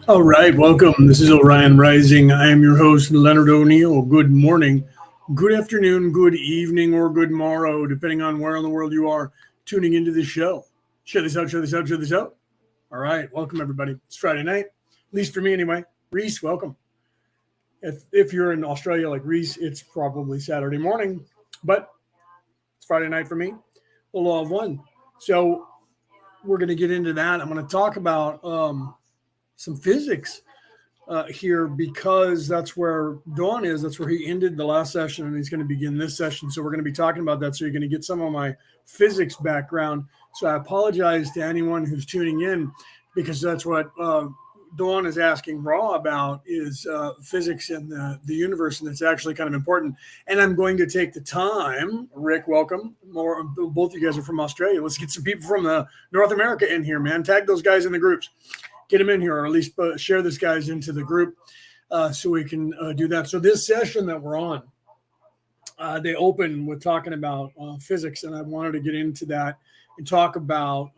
All right, welcome. This is Orion Rising. I am your host, Leonard O'Neill. Good morning, good afternoon, good evening, or good morrow, depending on where in the world you are tuning into the show. Share this out, share this out, share this out. All right, welcome everybody. It's Friday night, at least for me anyway. Reese, welcome. If you're in Australia like Reese, it's probably Saturday morning, but it's Friday night for me. The law of one. So we're going to get into that. I'm going to talk about some physics here because that's where Dawn is. That's where he ended the last session, and he's going to begin this session. So we're going to be talking about that. So you're going to get some of my physics background. So I apologize to anyone who's tuning in because that's what Dawn is asking Raw about is physics and the universe, and it's actually kind of important. And I'm going to take the time. Rick, welcome. Both of you guys are from Australia. Let's get some people from North America in here, man. Tag those guys in the groups. Get them in here, or at least share this guys into the group so we can do that. So this session that we're on, they open with talking about physics, and I wanted to get into that and talk about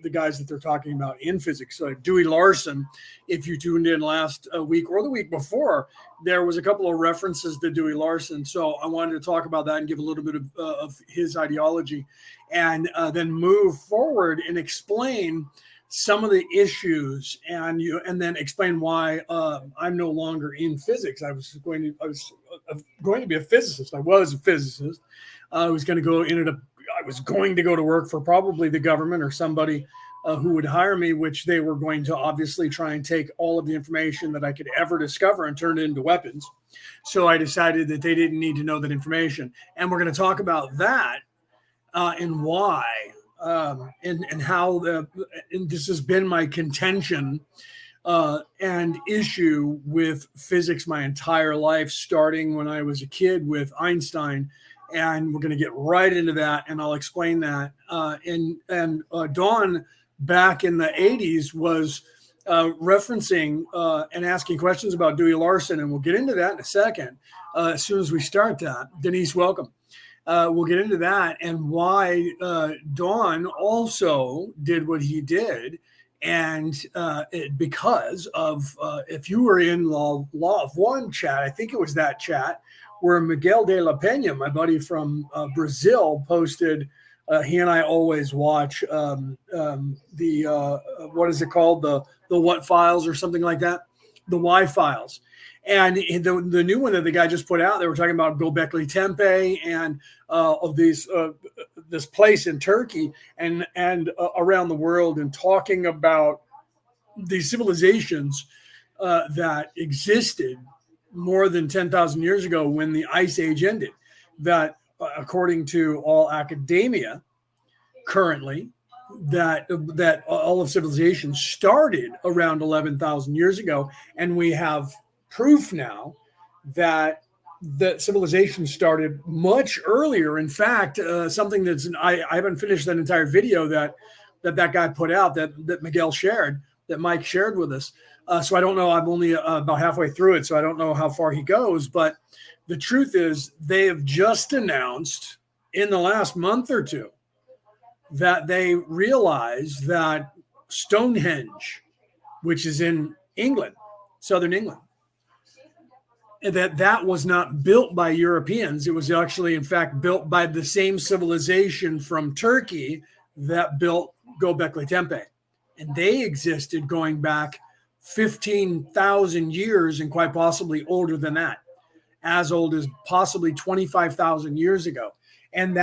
the guys that they're talking about in physics. So Dewey Larson, if you tuned in last week or the week before, there was a couple of references to Dewey Larson. So I wanted to talk about that and give a little bit of his ideology, and then move forward and explain some of the issues and then explain why I'm no longer in physics. I was going to be a physicist. I was a physicist. I was going to go to work for probably the government or somebody who would hire me, which they were going to obviously try and take all of the information that I could ever discover and turn it into weapons. So I decided that they didn't need to know that information. And we're going to talk about that and why. And how and this has been my contention and issue with physics my entire life, starting when I was a kid with Einstein. And we're going to get right into that, and I'll explain that. And Dawn, back in the 80s, was referencing and asking questions about Dewey Larson, and we'll get into that in a second as soon as we start that. Denise, welcome. We'll get into that and why Dawn also did what he did. And because of, if you were in Law of One chat, I think it was that chat where Miguel de la Pena, my buddy from Brazil, posted, he and I always watch what is it called? The What Files or something like that? The Y Files. And the new one that the guy just put out, they were talking about Göbekli Tepe and of these this place in Turkey and around the world, and talking about these civilizations that existed more than 10,000 years ago when the Ice Age ended. That, according to all academia, currently, that all of civilization started around 11,000 years ago, and we have proof now that the civilization started much earlier. In fact, something I haven't finished that entire video that guy put out that Miguel shared, that Mike shared with us. So I don't know. I'm only about halfway through it, so I don't know how far he goes. But the truth is, they have just announced in the last month or two that they realized that Stonehenge, which is in England, southern England, that was not built by Europeans. It was actually, in fact, built by the same civilization from Turkey that built Göbekli Tepe. And they existed going back 15,000 years and quite possibly older than that, as old as possibly 25,000 years ago. And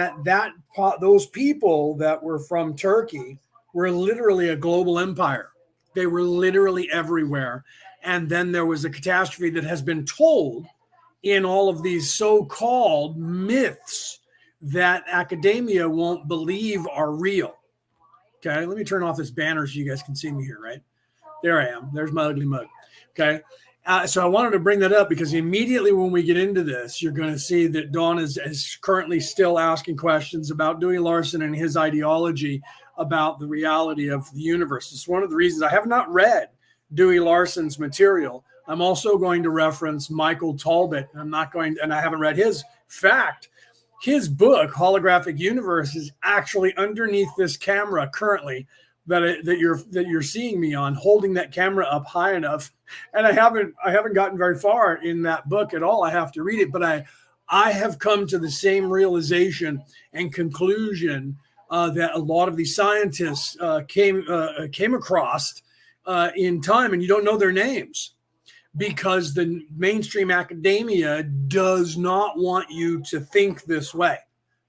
those people that were from Turkey were literally a global empire. They were literally everywhere. And then there was a catastrophe that has been told in all of these so-called myths that academia won't believe are real. Okay, let me turn off this banner so you guys can see me here, right? There I am. There's my ugly mug. Okay. So I wanted to bring that up because immediately when we get into this, you're going to see that Dawn is currently still asking questions about Dewey Larson and his ideology about the reality of the universe. It's one of the reasons I have not read Dewey Larson's material. I'm also going to reference Michael Talbot. And I haven't read his. Fact, his book, Holographic Universe, is actually underneath this camera currently that you're seeing me on, holding that camera up high enough. And I haven't gotten very far in that book at all. I have to read it, but I have come to the same realization and conclusion that a lot of these scientists came across in time, and you don't know their names because the mainstream academia does not want you to think this way.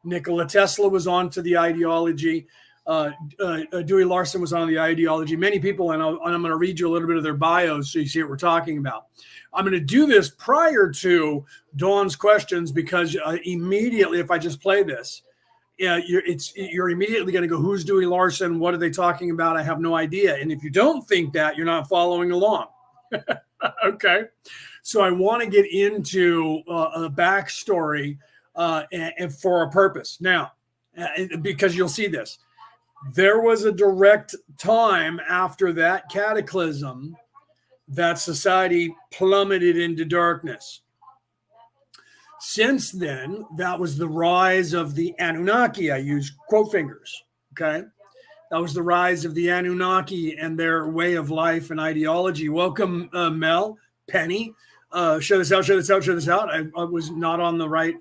Nikola Tesla was onto the ideology. Dewey Larson was on the ideology. Many people, and I'm going to read you a little bit of their bios so you see what we're talking about. I'm going to do this prior to Dawn's questions because immediately, if I just play this, you're immediately going to go, who's Dewey Larson? What are they talking about? I have no idea. And if you don't think that, you're not following along. Okay. So I want to get into a backstory and for a purpose. Now, because you'll see this. There was a direct time after that cataclysm that society plummeted into darkness. Since then, that was the rise of the Anunnaki. I use quote fingers, okay? That was the rise of the Anunnaki and their way of life and ideology. Welcome, Mel, Penny. Show this out. I was not on the right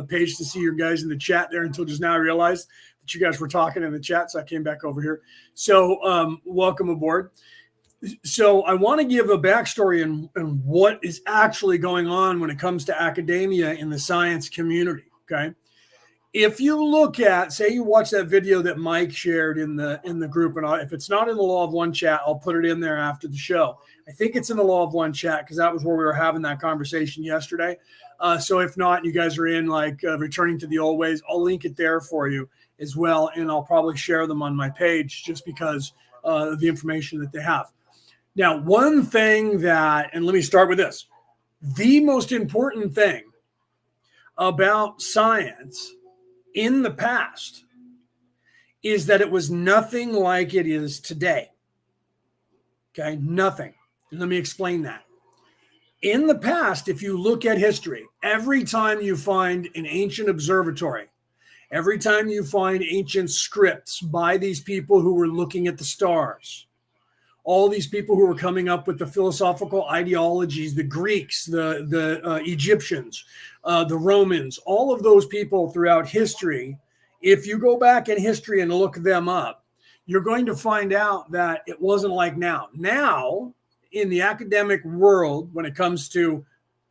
page to see your guys in the chat there until just now. I realized that you guys were talking in the chat, so I came back over here. So welcome aboard. So I want to give a backstory and what is actually going on when it comes to academia in the science community, okay? If you look at, say you watch that video that Mike shared in the group, and if it's not in the Law of One chat, I'll put it in there after the show. I think it's in the Law of One chat because that was where we were having that conversation yesterday. So if not, you guys are in like returning to the old ways, I'll link it there for you as well. And I'll probably share them on my page just because of the information that they have. Now, one thing that, and let me start with this, the most important thing about science in the past is that it was nothing like it is today. Okay, nothing. And let me explain that. In the past, if you look at history, every time you find an ancient observatory, every time you find ancient scripts by these people who were looking at the stars, all these people who were coming up with the philosophical ideologies, the Greeks, the Egyptians, the Romans, all of those people throughout history, if you go back in history and look them up, you're going to find out that it wasn't like now. Now, in the academic world, when it comes to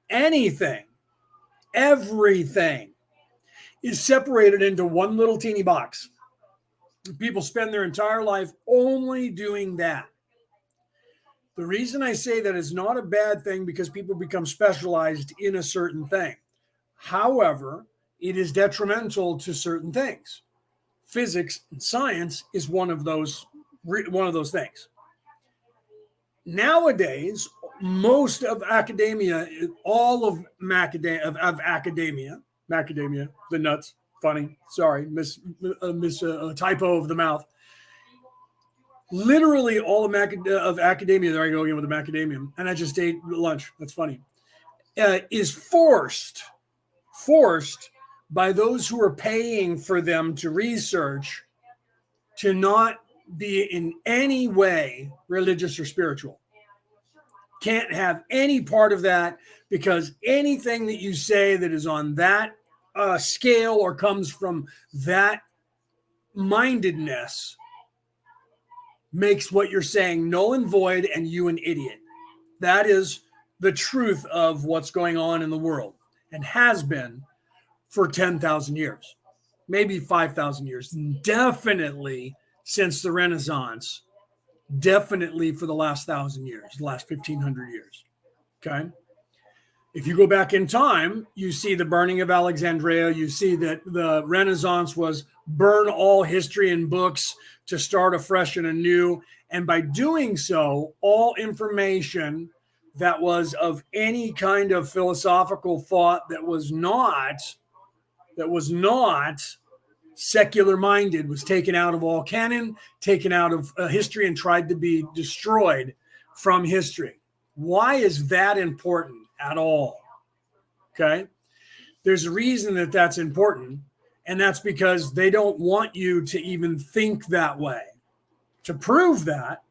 anything, everything is separated into one little teeny box. People spend their entire life only doing that. The reason I say that is not a bad thing because people become specialized in a certain thing. However, it is detrimental to certain things. Physics and science is one of those things. Nowadays, most of academia, all of academia, the nuts, funny, sorry, miss typo of the mouth. Literally all of academia, there I go again with the macadamia, and I just ate lunch, that's funny, is forced by those who are paying for them to research to not be in any way religious or spiritual. Can't have any part of that because anything that you say that is on that scale or comes from that mindedness makes what you're saying null and void and you an idiot. That is the truth of what's going on in the world and has been for 10,000 years, maybe 5,000 years, definitely since the Renaissance, definitely for the last 1,000 years, the last 1,500 years, okay? If you go back in time, you see the burning of Alexandria, you see that the Renaissance was burn all history and books to start afresh and anew. And by doing so, all information that was of any kind of philosophical thought that was not secular minded was taken out of all canon, taken out of history and tried to be destroyed from history. Why is that important at all? Okay. There's a reason that that's important. And that's because they don't want you to even think that way. To prove that,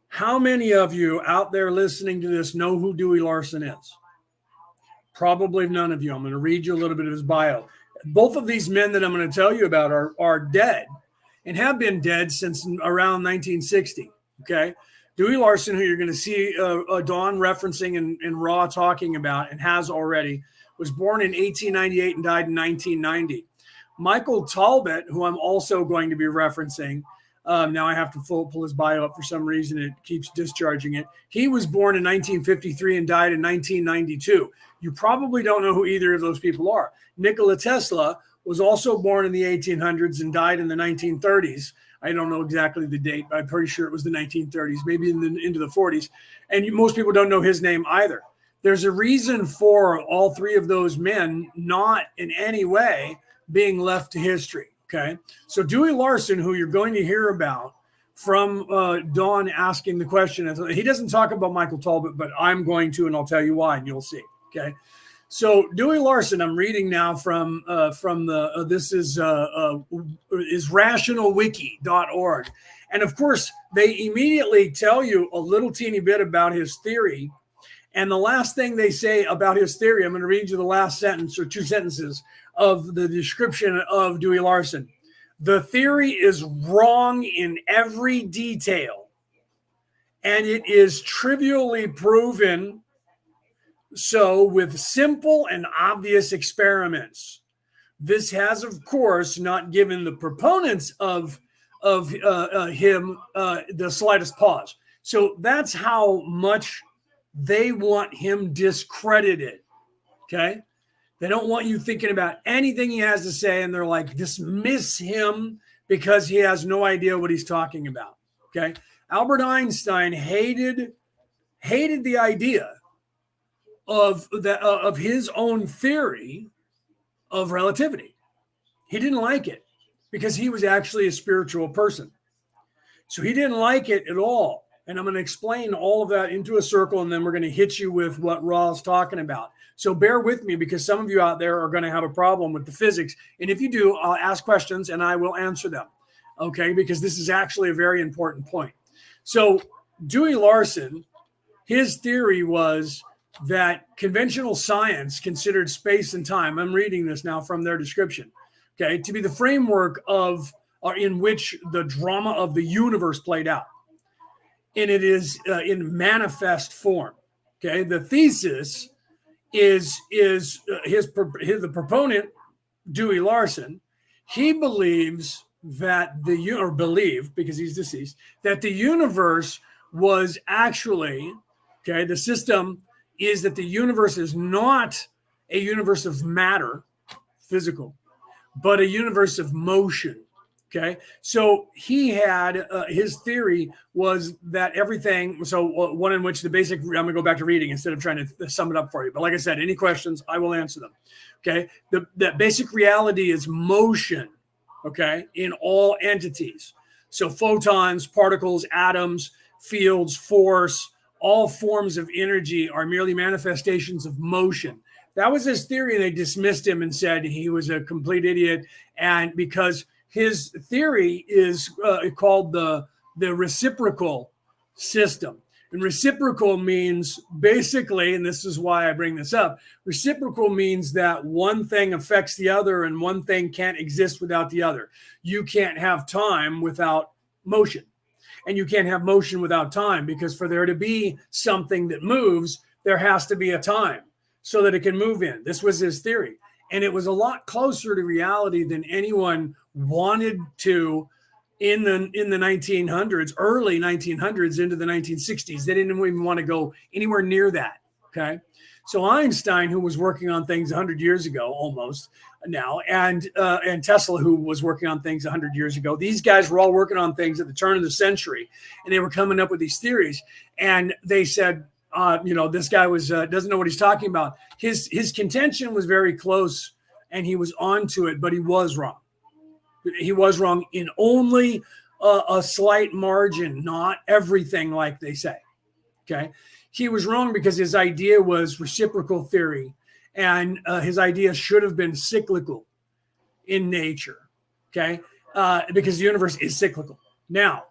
how many of you out there listening to this know who Dewey Larson is? Probably none of you. I'm going to read you a little bit of his bio. Both of these men that I'm going to tell you about are dead and have been dead since around 1960. Okay. Dewey Larson, who you're going to see Dawn referencing and Raw talking about and has already, was born in 1898 and died in 1990. Michael Talbot, who I'm also going to be referencing, now I have to pull his bio up for some reason. It keeps discharging it. He was born in 1953 and died in 1992. You probably don't know who either of those people are. Nikola Tesla was also born in the 1800s and died in the 1930s. I don't know exactly the date, but I'm pretty sure it was the 1930s, maybe into the 40s. And most people don't know his name either. There's a reason for all three of those men not in any way being left to history. Okay. So Dewey Larson, who you're going to hear about from Dawn asking the question, he doesn't talk about Michael Talbot, but I'm going to, and I'll tell you why, and you'll see. Okay. So Dewey Larson, I'm reading now from the this is rationalwiki.org. And of course, they immediately tell you a little teeny bit about his theory. And the last thing they say about his theory, I'm going to read you the last sentence or two sentences of the description of Dewey Larson. The theory is wrong in every detail, and it is trivially proven so with simple and obvious experiments. This has, of course, not given the proponents of him the slightest pause. So that's how much they want him discredited. Okay. They don't want you thinking about anything he has to say, and they're like, dismiss him because he has no idea what he's talking about. Okay. Albert Einstein hated the idea of his own theory of relativity. He didn't like it because he was actually a spiritual person. So he didn't like it at all. And I'm going to explain all of that into a circle, and then we're going to hit you with what Ra's talking about. So bear with me, because some of you out there are going to have a problem with the physics. And if you do, I'll ask questions and I will answer them. Okay, because this is actually a very important point. So Dewey Larson, his theory was that conventional science considered space and time, I'm reading this now from their description, okay, to be the framework of or in which the drama of the universe played out. And it is in manifest form. Okay, the thesis is the proponent, Dewey Larson. He believes that believed, because he's deceased, that the universe was actually, okay, the system is that the universe is not a universe of matter, physical, but a universe of motion. Okay, so he had his theory was that everything. So one in which the basic. I'm going to go back to reading instead of trying to sum it up for you. But like I said, any questions, I will answer them. Okay, the basic reality is motion. Okay, in all entities. So photons, particles, atoms, fields, force, all forms of energy are merely manifestations of motion. That was his theory, and they dismissed him and said he was a complete idiot. And because his theory is called the reciprocal system. And reciprocal means basically, and this is why I bring this up, reciprocal means that one thing affects the other and one thing can't exist without the other. You can't have time without motion. And you can't have motion without time, because for there to be something that moves, there has to be a time so that it can move in. This was his theory. And it was a lot closer to reality than anyone wanted to in the 1900s, early 1900s into the 1960s. They didn't even want to go anywhere near that. Okay. So Einstein, who was working on things 100 years ago, almost now, and Tesla, who was working on things 100 years ago, these guys were all working on things at the turn of the century, and they were coming up with these theories. And they said, this guy doesn't know what he's talking about. His contention was very close, and he was onto it, but he was wrong. He was wrong in only a slight margin, not everything like they say. Okay, he was wrong because his idea was reciprocal theory, and his idea should have been cyclical in nature. Okay, because the universe is cyclical. Now,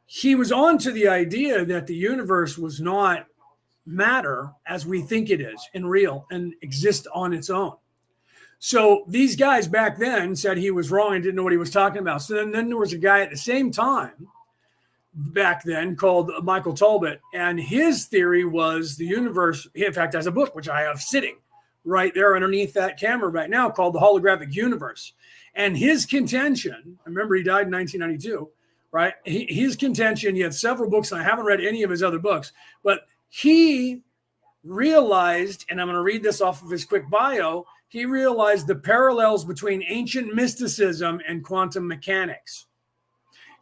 he was on to the idea that the universe was not matter as we think it is and real and exist on its own. So these guys back then said he was wrong and didn't know what he was talking about. So then there was a guy at the same time back then called Michael Talbot, and his theory was the universe, he in fact has a book, which I have sitting right there underneath that camera right now, called The Holographic Universe. And his contention, remember he died in 1992, right? His contention, he had several books, and I haven't read any of his other books, but he realized, and I'm going to read this off of his quick bio, he realized the parallels between ancient mysticism and quantum mechanics.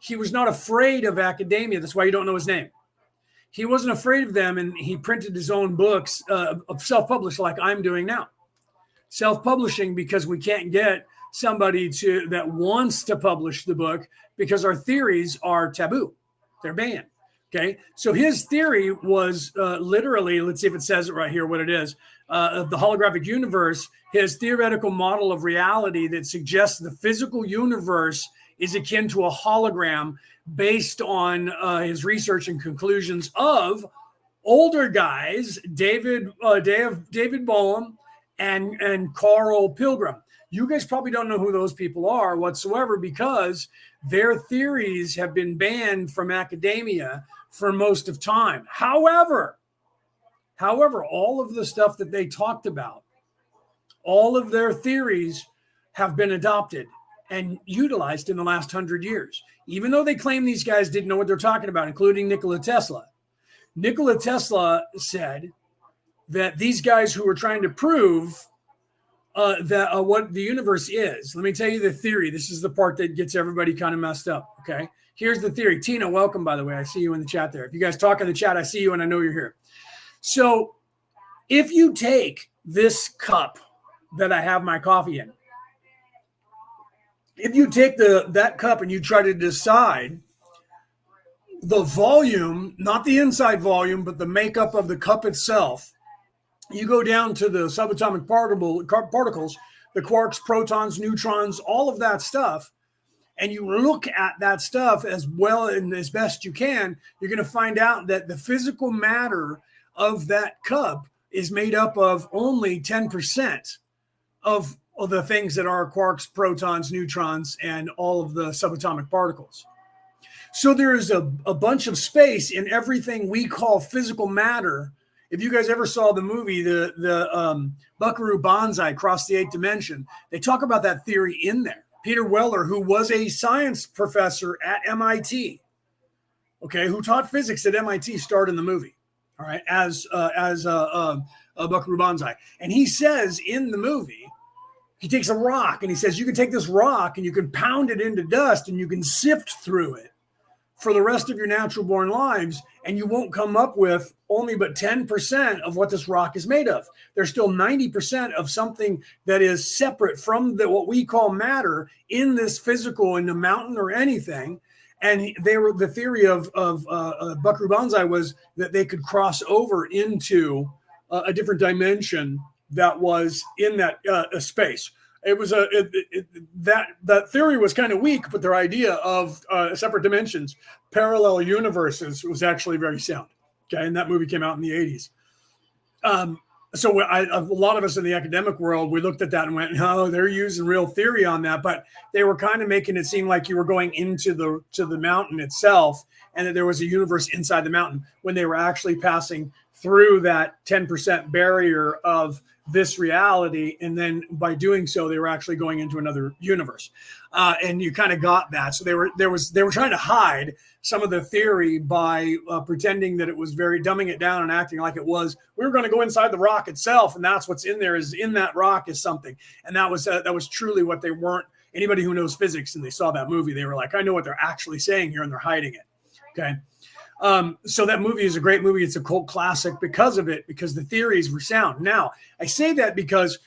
He was not afraid of academia. That's why you don't know his name. He wasn't afraid of them, and he printed his own books, self-published like I'm doing now. Self-publishing because we can't get somebody that wants to publish the book because our theories are taboo. They're banned. Okay, so his theory was literally, let's see if it says it right here, what it is, of the holographic universe, his theoretical model of reality that suggests the physical universe is akin to a hologram based on his research and conclusions of older guys, David Bohm and Carl Pilgrim. You guys probably don't know who those people are whatsoever because their theories have been banned from academia for most of time. However, all of the stuff that they talked about, all of their theories have been adopted and utilized in the last 100 years. Even though they claim these guys didn't know what they're talking about, including Nikola Tesla. Nikola Tesla said that these guys who were trying to prove that what the universe is. Let me tell you the theory. This is the part that gets everybody kind of messed up. Okay. Here's the theory. Tina, welcome, by the way. I see you in the chat there. If you guys talk in the chat, I see you and I know you're here. So if you take this cup that I have my coffee in, if you take that cup and you try to decide the volume, not the inside volume, but the makeup of the cup itself, you go down to the subatomic particles, the quarks, protons, neutrons, all of that stuff, and you look at that stuff as well and as best you can, you're going to find out that the physical matter of that cup is made up of only 10% of the things that are quarks, protons, neutrons, and all of the subatomic particles. So there is a bunch of space in everything we call physical matter. If you guys ever saw the movie, the Buckaroo Banzai, Cross the Eighth Dimension, they talk about that theory in there. Peter Weller, who was a science professor at MIT, okay, who taught physics at MIT, starred in the movie, all right, as Buckaroo Banzai. And he says in the movie, he takes a rock and he says, you can take this rock and you can pound it into dust and you can sift through it for the rest of your natural born lives, and you won't come up with only but 10% of what this rock is made of. There's still 90% of something that is separate from what we call matter in this physical, in the mountain or anything. And the theory of Buckaroo Banzai was that they could cross over into a different dimension that was in that space. It was that theory was kind of weak, but their idea of separate dimensions, parallel universes, was actually very sound. Okay, and that movie came out in the 80s. So a lot of us in the academic world, we looked at that and went, "No, they're using real theory on that," but they were kind of making it seem like you were going into the mountain itself, and that there was a universe inside the mountain when they were actually passing through that 10% barrier of this reality, and then by doing so they were actually going into another universe, and you kind of got that. So they were trying to hide some of the theory by pretending that it was very dumbing it down and acting like it was. We were going to go inside the rock itself, and that's what's in there. Is in that rock is something, and that was truly what they weren't. Anybody who knows physics and they saw that movie, they were like, I know what they're actually saying here, and they're hiding it. Okay. So that movie is a great movie. It's a cult classic because of it, because the theories were sound. Now, I say that because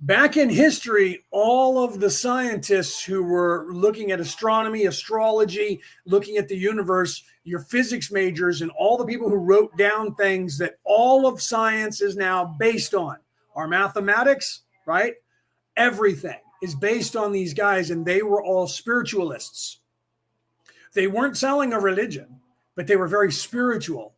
back in history, all of the scientists who were looking at astronomy, astrology, looking at the universe, your physics majors, and all the people who wrote down things that all of science is now based on, our mathematics, right? Everything is based on these guys, and they were all spiritualists. They weren't selling a religion, but they were very spiritual.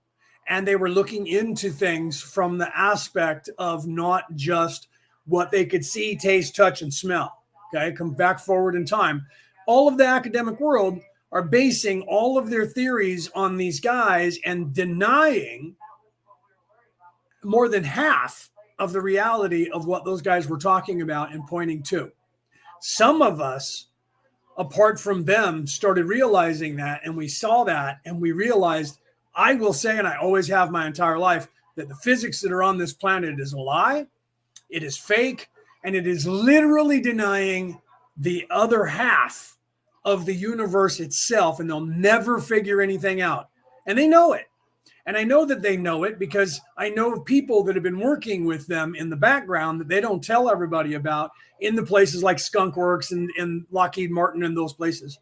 And they were looking into things from the aspect of not just what they could see, taste, touch, and smell. Okay, come back forward in time. All of the academic world are basing all of their theories on these guys and denying more than half of the reality of what those guys were talking about and pointing to. Some of us, apart from them, started realizing that, and we saw that, and we realized, I will say, and I always have my entire life, that the physics that are on this planet is a lie, it is fake, and it is literally denying the other half of the universe itself, and they'll never figure anything out. And they know it. And I know that they know it because I know people that have been working with them in the background that they don't tell everybody about in the places like Skunk Works and Lockheed Martin and those places.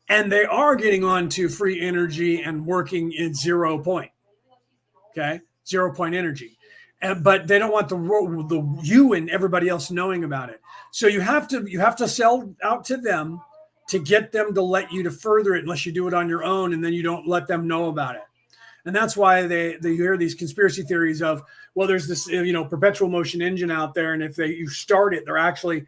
And they are getting on to free energy and working in 0 point. Okay? 0 point energy. But they don't want the you and everybody else knowing about it. So you have to sell out to them to get them to let you to further it, unless you do it on your own and then you don't let them know about it. And that's why they hear these conspiracy theories of, well, there's this perpetual motion engine out there, and if you start it, they're actually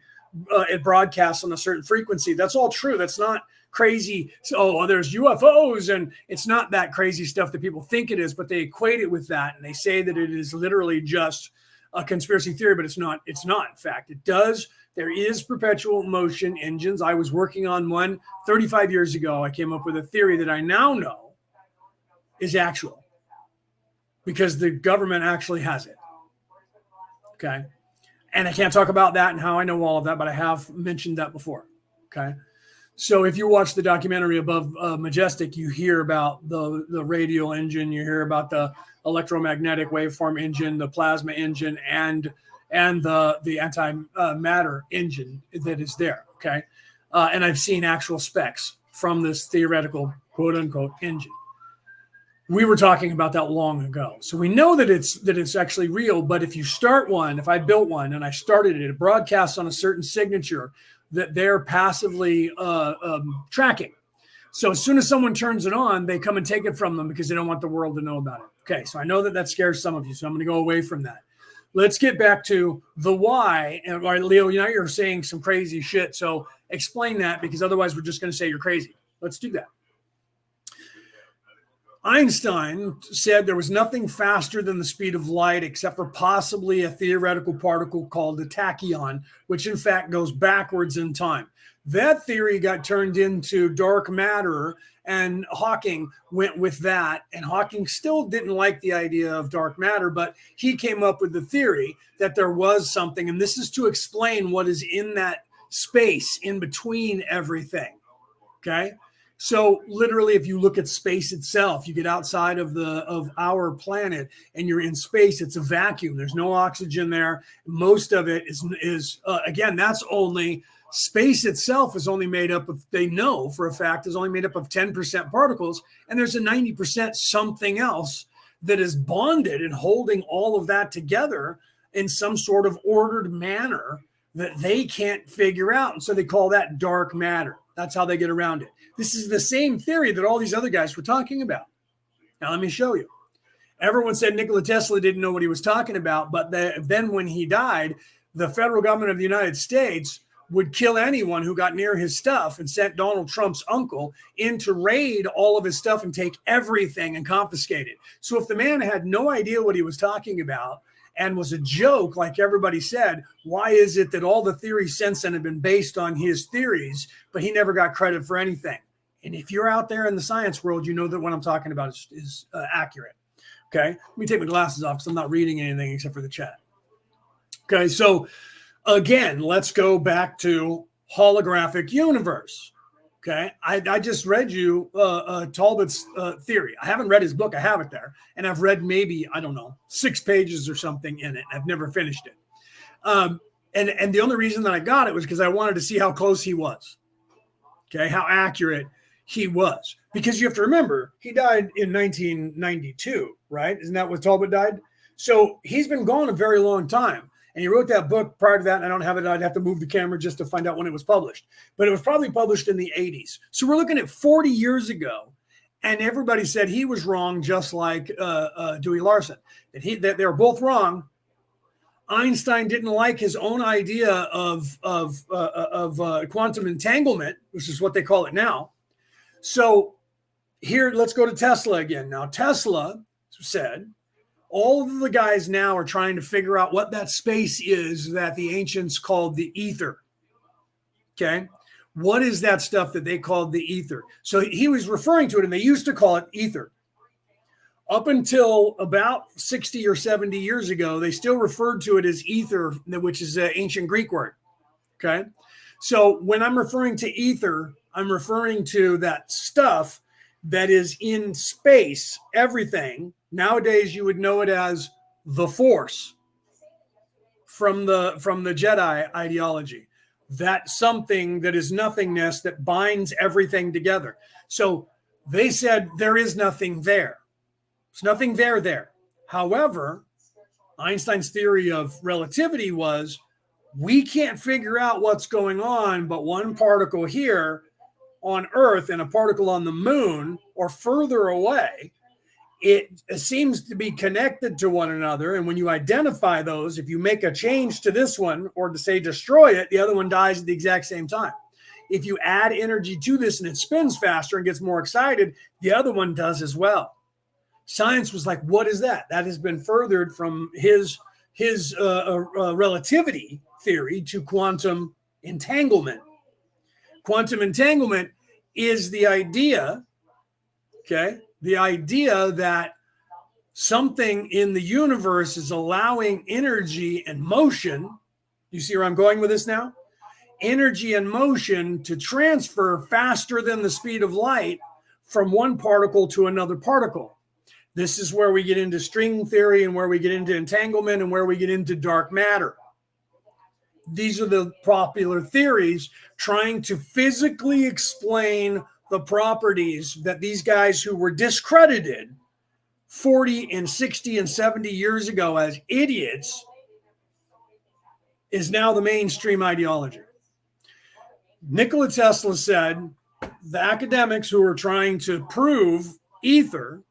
it broadcasts on a certain frequency. That's all true. That's not crazy. So there's UFOs, and it's not that crazy stuff that people think it is, but they equate it with that, and they say that it is literally just a conspiracy theory, but it's not. It's not. In fact, it does. There is perpetual motion engines. I was working on one 35 years ago. I came up with a theory that I now know is actual because the government actually has it. Okay. And I can't talk about that and how I know all of that, but I have mentioned that before. Okay. So if you watch the documentary Above Majestic, you hear about the radial engine, you hear about the electromagnetic waveform engine, the plasma engine, and the antimatter engine that is there. Okay. And I've seen actual specs from this theoretical quote unquote engine. We were talking about that long ago. So we know that it's actually real, but if you start one, if I built one and I started it broadcasts on a certain signature that they're passively tracking. So as soon as someone turns it on, they come and take it from them because they don't want the world to know about it. Okay, so I know that scares some of you, so I'm going to go away from that. Let's get back to the why. And all right, Leo, now you're saying some crazy shit. So explain that, because otherwise we're just going to say you're crazy. Let's do that. Einstein said there was nothing faster than the speed of light except for possibly a theoretical particle called a tachyon, which in fact goes backwards in time. That theory got turned into dark matter, and Hawking went with that. And Hawking still didn't like the idea of dark matter, but he came up with the theory that there was something, and this is to explain what is in that space in between everything. Okay? So literally, if you look at space itself, you get outside of our planet and you're in space, it's a vacuum. There's no oxygen there. Most of it is again, that's only space itself is only made up of, they know for a fact, is only made up of 10% particles. And there's a 90% something else that is bonded and holding all of that together in some sort of ordered manner that they can't figure out. And so they call that dark matter. That's how they get around it. This is the same theory that all these other guys were talking about. Now, let me show you. Everyone said Nikola Tesla didn't know what he was talking about, but then when he died, the federal government of the United States would kill anyone who got near his stuff and sent Donald Trump's uncle in to raid all of his stuff and take everything and confiscate it. So if the man had no idea what he was talking about and was a joke, like everybody said, why is it that all the theories since then have been based on his theories, but he never got credit for anything? And if you're out there in the science world, you know that what I'm talking about is accurate. Okay, let me take my glasses off because I'm not reading anything except for the chat. Okay, so again, let's go back to holographic universe. Okay, I just read you Talbot's theory. I haven't read his book. I have it there. And I've read maybe, 6 pages or something in it. I've never finished it. And the only reason that I got it was because I wanted to see how close he was. Okay, how accurate he was. Because you have to remember, he died in 1992, right? Isn't that when Talbot died? So he's been gone a very long time. And he wrote that book prior to that, and I don't have it. I'd have to move the camera just to find out when it was published. But it was probably published in the 80s. So we're looking at 40 years ago, and everybody said he was wrong, just like Dewey Larson. That they were both wrong. Einstein didn't like his own idea of quantum entanglement, which is what they call it now. So here, let's go to Tesla again. Now, Tesla said, all of the guys now are trying to figure out what that space is that the ancients called the ether. Okay. What is that stuff that they called the ether? So he was referring to it, and they used to call it ether. Up until about 60 or 70 years ago, they still referred to it as ether, which is an ancient Greek word. Okay. So when I'm referring to ether, I'm referring to that stuff that is in space, everything. Nowadays, you would know it as the Force from the Jedi ideology. That something that is nothingness that binds everything together. So they said there is nothing there. There's nothing there. However, Einstein's theory of relativity was we can't figure out what's going on, but one particle here on Earth and a particle on the moon or further away, it seems to be connected to one another. And when you identify those, if you make a change to this one or to say destroy it, the other one dies at the exact same time. If you add energy to this and it spins faster and gets more excited, the other one does as well. Science was like, what is that? That has been furthered from his relativity theory to quantum entanglement. Quantum entanglement is the idea, okay, the idea that something in the universe is allowing energy and motion. You see where I'm going with this now? Energy and motion to transfer faster than the speed of light from one particle to another particle. This is where we get into string theory and where we get into entanglement and where we get into dark matter. These are the popular theories trying to physically explain the properties that these guys who were discredited 40 and 60 and 70 years ago as idiots is now the mainstream ideology. Nikola Tesla said the academics who are trying to prove ether,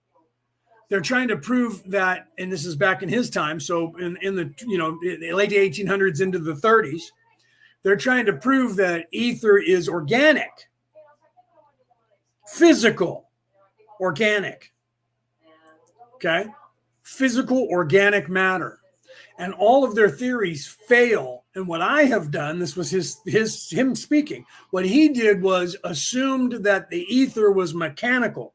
they're trying to prove that, and this is back in his time, so in the late 1800s into the 30s, they're trying to prove that ether is organic, physical, organic, okay? Physical, organic matter. And all of their theories fail. And what I have done, this was him speaking, what he did was assumed that the ether was mechanical.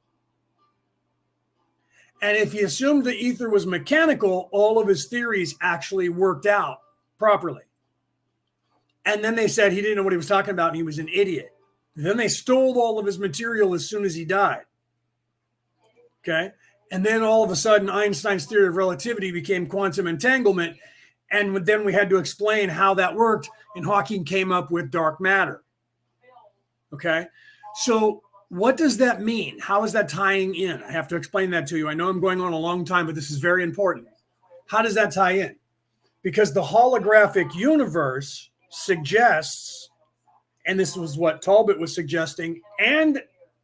And if he assumed the ether was mechanical, all of his theories actually worked out properly. And then they said he didn't know what he was talking about and he was an idiot. Then they stole all of his material as soon as he died. Okay? And then all of a sudden, Einstein's theory of relativity became quantum entanglement. And then we had to explain how that worked. And Hawking came up with dark matter. Okay? So what does that mean? How is that tying in? I have to explain that to you. I know I'm going on a long time, but this is very important. How does that tie in? Because the holographic universe suggests, and this was what Talbot was suggesting, and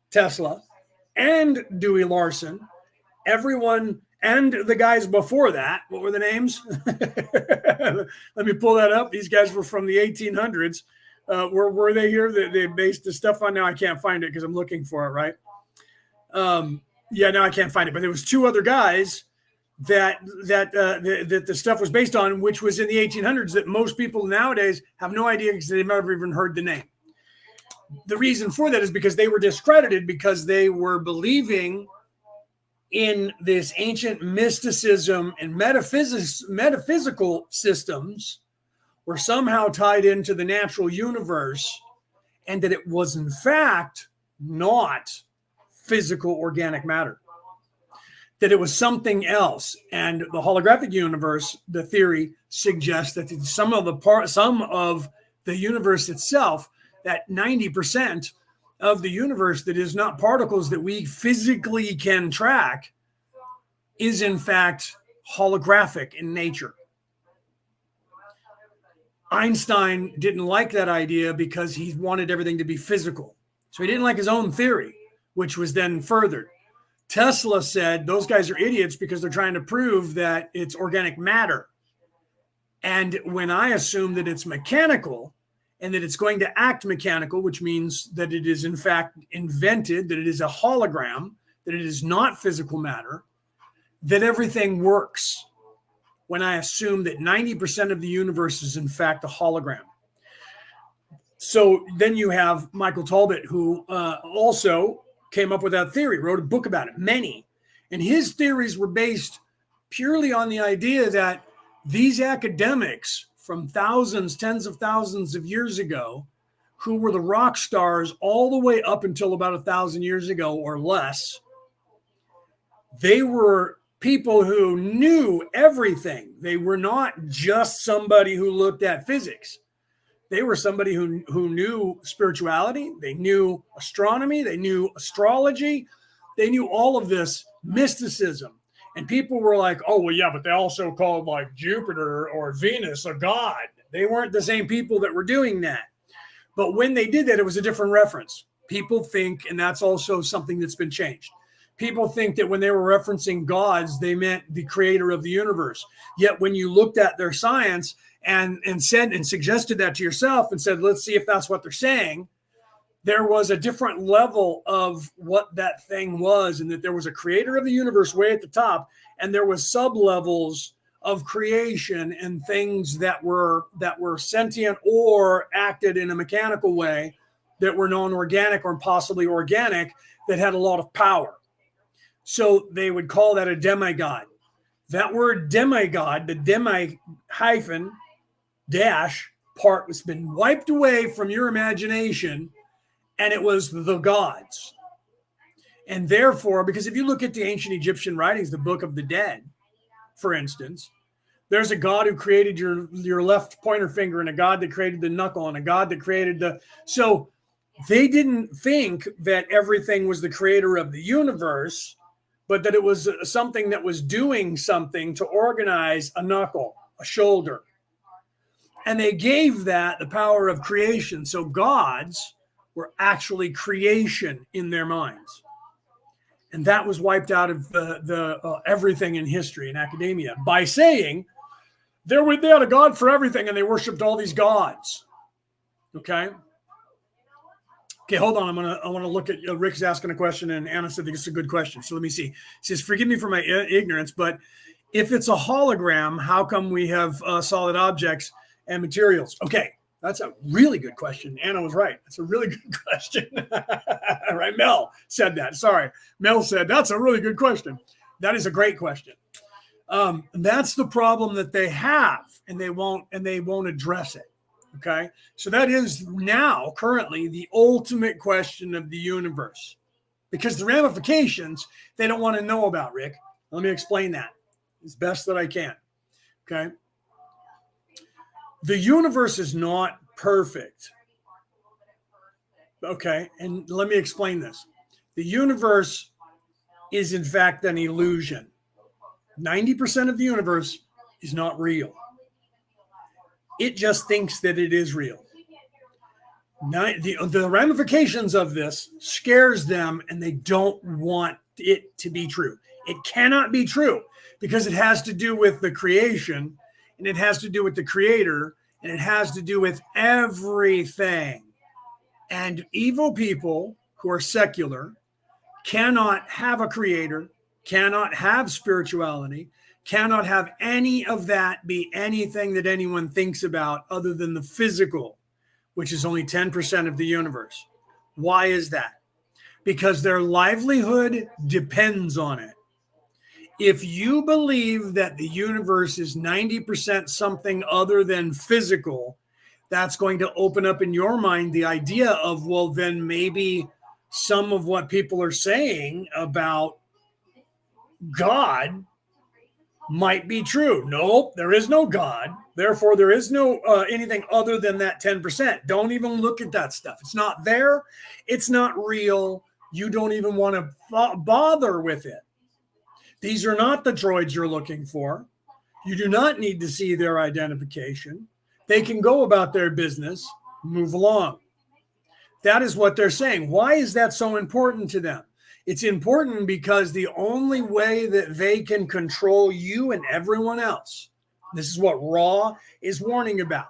Tesla, and Dewey Larson, everyone, and the guys before that, what were the names? Let me pull that up. These guys were from the 1800s. Were they here? They based the stuff on. Now I can't find it because I'm looking for it. Right? Now I can't find it. But there was two other guys that the stuff was based on, which was in the 1800s. That most people nowadays have no idea because they've never even heard the name. The reason for that is because they were discredited because they were believing in this ancient mysticism and metaphysical systems were somehow tied into the natural universe, and that it was in fact not physical organic matter, that it was something else. And the holographic universe, the theory suggests that some of the universe itself, that 90% of the universe that is not particles that we physically can track, is in fact holographic in nature. Einstein didn't like that idea because he wanted everything to be physical. So he didn't like his own theory, which was then furthered. Tesla said those guys are idiots because they're trying to prove that it's organic matter. And when I assume that it's mechanical and that it's going to act mechanical, which means that it is in fact invented, that it is a hologram, that it is not physical matter, that everything works. When I assume that 90% of the universe is in fact a hologram. So then you have Michael Talbot, who also came up with that theory, wrote a book about it, many. And his theories were based purely on the idea that these academics from thousands, tens of thousands of years ago, who were the rock stars all the way up until about 1,000 years ago or less, they were people who knew everything. They were not just somebody who looked at physics. They were somebody who knew spirituality. They knew astronomy. They knew astrology. They knew all of this mysticism. And people were like, oh, well, yeah, but they also called like Jupiter or Venus a god. They weren't the same people that were doing that. But when they did that, it was a different reference. People think, and that's also something that's been changed. People think that when they were referencing gods, they meant the creator of the universe. Yet when you looked at their science and said and suggested that to yourself and said, let's see if that's what they're saying, there was a different level of what that thing was, and that there was a creator of the universe way at the top, and there was sub-levels of creation and things that were sentient or acted in a mechanical way that were non-organic or possibly organic that had a lot of power. So they would call that a demigod. That word demigod, the demi hyphen dash part, has been wiped away from your imagination, and it was the gods. And therefore, because if you look at the ancient Egyptian writings, the Book of the Dead, for instance, there's a god who created your left pointer finger, and a god that created the knuckle, and a god that created the... So they didn't think that everything was the creator of the universe, but that it was something that was doing something to organize a knuckle, a shoulder. And they gave that the power of creation. So gods were actually creation in their minds. And that was wiped out of everything in history and academia by saying they had a god for everything and they worshiped all these gods. Okay, hold on. I want to look at Rick's asking a question, and Anna said it's a good question. So let me see. He says, forgive me for my ignorance, but if it's a hologram, how come we have solid objects and materials? Okay, that's a really good question. Anna was right. That's a really good question. Right? Mel said that. Sorry. Mel said, that's a really good question. That is a great question. That's the problem that they have, and they won't address it. Okay, so that is now currently the ultimate question of the universe, because the ramifications they don't want to know about, Rick. Let me explain that as best that I can. Okay, the universe is not perfect. Okay, and let me explain this. The universe is in fact an illusion. 90% of the universe is not real. It just thinks that it is real. The ramifications of this scares them, and they don't want it to be true. It cannot be true because it has to do with the creation, and it has to do with the creator, and it has to do with everything. And evil people who are secular cannot have a creator, cannot have spirituality, cannot have any of that be anything that anyone thinks about other than the physical, which is only 10% of the universe. Why is that? Because their livelihood depends on it. If you believe that the universe is 90% something other than physical, that's going to open up in your mind the idea of, well, then maybe some of what people are saying about God might be true. Nope, there is no God. Therefore, there is no anything other than that 10%. Don't even look at that stuff. It's not there. It's not real. You don't even want to bother with it. These are not the droids you're looking for. You do not need to see their identification. They can go about their business, move along. That is what they're saying. Why is that so important to them? It's important because the only way that they can control you and everyone else, this is what Raw is warning about.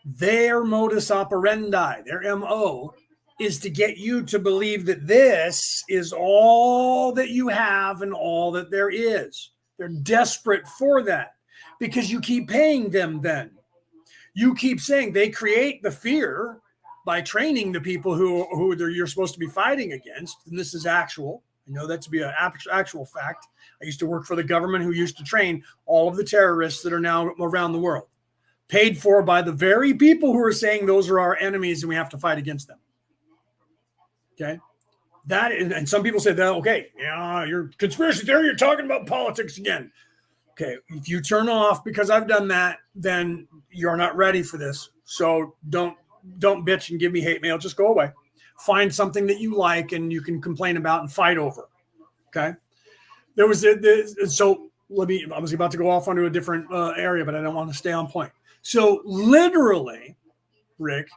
Their modus operandi, their MO, is to get you to believe that this is all that you have and all that there is. They're desperate for that because you keep paying them then. You keep saying they create the fear by training the people who you're supposed to be fighting against. And this is actual. I know that to be an actual fact. I used to work for the government who used to train all of the terrorists that are now around the world, paid for by the very people who are saying those are our enemies and we have to fight against them. Okay. That is, and some people say that, okay, yeah, you're conspiracy theory, you're talking about politics again. Okay, if you turn off because I've done that, then you're not ready for this. So don't bitch and give me hate mail. Just go away. Find something that you like and you can complain about and fight over. Okay. I was about to go off onto a different area, but I don't want to stay on point. So literally, Rick,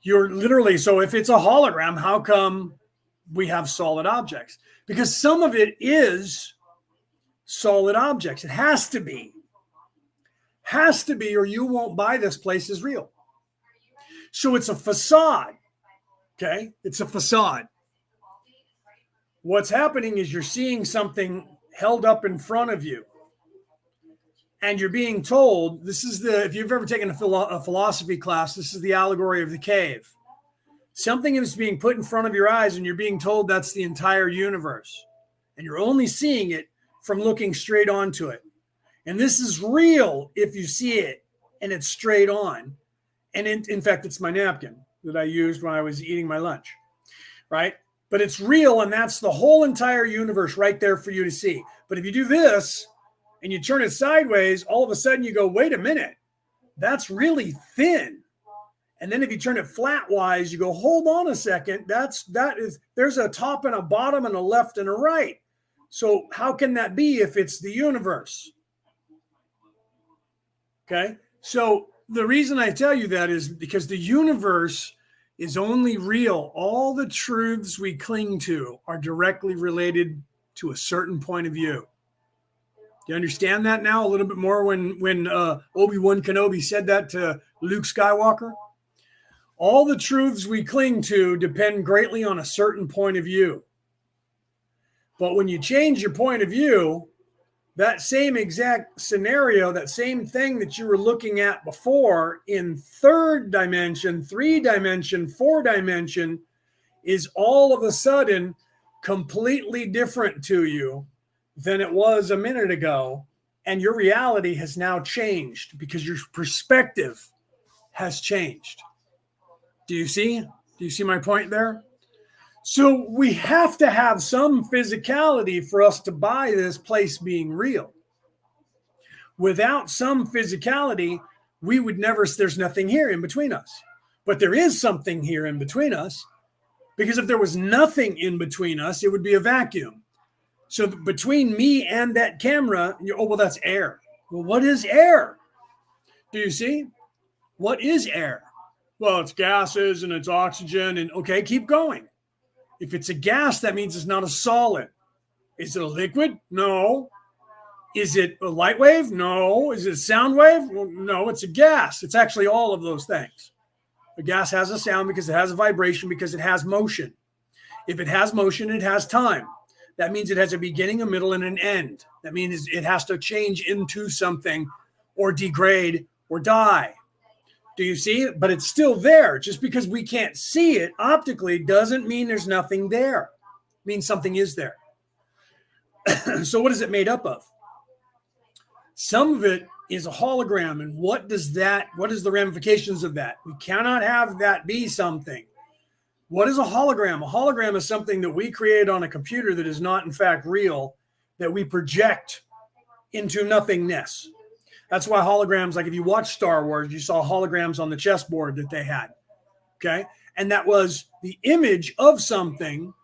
so if it's a hologram, how come we have solid objects? Because some of it is solid objects. It has to be, or you won't buy this place as real. So it's a facade. Okay. It's a facade. What's happening is you're seeing something held up in front of you. And you're being told, if you've ever taken a philosophy class, this is the allegory of the cave. Something is being put in front of your eyes and you're being told that's the entire universe. And you're only seeing it from looking straight onto it. And this is real if you see it and it's straight on. And in fact, it's my napkin that I used when I was eating my lunch, right? But it's real and that's the whole entire universe right there for you to see. But if you do this, and you turn it sideways, all of a sudden you go, wait a minute, that's really thin. And then if you turn it flatwise, you go, hold on a second, there's a top and a bottom and a left and a right. So how can that be if it's the universe? Okay, so the reason I tell you that is because the universe is only real. All the truths we cling to are directly related to a certain point of view. Do you understand that now a little bit more when Obi-Wan Kenobi said that to Luke Skywalker? All the truths we cling to depend greatly on a certain point of view. But when you change your point of view, that same exact scenario, that same thing that you were looking at before in third dimension, 3 dimension, 4 dimension, is all of a sudden completely different to you than it was a minute ago. And your reality has now changed because your perspective has changed. Do you see? Do you see my point there? So we have to have some physicality for us to buy this place being real. Without some physicality, we would never, there's nothing here in between us. But there is something here in between us, because if there was nothing in between us, it would be a vacuum. So between me and that camera, that's air. Well, what is air? Do you see? What is air? Well, it's gases and it's oxygen and okay, keep going. If it's a gas, that means it's not a solid. Is it a liquid? No. Is it a light wave? No. Is it a sound wave? Well, no, it's a gas. It's actually all of those things. A gas has a sound because it has a vibration, because it has motion. If it has motion, it has time. That means it has a beginning, a middle, and an end. That means it has to change into something or degrade or die. Do you see it? But it's still there. Just because we can't see it optically doesn't mean there's nothing there. It means something is there. So what is it made up of? Some of it is a hologram. And what is the ramifications of that? We cannot have that be something. What is a hologram? A hologram is something that we create on a computer that is not in fact real, that we project into nothingness. That's why holograms, like if you watch Star Wars, you saw holograms on the chessboard that they had. Okay. And that was the image of something,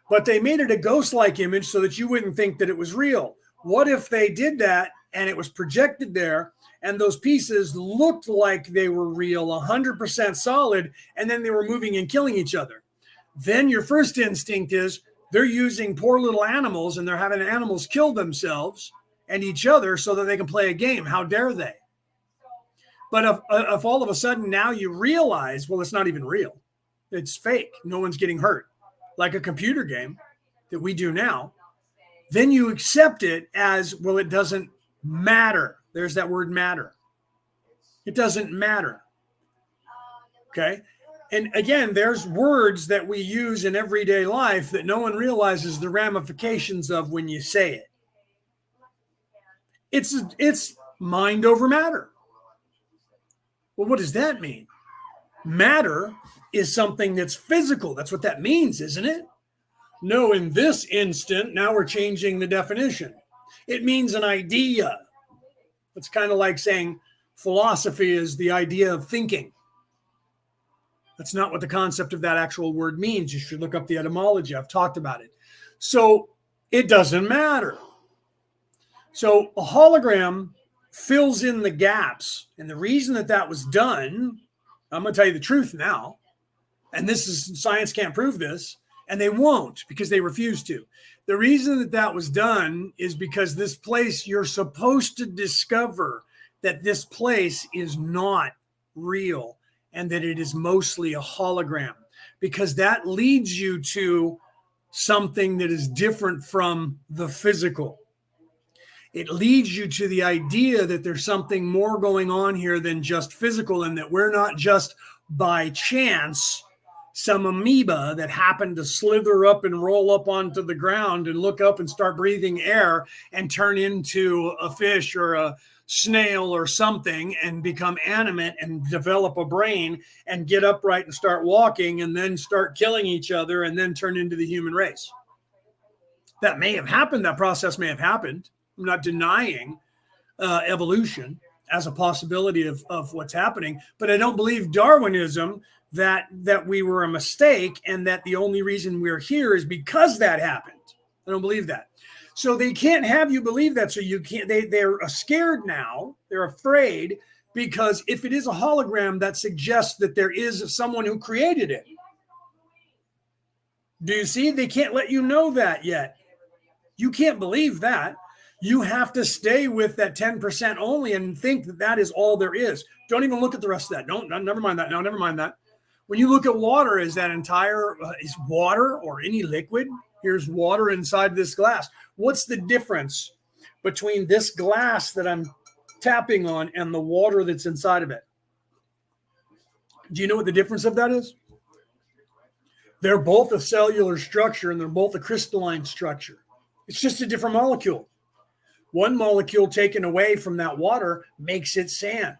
but they made it a ghost-like image so that you wouldn't think that it was real. What if they did that and it was projected there, and those pieces looked like they were real, 100% solid, and then they were moving and killing each other. Then your first instinct is they're using poor little animals, and they're having animals kill themselves and each other so that they can play a game. How dare they? But if all of a sudden now you realize, well, it's not even real. It's fake. No one's getting hurt. Like a computer game that we do now, then you accept it as, well, it doesn't matter. There's that word matter. It doesn't matter. Okay. And again, there's words that we use in everyday life that no one realizes the ramifications of when you say it. It's mind over matter. Well, what does that mean? Matter is something that's physical. That's what that means, isn't it? No, in this instant, now we're changing the definition. It means an idea. It's kind of like saying philosophy is the idea of thinking. That's not what the concept of that actual word means. You should look up the etymology. I've talked about it. So it doesn't matter. So a hologram fills in the gaps. And the reason that was done, I'm going to tell you the truth now, and this is, science can't prove this, and they won't because they refuse to. The reason that was done is because this place, you're supposed to discover that this place is not real and that it is mostly a hologram, because that leads you to something that is different from the physical. It leads you to the idea that there's something more going on here than just physical, and that we're not just by chance some amoeba that happened to slither up and roll up onto the ground and look up and start breathing air and turn into a fish or a snail or something and become animate and develop a brain and get upright and start walking and then start killing each other and then turn into the human race. That may have happened. That process may have happened. I'm not denying evolution as a possibility of what's happening, but I don't believe Darwinism that we were a mistake and that the only reason we're here is because that happened. I don't believe that. So they can't have you believe that. So you can't. They're scared now. They're afraid because if it is a hologram, that suggests that there is someone who created it. Do you see? They can't let you know that yet. You can't believe that. You have to stay with that 10% only and think that that is all there is. Don't even look at the rest of that. Never mind that. No, never mind that. When you look at water, is that entire, is water or any liquid? Here's water inside this glass. What's the difference between this glass that I'm tapping on and the water that's inside of it? Do you know what the difference of that is? They're both a cellular structure and they're both a crystalline structure. It's just a different molecule. One molecule taken away from that water makes it sand.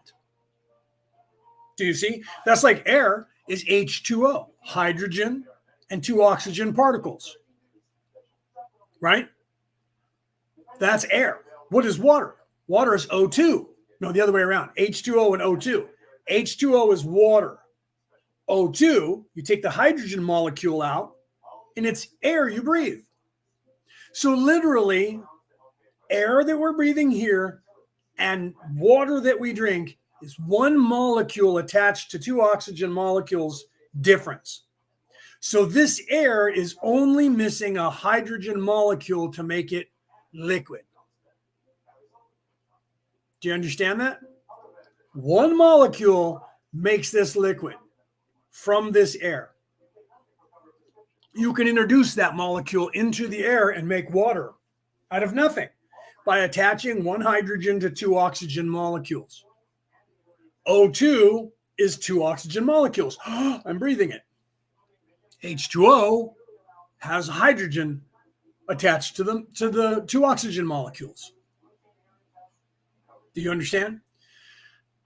Do you see? That's like air is H2O, hydrogen and 2 oxygen particles. Right? That's air. What is water? Water is O2. No, the other way around. H2O and O2. H2O is water. O2, you take the hydrogen molecule out, and it's air you breathe. So literally, air that we're breathing here and water that we drink is one molecule attached to 2 oxygen molecules difference. So this air is only missing a hydrogen molecule to make it liquid. Do you understand that? One molecule makes this liquid from this air. You can introduce that molecule into the air and make water out of nothing by attaching 1 hydrogen to 2 oxygen molecules. O2 is 2 oxygen molecules. I'm breathing it. H2O has hydrogen attached to the 2 oxygen molecules. Do you understand?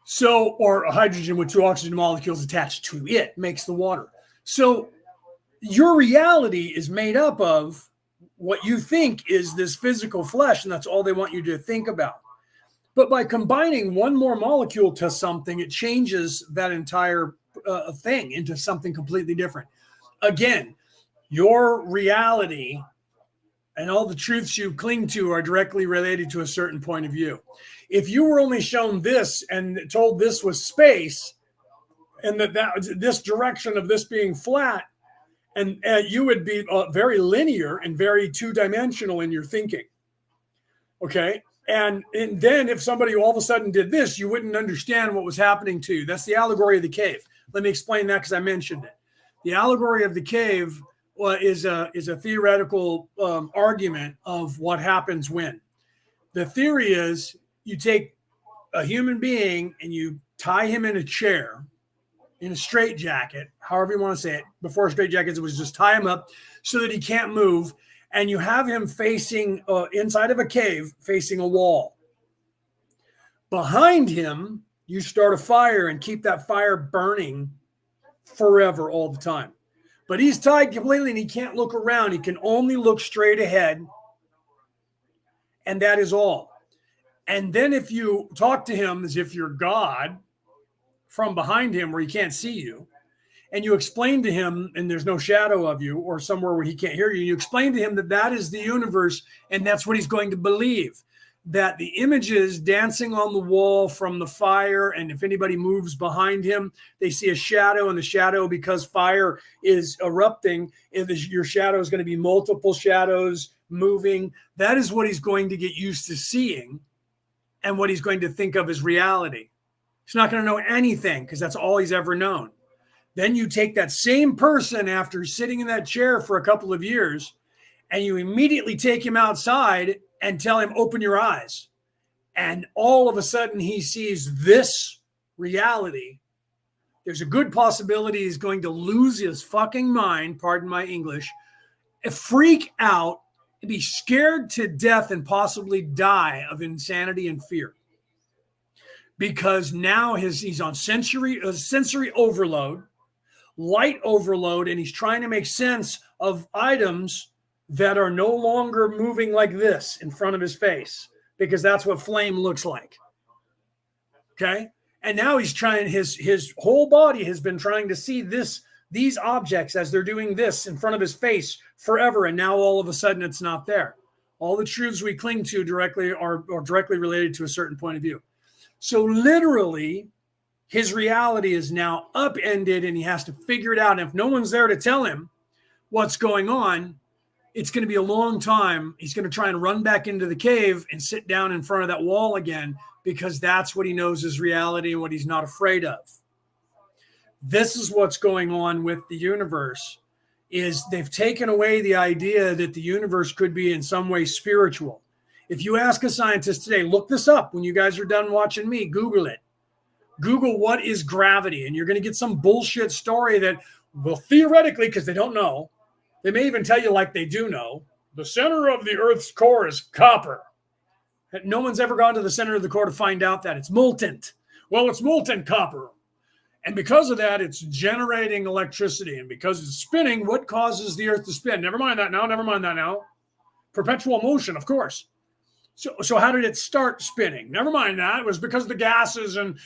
So, or a hydrogen with 2 oxygen molecules attached to it makes the water. So your reality is made up of what you think is this physical flesh, and that's all they want you to think about. But by combining one more molecule to something, it changes that entire thing into something completely different. Again, your reality and all the truths you cling to are directly related to a certain point of view. If you were only shown this and told this was space, and that this direction of this being flat, and you would be very linear and very two-dimensional in your thinking. Okay. And then if somebody all of a sudden did this, you wouldn't understand what was happening to you. That's the allegory of the cave. Let me explain that because I mentioned it. The allegory of the cave is a theoretical argument of what happens when. The theory is you take a human being and you tie him in a chair, in a straitjacket, however you want to say it. Before straitjackets, it was just tie him up so that he can't move. And you have him facing inside of a cave, facing a wall. Behind him, you start a fire and keep that fire burning forever, all the time. But he's tied completely and he can't look around. He can only look straight ahead. And that is all. And then if you talk to him as if you're God from behind him where he can't see you, and you explain to him, and there's no shadow of you or somewhere where he can't hear you, you explain to him that that is the universe, and that's what he's going to believe, that the images dancing on the wall from the fire, and if anybody moves behind him, they see a shadow, and the shadow, because fire is erupting, your shadow is going to be multiple shadows moving. That is what he's going to get used to seeing and what he's going to think of as reality. He's not going to know anything because that's all he's ever known. Then you take that same person after sitting in that chair for a couple of years and you immediately take him outside and tell him, open your eyes. And all of a sudden he sees this reality. There's a good possibility he's going to lose his fucking mind, pardon my English, freak out, and be scared to death and possibly die of insanity and fear. Because now he's on sensory overload, light overload, and he's trying to make sense of items that are no longer moving like this in front of his face, because that's what flame looks like. Okay. And now he's trying, his whole body has been trying to see these objects as they're doing this in front of his face forever. And now all of a sudden it's not there. All the truths we cling to are directly related to a certain point of view. So literally, his reality is now upended and he has to figure it out. And if no one's there to tell him what's going on, it's going to be a long time. He's going to try and run back into the cave and sit down in front of that wall again, because that's what he knows is reality and what he's not afraid of. This is what's going on with the universe, is they've taken away the idea that the universe could be in some way spiritual. If you ask a scientist today, look this up when you guys are done watching me, Google it. Google what is gravity, and you're going to get some bullshit story that, well, theoretically, because they don't know, they may even tell you like they do know, the center of the Earth's core is copper. No one's ever gone to the center of the core to find out that it's molten. Well, it's molten copper. And because of that, it's generating electricity. And because it's spinning, what causes the Earth to spin? Never mind that now. Perpetual motion, of course. So how did it start spinning? Never mind that. It was because the gases and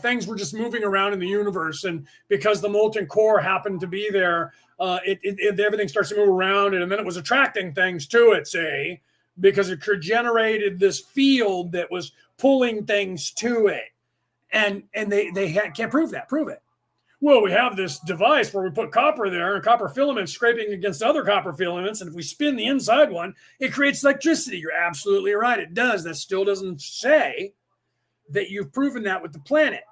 things were just moving around in the universe, and because the molten core happened to be there, everything starts to move around, and then it was attracting things to it, say, because it generated this field that was pulling things to it, and they can't prove that. Prove it. Well, we have this device where we put copper there and copper filaments scraping against other copper filaments. And if we spin the inside one, it creates electricity. You're absolutely right. It does. That still doesn't say that you've proven that with the planet.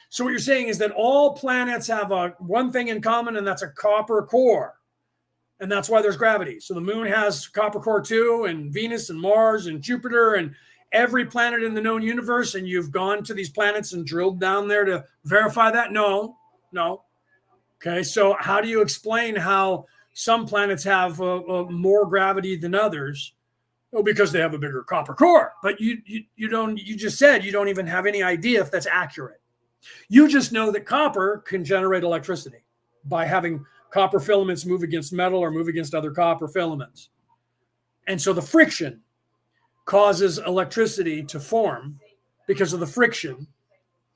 So what you're saying is that all planets have one thing in common, and that's a copper core. And that's why there's gravity. So the moon has copper core too, and Venus and Mars and Jupiter and every planet in the known universe. And you've gone to these planets and drilled down there to verify that? No. Okay, so how do you explain how some planets have more gravity than others? Well, because they have a bigger copper core. But you just said you don't even have any idea if that's accurate. You just know that copper can generate electricity by having copper filaments move against metal or move against other copper filaments. And so the friction causes electricity to form because of the friction,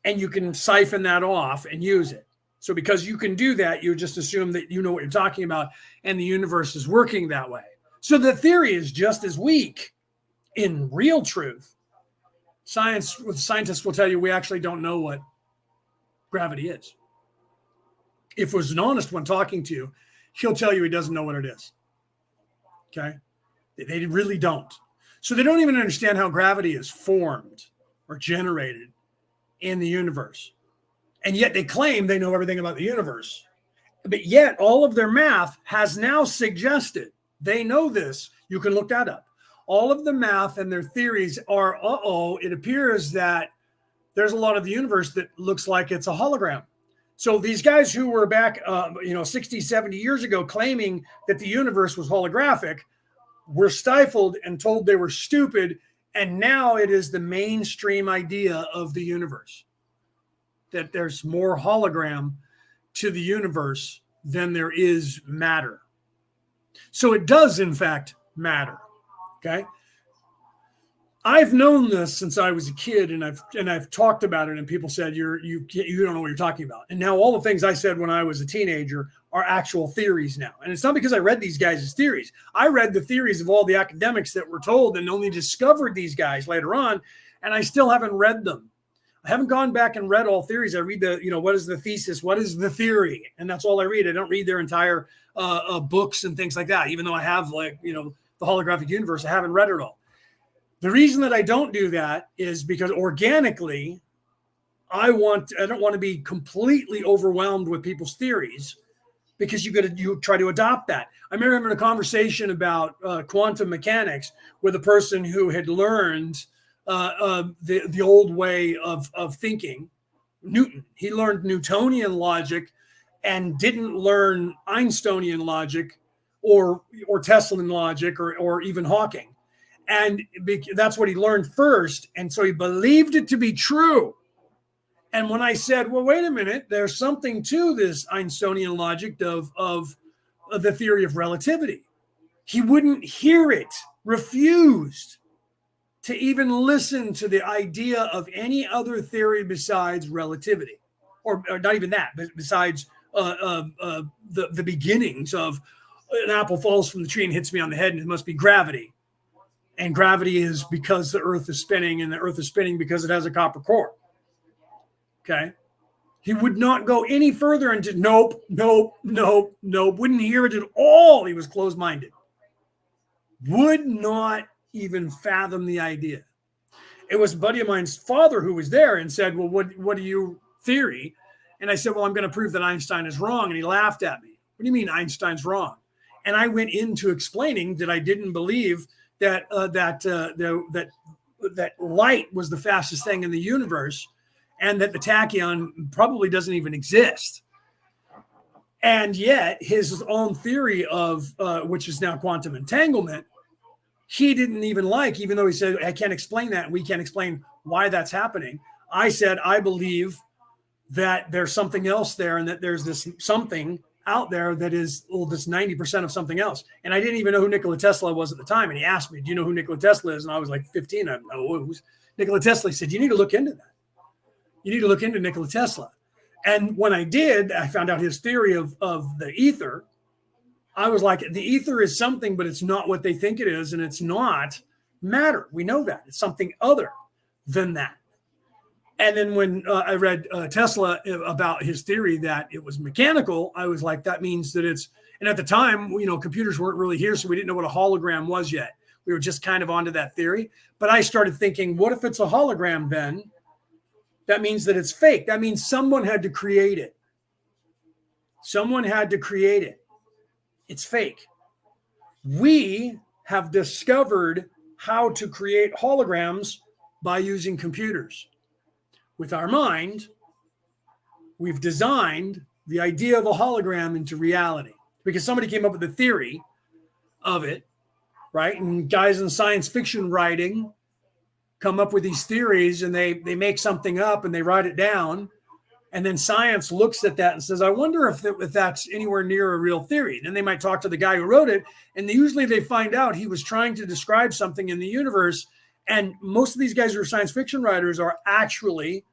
and you can siphon that off and use it. So because you can do that, you just assume that you know what you're talking about, and the universe is working that way. So the theory is just as weak in real truth. Scientists will tell you we actually don't know what gravity is. If it was an honest one talking to you, he'll tell you he doesn't know what it is. Okay? They really don't. So they don't even understand how gravity is formed or generated in the universe. And yet they claim they know everything about the universe. But yet all of their math has now suggested, they know this, you can look that up. All of the math and their theories are, it appears that there's a lot of the universe that looks like it's a hologram. So these guys who were back, 60, 70 years ago claiming that the universe was holographic were stifled and told they were stupid. And now it is the mainstream idea of the universe, that there's more hologram to the universe than there is matter. So it does, in fact, matter. Okay. I've known this since I was a kid, and I've talked about it, and people said you don't know what you're talking about. And now all the things I said when I was a teenager are actual theories now. And it's not because I read these guys' theories. I read the theories of all the academics that were told and only discovered these guys later on, and I still haven't read them. I haven't gone back and read all theories. I read what is the thesis? What is the theory? And that's all I read. I don't read their entire books and things like that, even though I have the holographic universe. I haven't read it all. The reason that I don't do that is because organically, I don't want to be completely overwhelmed with people's theories, because you try to adopt that. I remember having a conversation about quantum mechanics with a person who had learned the old way of thinking, Newton. He learned Newtonian logic and didn't learn Einsteinian logic or Teslan logic or even Hawking. And that's what he learned first. And so he believed it to be true. And when I said, well, wait a minute, there's something to this Einsteinian logic of the theory of relativity, he wouldn't hear it, refused to even listen to the idea of any other theory besides relativity, or not even that, but besides the beginnings of an apple falls from the tree and hits me on the head, and it must be gravity. And gravity is because the earth is spinning, and the earth is spinning because it has a copper core. Okay. He would not go any further into nope, wouldn't hear it at all. He was closed-minded. Would not even fathom the idea. It was a buddy of mine's father who was there and said, well, what do you theory? And I said, well, I'm going to prove that Einstein is wrong. And he laughed at me. What do you mean Einstein's wrong? And I went into explaining that I didn't believe that light was the fastest thing in the universe, and that the tachyon probably doesn't even exist. And yet his own theory of which is now quantum entanglement, he didn't even like, even though he said, I can't explain that. We can't explain why that's happening. I said, I believe that there's something else there, and that there's this something out there that is this 90% of something else. And I didn't even know who Nikola Tesla was at the time. And he asked me, do you know who Nikola Tesla is? And I was like 15. I didn't know who's Nikola Tesla. He said, you need to look into that. You need to look into Nikola Tesla. And when I did, I found out his theory of the ether. I was like, the ether is something, but it's not what they think it is. And it's not matter. We know that. It's something other than that. And then when I read Tesla about his theory that it was mechanical, I was like, that means that it's, and at the time, computers weren't really here, so we didn't know what a hologram was yet. We were just kind of onto that theory. But I started thinking, what if it's a hologram then? That means that it's fake. That means someone had to create it. Someone had to create it. It's fake. We have discovered how to create holograms by using computers. With our mind, we've designed the idea of a hologram into reality, because somebody came up with the theory of it, right? And guys in science fiction writing come up with these theories, and they make something up and they write it down. And then science looks at that and says, I wonder if that's anywhere near a real theory. And then they might talk to the guy who wrote it. And usually they find out he was trying to describe something in the universe. And most of these guys who are science fiction writers are actually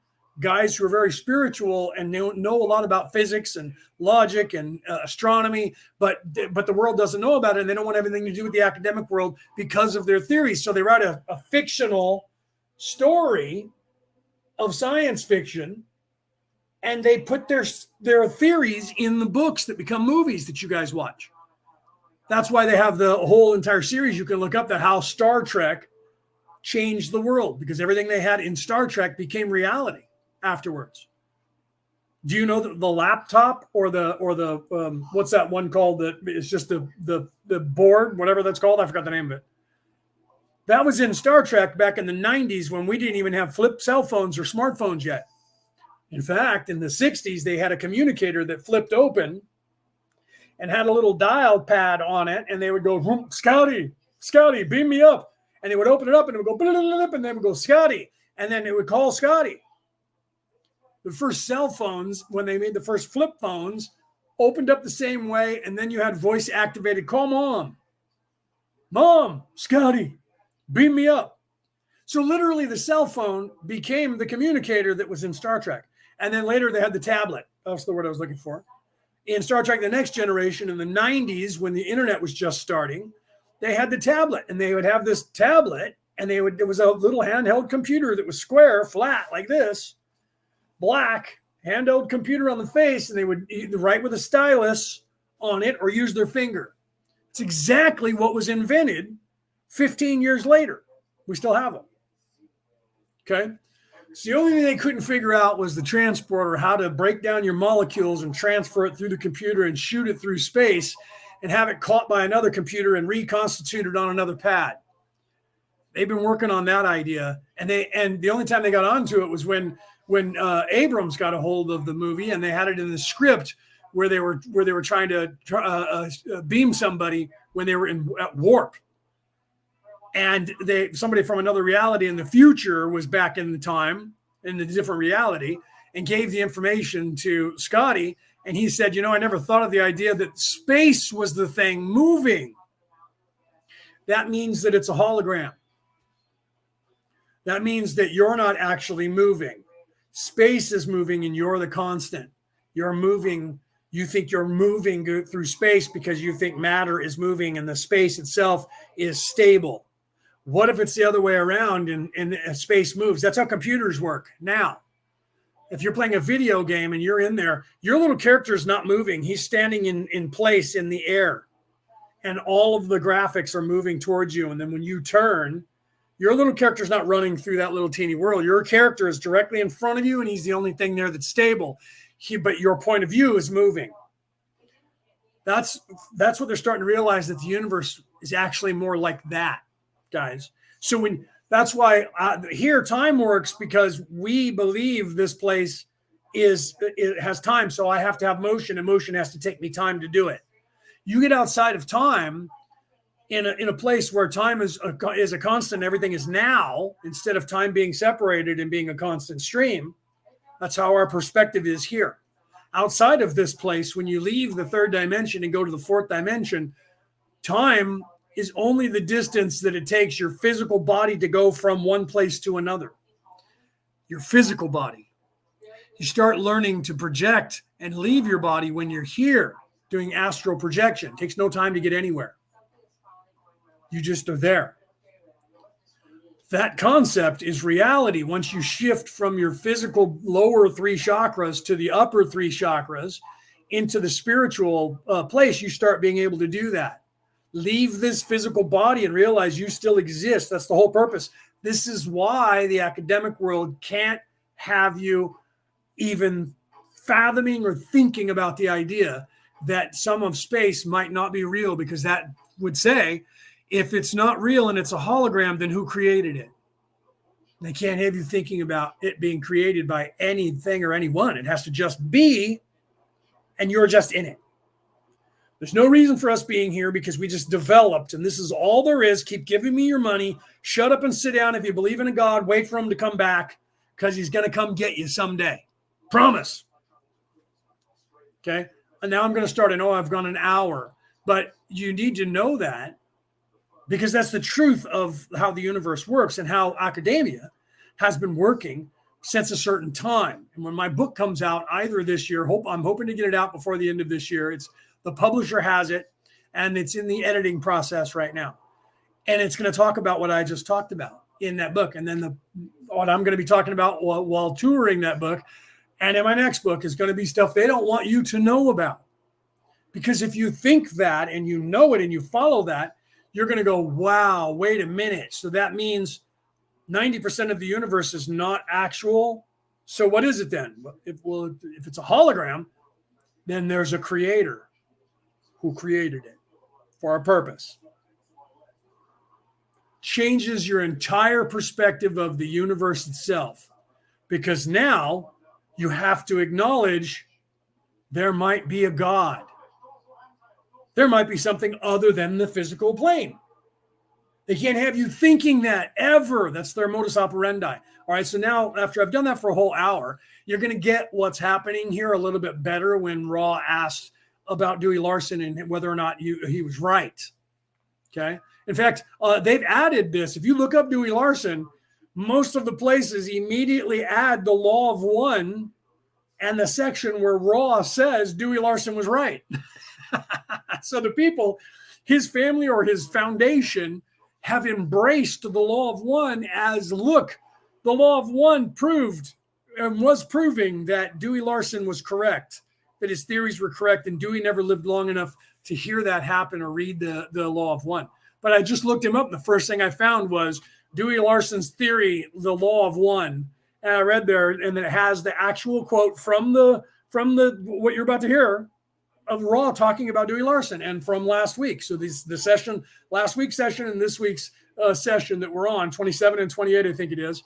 guys who are very spiritual and know a lot about physics and logic and astronomy, but the world doesn't know about it, and they don't want anything to do with the academic world because of their theories. So they write a fictional story of science fiction, and they put their theories in the books that become movies that you guys watch. That's why they have the whole entire series. You can look up that how Star Trek changed the world, because everything they had in Star Trek became reality afterwards. Do you know the laptop or the what's that one called that is just the board, whatever that's called? I forgot the name of it. That was in Star Trek back in the 90s when we didn't even have flip cell phones or smartphones yet. In fact, in the 60s, they had a communicator that flipped open and had a little dial pad on it, and they would go, Scotty, beam me up. And they would open it up, and it would go, and then it would go, Scotty. And then it would call Scotty. The first cell phones, when they made the first flip phones, opened up the same way, and then you had voice-activated, call Mom. Mom, Scotty, beam me up. So literally the cell phone became the communicator that was in Star Trek. And then later they had the tablet. That's the word I was looking for. In Star Trek The Next Generation in the 90s, when the internet was just starting, they had the tablet, and they would have this tablet, and there was a little handheld computer that was square, flat like this, black, handheld computer on the face, and they would either write with a stylus on it or use their finger. It's exactly what was invented 15 years later. We still have them. Okay? So the only thing they couldn't figure out was the transporter, how to break down your molecules and transfer it through the computer and shoot it through space and have it caught by another computer and reconstituted on another pad. They've been working on that idea, and the only time they got onto it was when Abrams got a hold of the movie, and they had it in the script where they were trying to beam somebody when they were at warp. And somebody from another reality in the future was back in the time in the different reality and gave the information to Scotty. And he said, I never thought of the idea that space was the thing moving. That means that it's a hologram. That means that you're not actually moving. Space is moving and you're the constant. You're moving. You think you're moving through space because you think matter is moving and the space itself is stable. What if it's the other way around and space moves? That's how computers work now. If you're playing a video game and you're in there, your little character is not moving. He's standing in place in the air. And all of the graphics are moving towards you. And then when you turn, your little character is not running through that little teeny world. Your character is directly in front of you, and he's the only thing there that's stable. But your point of view is moving. That's what they're starting to realize, that the universe is actually more like that, guys. So that's why here time works, because we believe this place it has time. So I have to have motion, and motion has to take me time to do it. You get outside of time in a place where time is a constant, everything is now, instead of time being separated and being a constant stream. That's how our perspective is here. Outside of this place, when you leave the third dimension and go to the fourth dimension, time is only the distance that it takes your physical body to go from one place to another. Your physical body. You start learning to project and leave your body when you're here doing astral projection. It takes no time to get anywhere. You just are there. That concept is reality. Once you shift from your physical lower three chakras to the upper three chakras into the spiritual place, you start being able to do that. Leave this physical body and realize you still exist. That's the whole purpose. This is why the academic world can't have you even fathoming or thinking about the idea that some of space might not be real, because that would say, if it's not real and it's a hologram, then who created it? They can't have you thinking about it being created by anything or anyone. It has to just be, and you're just in it. There's no reason for us being here, because we just developed, and this is all there is. Keep giving me your money. Shut up and sit down. If you believe in a God, wait for him to come back, because he's going to come get you someday. Promise. Okay? And now I'm going to start. I know I've gone an hour, but you need to know that, because that's the truth of how the universe works and how academia has been working sets a certain time. And when my book comes out either this year, I'm hoping to get it out before the end of this year. The publisher has it, and it's in the editing process right now. And it's going to talk about what I just talked about in that book. And then what I'm going to be talking about while touring that book and in my next book is going to be stuff they don't want you to know about. Because if you think that and you know it and you follow that, you're going to go, wow, wait a minute. So that means 90% of the universe is not actual. So what is it then? If it's a hologram, then there's a creator who created it for a purpose. Changes your entire perspective of the universe itself, because now you have to acknowledge there might be a God. There might be something other than the physical plane. They can't have you thinking that ever. That's their modus operandi. All right. So now, after I've done that for a whole hour, you're going to get what's happening here a little bit better when Ra asked about Dewey Larson and whether or not he was right. Okay. In fact, they've added this. If you look up Dewey Larson, most of the places immediately add the law of one and the section where Ra says Dewey Larson was right. So the people, his family or his foundation, have embraced the law of one as, look, the law of one proved and was proving that Dewey Larson was correct, that his theories were correct, and Dewey never lived long enough to hear that happen or read the law of one. But I just looked him up, and the first thing I found was Dewey Larson's theory, the law of one. And I read there, and then it has the actual quote from the what you're about to hear of Ra talking about Dewey Larson and from last week. So the session, last week's session and this week's session that we're on, 27 and 28, I think it is.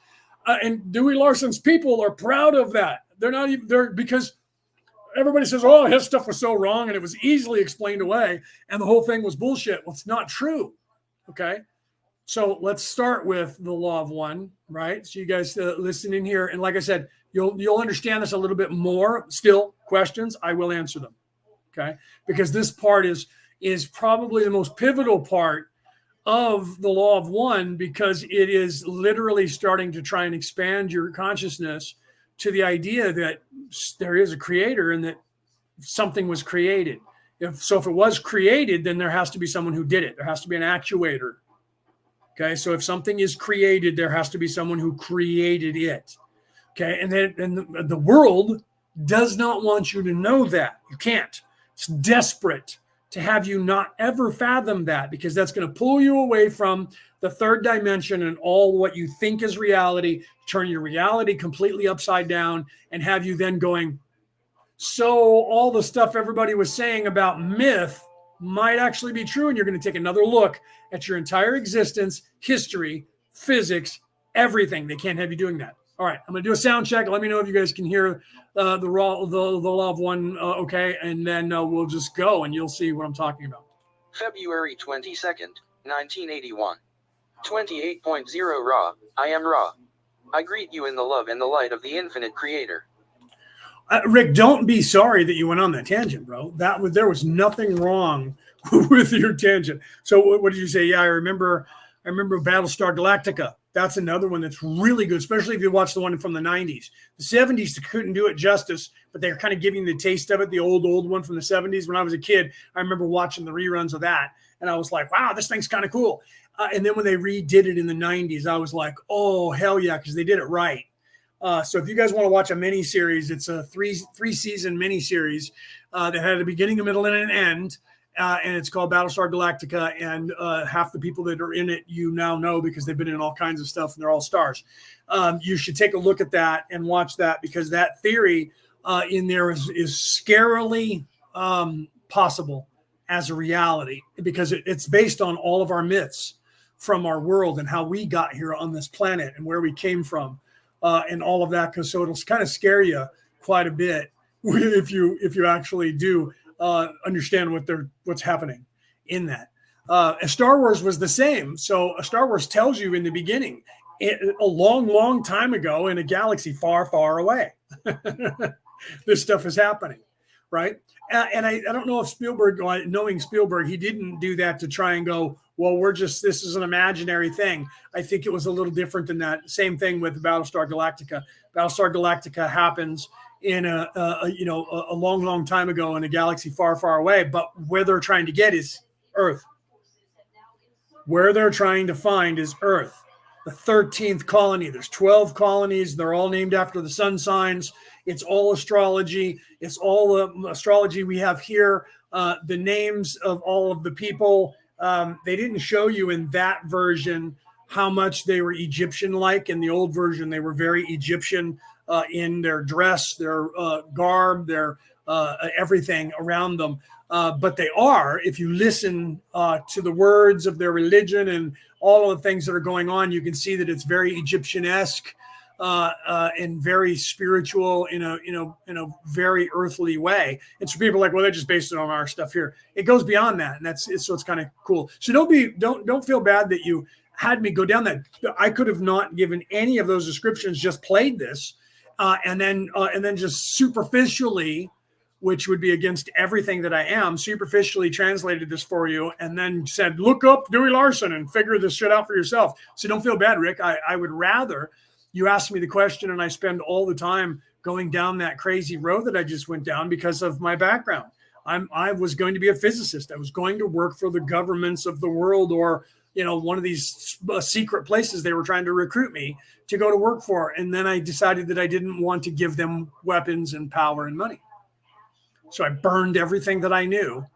And Dewey Larson's people are proud of that. They're not even there because everybody says, oh, his stuff was so wrong and it was easily explained away and the whole thing was bullshit. Well, it's not true. Okay. So let's start with the law of one, right? So you guys listen in here. And like I said, you'll understand this a little bit more. Still, questions, I will answer them. Okay. Because this part is probably the most pivotal part of the law of one, because it is literally starting to try and expand your consciousness to the idea that there is a creator and that something was created. If it was created, then there has to be someone who did it. There has to be an actuator. Okay. So if something is created, there has to be someone who created it. Okay. And then the world does not want you to know that. You can't. It's desperate to have you not ever fathom that, because that's going to pull you away from the third dimension and all what you think is reality, turn your reality completely upside down, and have you then going, so all the stuff everybody was saying about myth might actually be true. And you're going to take another look at your entire existence, history, physics, everything. They can't have you doing that. All right, I'm going to do a sound check. Let me know if you guys can hear the law of one, okay? And then we'll just go and you'll see what I'm talking about. February 22nd, 1981. 28.0 Ra, I am Ra. I greet you in the love and the light of the infinite creator. Rick, don't be sorry that you went on that tangent, bro. There was nothing wrong with your tangent. So what did you say? Yeah, I remember Battlestar Galactica. That's another one that's really good, especially if you watch the one from the 90s. The 70s, they couldn't do it justice, but they're kind of giving the taste of it, the old one from the 70s. When I was a kid, I remember watching the reruns of that, and I was like, wow, this thing's kind of cool. And then when they redid it in the 90s, I was like, oh, hell yeah, because they did it right. So if you guys want to watch a mini-series, it's a three-season mini-series that had a beginning, a middle, and an end. And it's called Battlestar Galactica, and half the people that are in it you now know because they've been in all kinds of stuff and they're all stars. You should take a look at that and watch that, because that theory in there is scarily possible as a reality, because it's based on all of our myths from our world and how we got here on this planet and where we came from and all of that. So it'll kind of scare you quite a bit if you actually do understand what's happening in that. Star Wars was the same. So Star Wars tells you in the beginning, a long, long time ago in a galaxy far, far away, this stuff is happening, right? And I don't know if Spielberg, knowing Spielberg, he didn't do that to try and go, well, this is an imaginary thing. I think it was a little different than that. Same thing with Battlestar Galactica. Battlestar Galactica happens in a long, long time ago in a galaxy far, far away. But where they're trying to get is Earth. Where they're trying to find is Earth. The 13th colony. There's 12 colonies. They're all named after the sun signs. It's all astrology. It's all the astrology we have here. The names of all of the people. They didn't show you in that version how much they were Egyptian-like. In the old version, they were very Egyptian in their dress, their garb, their everything around them. But they are, if you listen to the words of their religion and all of the things that are going on, you can see that it's very Egyptian-esque and very spiritual in a very earthly way. It's for people like, well, they're just based it on our stuff here. It goes beyond that, and so it's kind of cool. So don't feel bad that you had me go down that. I could have not given any of those descriptions, just played this, and then just superficially, which would be against everything that I am, superficially translated this for you and then said, look up Dewey Larson and figure this shit out for yourself. So don't feel bad, Rick. I would rather you ask me the question and I spend all the time going down that crazy road that I just went down because of my background. I was going to be a physicist. I was going to work for the governments of the world, or one of these secret places they were trying to recruit me to go to work for. And then I decided that I didn't want to give them weapons and power and money. So I burned everything that I knew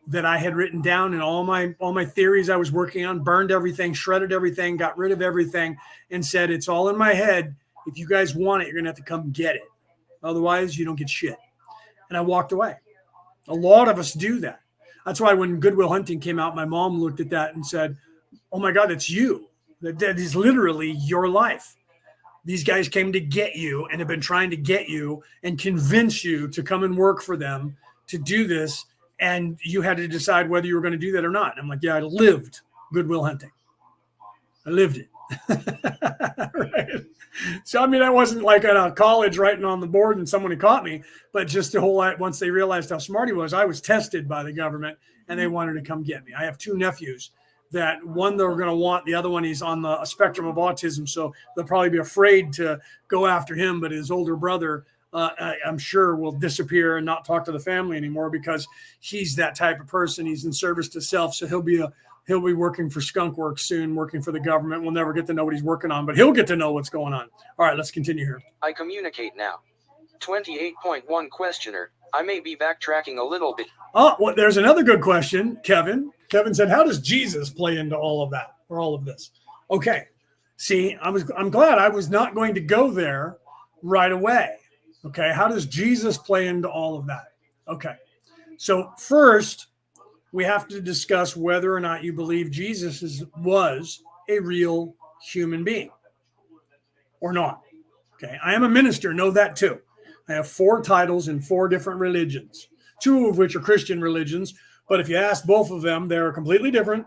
that I had written down and all my theories I was working on, burned everything, shredded everything, got rid of everything, and said, it's all in my head. If you guys want it, you're going to have to come get it. Otherwise, you don't get shit. And I walked away. A lot of us do that. That's why when Good Will Hunting came out, my mom looked at that and said, oh my God, it's you. That is literally your life. These guys came to get you and have been trying to get you and convince you to come and work for them to do this. And you had to decide whether you were going to do that or not. And I'm like, yeah, I lived Good Will Hunting. I lived it. Right? So, I mean, I wasn't like at a college writing on the board and someone had caught me, but just the whole lot, once they realized how smart he was, I was tested by the government and they wanted to come get me. I have two nephews. That one they're going to want, the other one he's on the spectrum of autism, so they'll probably be afraid to go after him. But his older brother, I'm sure, will disappear and not talk to the family anymore because he's that type of person. He's in service to self, so he'll be working for Skunk Works soon, working for the government. We'll never get to know what he's working on, but he'll get to know what's going on. All right, let's continue here. I communicate now. 28.1 questioner. I may be backtracking a little bit. Oh, well, there's another good question, Kevin. Kevin said, how does Jesus play into all of that or all of this? Okay. See, I'm glad I was not going to go there right away. Okay. How does Jesus play into all of that? Okay. So first, we have to discuss whether or not you believe Jesus was a real human being or not. Okay. I am a minister. Know that too. I have 4 titles in 4 different religions, 2 of which are Christian religions. But if you ask both of them, they're completely different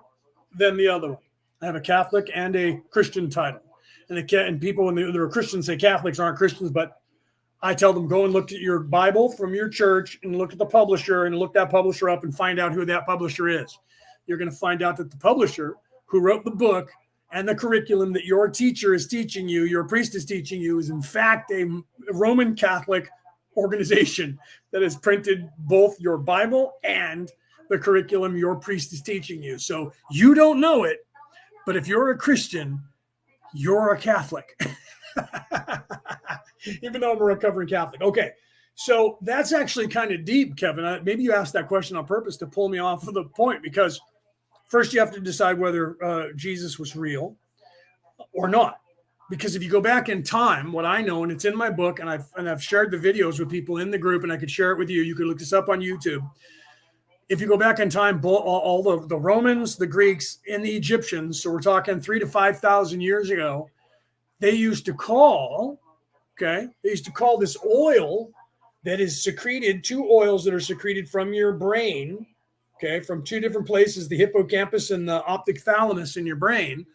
than the other one. I have a Catholic and a Christian title. And people, when they're Christians, say Catholics aren't Christians, but I tell them, go and look at your Bible from your church and look at the publisher and look that publisher up and find out who that publisher is. You're going to find out that the publisher who wrote the book and the curriculum that your teacher is teaching you, your priest is teaching you, is in fact a Roman Catholic organization that has printed both your Bible and the curriculum your priest is teaching you. So you don't know it, but if you're a Christian, you're a Catholic. Even though I'm a recovering Catholic. Okay, so that's actually kind of deep, Kevin. Maybe you asked that question on purpose to pull me off of the point, because first you have to decide whether Jesus was real or not. Because if you go back in time, what I know, and it's in my book, and I've shared the videos with people in the group, and I could share it with you. You could look this up on YouTube. If you go back in time, all the Romans, the Greeks, and the Egyptians, so we're talking 3,000 to 5,000 years ago, they used to call this oil that is secreted, 2 oils that are secreted from your brain, okay, from 2 different places, the hippocampus and the optic thalamus in your brain.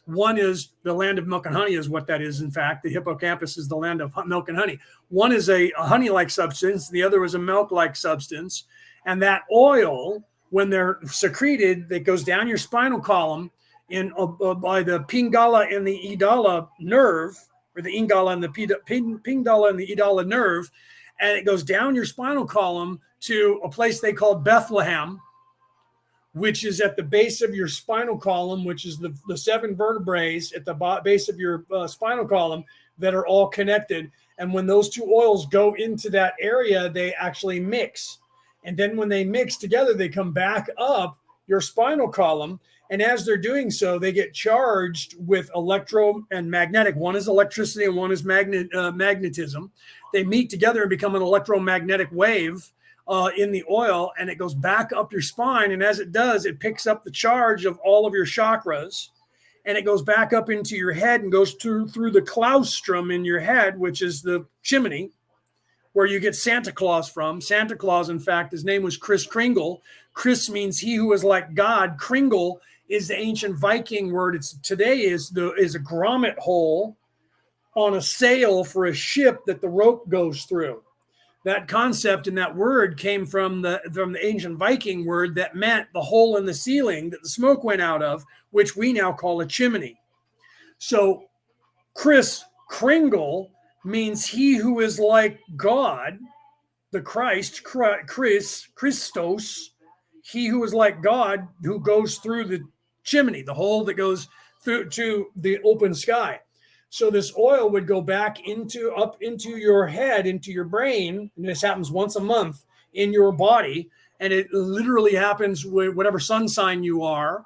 One is the land of milk and honey is what that is. In fact, the hippocampus is the land of milk and honey. One is a honey-like substance. The other is a milk-like substance. And that oil when they're secreted, that goes down your spinal column in by the Pingala and the Idala nerve, or the Ingala and the Pingala and the Idala nerve, and it goes down your spinal column to a place they call Bethlehem, which is at the base of your spinal column, which is the 7 vertebrae at the base of your spinal column that are all connected. And when those 2 oils go into that area, they actually mix. And then when they mix together, they come back up your spinal column. And as they're doing so, they get charged with electro and magnetic. One is electricity and one is magnetism. They meet together and become an electromagnetic wave in the oil, and it goes back up your spine. And as it does, it picks up the charge of all of your chakras, and it goes back up into your head and goes through the claustrum in your head, which is the chimney, where you get Santa Claus from. Santa Claus, in fact, his name was Kris Kringle. Kris means he who is like God. Kringle is the ancient Viking word. Today is a grommet hole on a sail for a ship that the rope goes through. That concept and that word came from the ancient Viking word that meant the hole in the ceiling that the smoke went out of, which we now call a chimney. So Kris Kringle means he who is like God, the Christ, Christos, he who is like God, who goes through the chimney, the hole that goes through to the open sky. So this oil would go back up into your head, into your brain, and this happens once a month in your body, and it literally happens with whatever sun sign you are.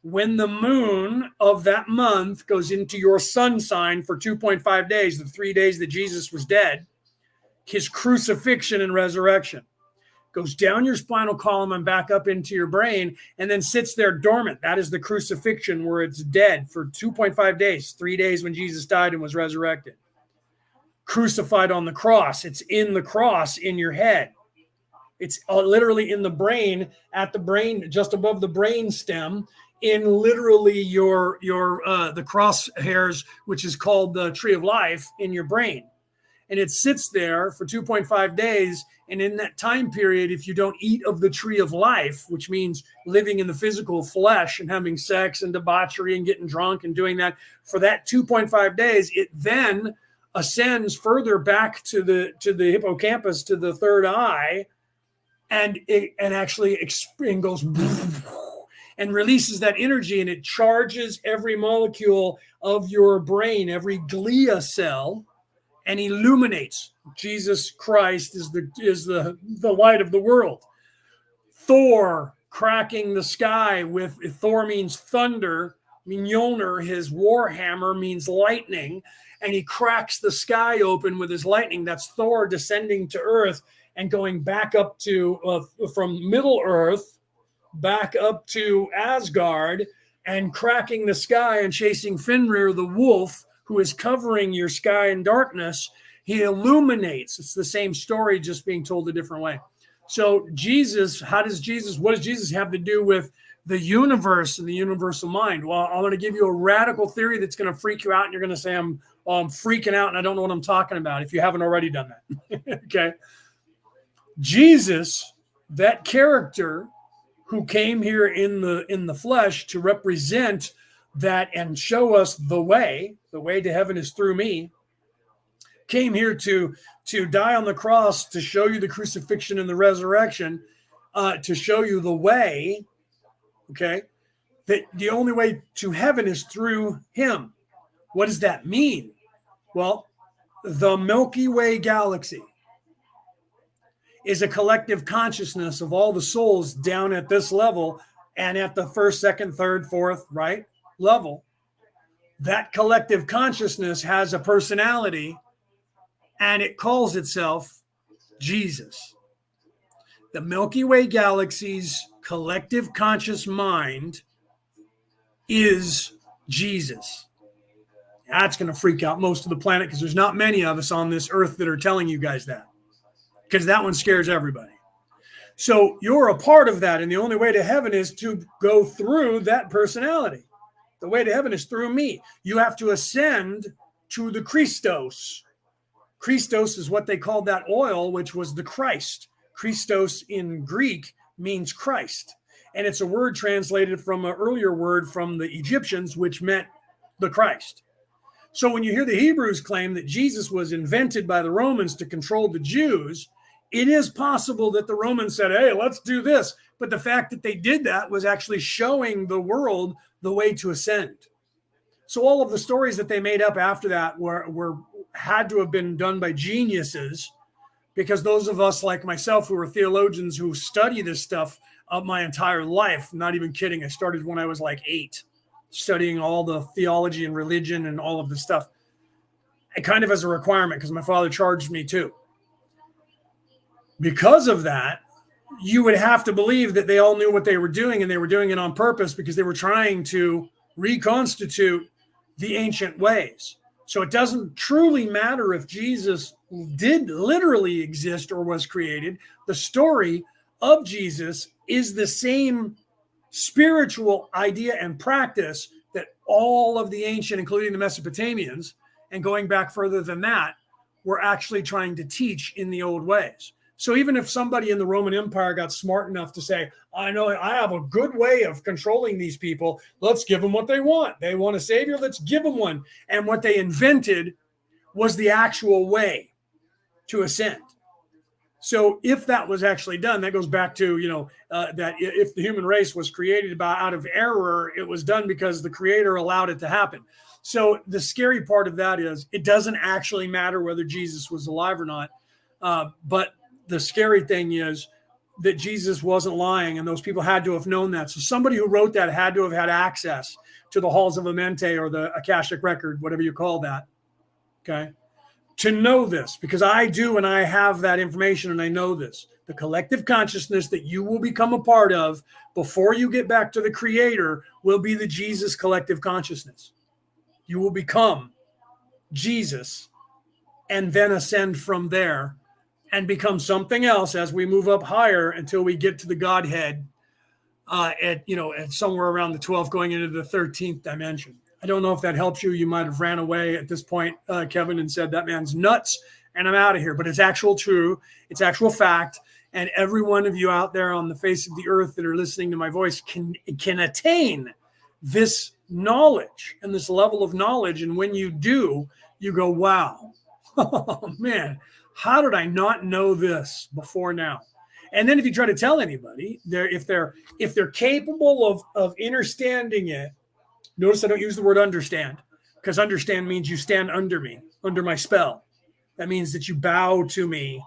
When the moon of that month goes into your sun sign for 2.5 days, the 3 days that Jesus was dead, his crucifixion and resurrection goes down your spinal column and back up into your brain, and then sits there dormant. That is the crucifixion, where it's dead for 2.5 days, 3 days when Jesus died and was resurrected. Crucified on the cross. It's in the cross in your head. It's literally in the brain, at the brain, just above the brain stem, in literally the crosshairs, which is called the tree of life, in your brain. And it sits there for 2.5 days. And in that time period, if you don't eat of the tree of life, which means living in the physical flesh and having sex and debauchery and getting drunk and doing that, for that 2.5 days, it then ascends further back to the hippocampus, to the third eye, and actually goes and releases that energy, and it charges every molecule of your brain, every glia cell, and illuminates. Jesus Christ is the light of the world. Thor cracking the sky with, Thor means thunder, Mjolnir, his war hammer, means lightning, and he cracks the sky open with his lightning. That's Thor descending to earth and going back up to, from Middle Earth, back up to Asgard, and cracking the sky and chasing Fenrir the wolf, who is covering your sky in darkness. He illuminates. It's the same story, just being told a different way. So Jesus, what does Jesus have to do with the universe and the universal mind? Well, I'm going to give you a radical theory that's going to freak you out, and you're going to say, I'm freaking out and I don't know what I'm talking about, if you haven't already done that. Okay. Jesus, that character who came here in the flesh to represent that and show us the way to heaven is through me, came here to die on the cross, to show you the crucifixion and the resurrection, to show you the way, okay, that the only way to heaven is through him. What does that mean? Well, the Milky Way galaxy is a collective consciousness of all the souls down at this level and at the first, second, third, fourth, right, level. That collective consciousness has a personality, and it calls itself Jesus. The Milky Way galaxy's collective conscious mind is Jesus. That's going to freak out most of the planet, because there's not many of us on this earth that are telling you guys that, because that one scares everybody. So you're a part of that, and the only way to heaven is to go through that personality. The way to heaven is through me. You have to ascend to the Christos. Christos is what they called that oil, which was the Christ. Christos in Greek means Christ. And it's a word translated from an earlier word from the Egyptians, which meant the Christ. So when you hear the Hebrews claim that Jesus was invented by the Romans to control the Jews, it is possible that the Romans said, hey, let's do this. But the fact that they did that was actually showing the world the way to ascend. So all of the stories that they made up after that were had to have been done by geniuses, because those of us like myself who are theologians who study this stuff my entire life, not even kidding, I started when I was like 8, studying all the theology and religion and all of the stuff, kind of as a requirement because my father charged me to. Because of that, you would have to believe that they all knew what they were doing, and they were doing it on purpose because they were trying to reconstitute the ancient ways. So it doesn't truly matter if Jesus did literally exist or was created. The story of Jesus is the same spiritual idea and practice that all of the ancient, including the Mesopotamians, and going back further than that, were actually trying to teach in the old ways. So even if somebody in the Roman Empire got smart enough to say, I know I have a good way of controlling these people, let's give them what they want. They want a savior, let's give them one. And what they invented was the actual way to ascend. So if that was actually done, that goes back to, that if the human race was created out of error, it was done because the creator allowed it to happen. So the scary part of that is it doesn't actually matter whether Jesus was alive or not. But the scary thing is that Jesus wasn't lying, and those people had to have known that. So somebody who wrote that had to have had access to the halls of Amente or the Akashic record, whatever you call that. Okay. To know this, because I do, and I have that information, and I know this. The collective consciousness that you will become a part of before you get back to the creator will be the Jesus collective consciousness. You will become Jesus and then ascend from there and become something else as we move up higher until we get to the Godhead at somewhere around the 12th going into the 13th dimension. I don't know if that helps you. You might have ran away at this point, Kevin, and said that man's nuts and I'm out of here. But it's actual true. It's actual fact. And every one of you out there on the face of the earth that are listening to my voice can attain this knowledge and this level of knowledge. And when you do, you go, wow, oh, man, how did I not know this before now? And then if you try to tell anybody, if they're capable of understanding it, notice I don't use the word understand, because understand means you stand under me, under my spell. That means that you bow to me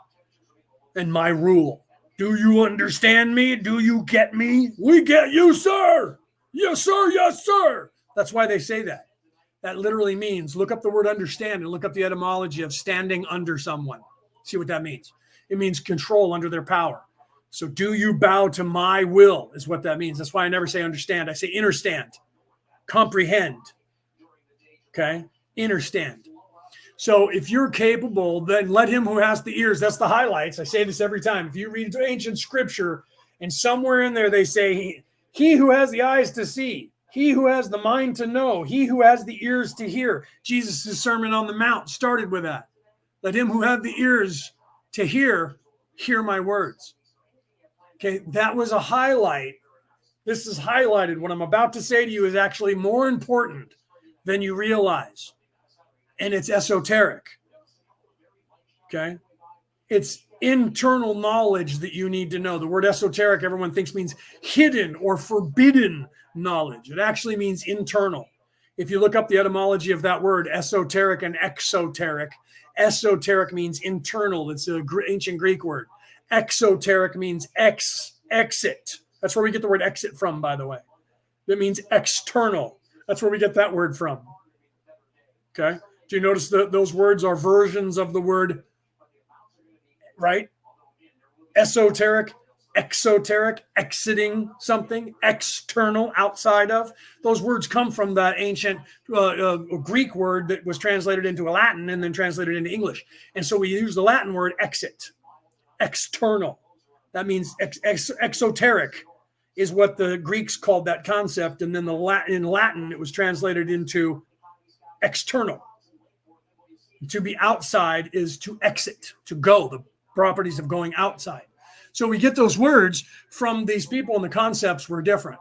and my rule. Do you understand me? Do you get me? We get you, sir. Yes, sir. Yes, sir. That's why they say that. That literally means, look up the word understand and look up the etymology of standing under someone. See what that means. It means control under their power. So do you bow to my will is what that means. That's why I never say understand. I say understand, comprehend. Okay? Understand. So if you're capable, then let him who has the ears, that's the highlights. I say this every time. If you read ancient scripture and somewhere in there they say, he who has the eyes to see, he who has the mind to know, he who has the ears to hear. Jesus' Sermon on the Mount started with that. Let him who have the ears to hear my words. Okay, that was a highlight. This is highlighted. What I'm about to say to you is actually more important than you realize. And it's esoteric. Okay? It's internal knowledge that you need to know. The word esoteric, everyone thinks means hidden or forbidden knowledge. It actually means internal. If you look up the etymology of that word, esoteric and exoteric, esoteric means internal. It's an ancient Greek word. Exoteric means exit. That's where we get the word exit from, by the way. That means external. That's where we get that word from. Okay? Do you notice that those words are versions of the word, right? Esoteric, exoteric, exiting something, external, outside of. Those words come from that ancient Greek word that was translated into Latin and then translated into English. And so we use the Latin word exit, external. That means exoteric is what the Greeks called that concept. And then in Latin, it was translated into external. To be outside is to exit, to go, the properties of going outside. So we get those words from these people, and the concepts were different.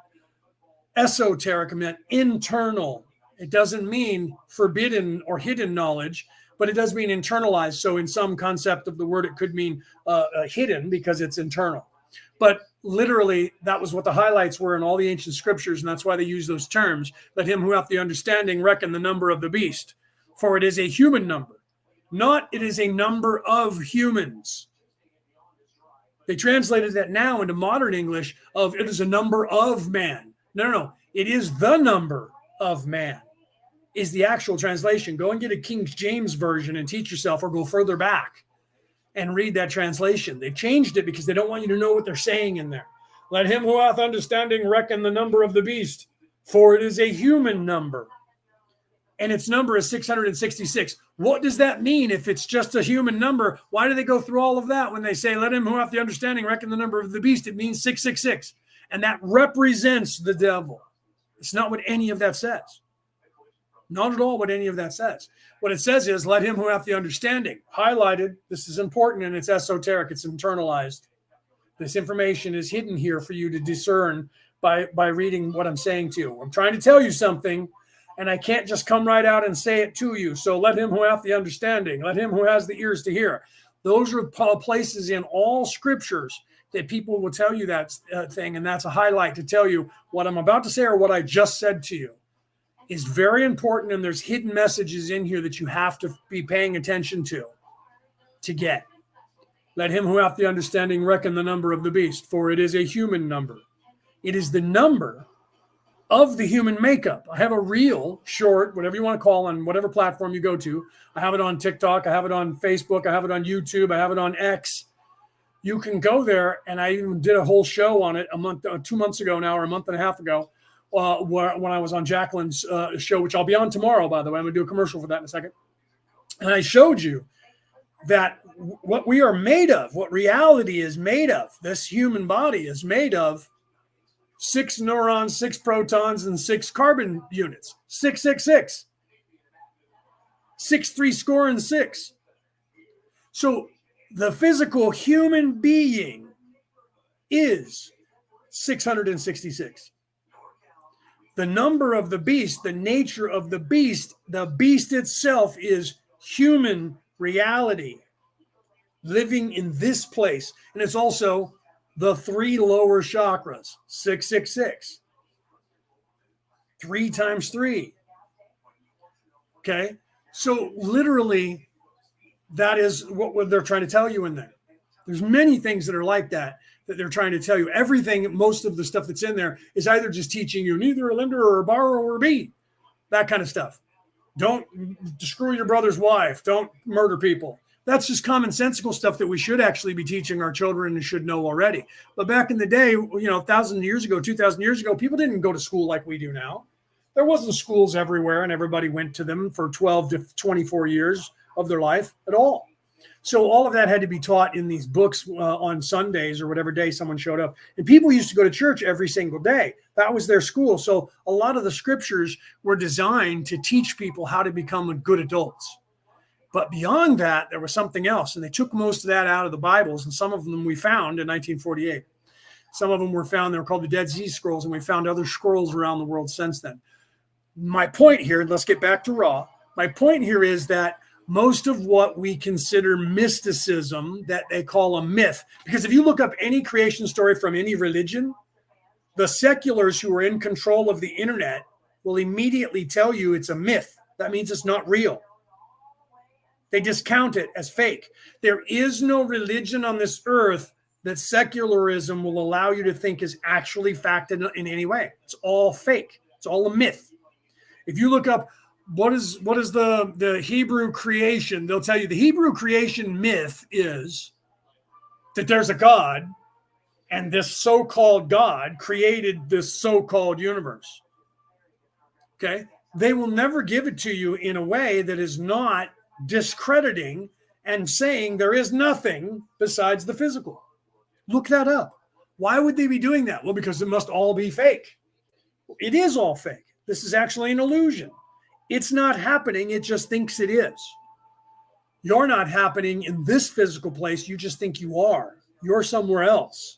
Esoteric meant internal. It doesn't mean forbidden or hidden knowledge, but it does mean internalized. So in some concept of the word, it could mean hidden because it's internal. But literally, that was what the highlights were in all the ancient scriptures, and that's why they use those terms. Let him who hath the understanding reckon the number of the beast, for it is a human number, not it is a number of humans. They translated that now into modern English of it is a number of man. No. It is the number of man is the actual translation. Go and get a King James version and teach yourself, or go further back and read that translation. They've changed it because they don't want you to know what they're saying in there. Let him who hath understanding reckon the number of the beast, for it is a human number. And its number is 666. What does that mean if it's just a human number? Why do they go through all of that when they say, let him who hath the understanding reckon the number of the beast? It means 666. And that represents the devil. It's not what any of that says. Not at all what any of that says. What it says is, let him who hath the understanding. Highlighted, this is important, and it's esoteric, it's internalized. This information is hidden here for you to discern by reading what I'm saying to you. I'm trying to tell you something, and I can't just come right out and say it to you. So let him who hath the understanding, let him who has the ears to hear. Those are places in all scriptures that people will tell you that thing, and that's a highlight to tell you what I'm about to say or what I just said to you is very important, and there's hidden messages in here that you have to be paying attention to get. Let him who hath the understanding reckon the number of the beast, for it is a human number. It is the number of the human makeup. I have a reel, short, whatever you want to call, on whatever platform you go to. I have it on TikTok. I have it on Facebook. I have it on YouTube. I have it on X. You can go there, and I even did a whole show on it 2 months ago now, or a month and a half ago, when I was on Jacqueline's show, which I'll be on tomorrow, by the way. I'm going to do a commercial for that in a second. And I showed you that what we are made of, what reality is made of, this human body is made of 6 neurons, 6 protons, and 6 carbon units. 666. 6 3 score and 6. So the physical human being is 666. The number of the beast, the nature of the beast itself is human reality living in this place. And it's also the 3 lower chakras, 666. 3 times 3. Okay? So literally, that is what they're trying to tell you in there. There's many things that are like that they're trying to tell you. Everything, most of the stuff that's in there is either just teaching you neither a lender or a borrower or be. That kind of stuff. Don't screw your brother's wife. Don't murder people. That's just commonsensical stuff that we should actually be teaching our children and should know already. But back in the day, 1,000 years ago, 2,000 years ago, people didn't go to school like we do now. There wasn't schools everywhere, and everybody went to them for 12 to 24 years of their life at all. So all of that had to be taught in these books on Sundays or whatever day someone showed up. And people used to go to church every single day. That was their school. So a lot of the scriptures were designed to teach people how to become good adults. But beyond that, there was something else. And they took most of that out of the Bibles. And some of them we found in 1948. Some of them were found. They were called the Dead Sea Scrolls. And we found other scrolls around the world since then. My point here, let's get back to Ra. My point here is that most of what we consider mysticism, that they call a myth, because if you look up any creation story from any religion, the seculars who are in control of the internet will immediately tell you it's a myth. That means it's not real. They discount it as fake. There is no religion on this earth that secularism will allow you to think is actually fact in any way. It's all fake. It's all a myth. If you look up what is the Hebrew creation, they'll tell you the Hebrew creation myth is that there's a God, and this so-called God created this so-called universe. Okay? They will never give it to you in a way that is not discrediting and saying there is nothing besides the physical. Look that up. Why would they be doing that? Well, because it must all be fake. It is all fake. This is actually an illusion. It's not happening. It just thinks it is. You're not happening in this physical place. You just think you are. You're somewhere else.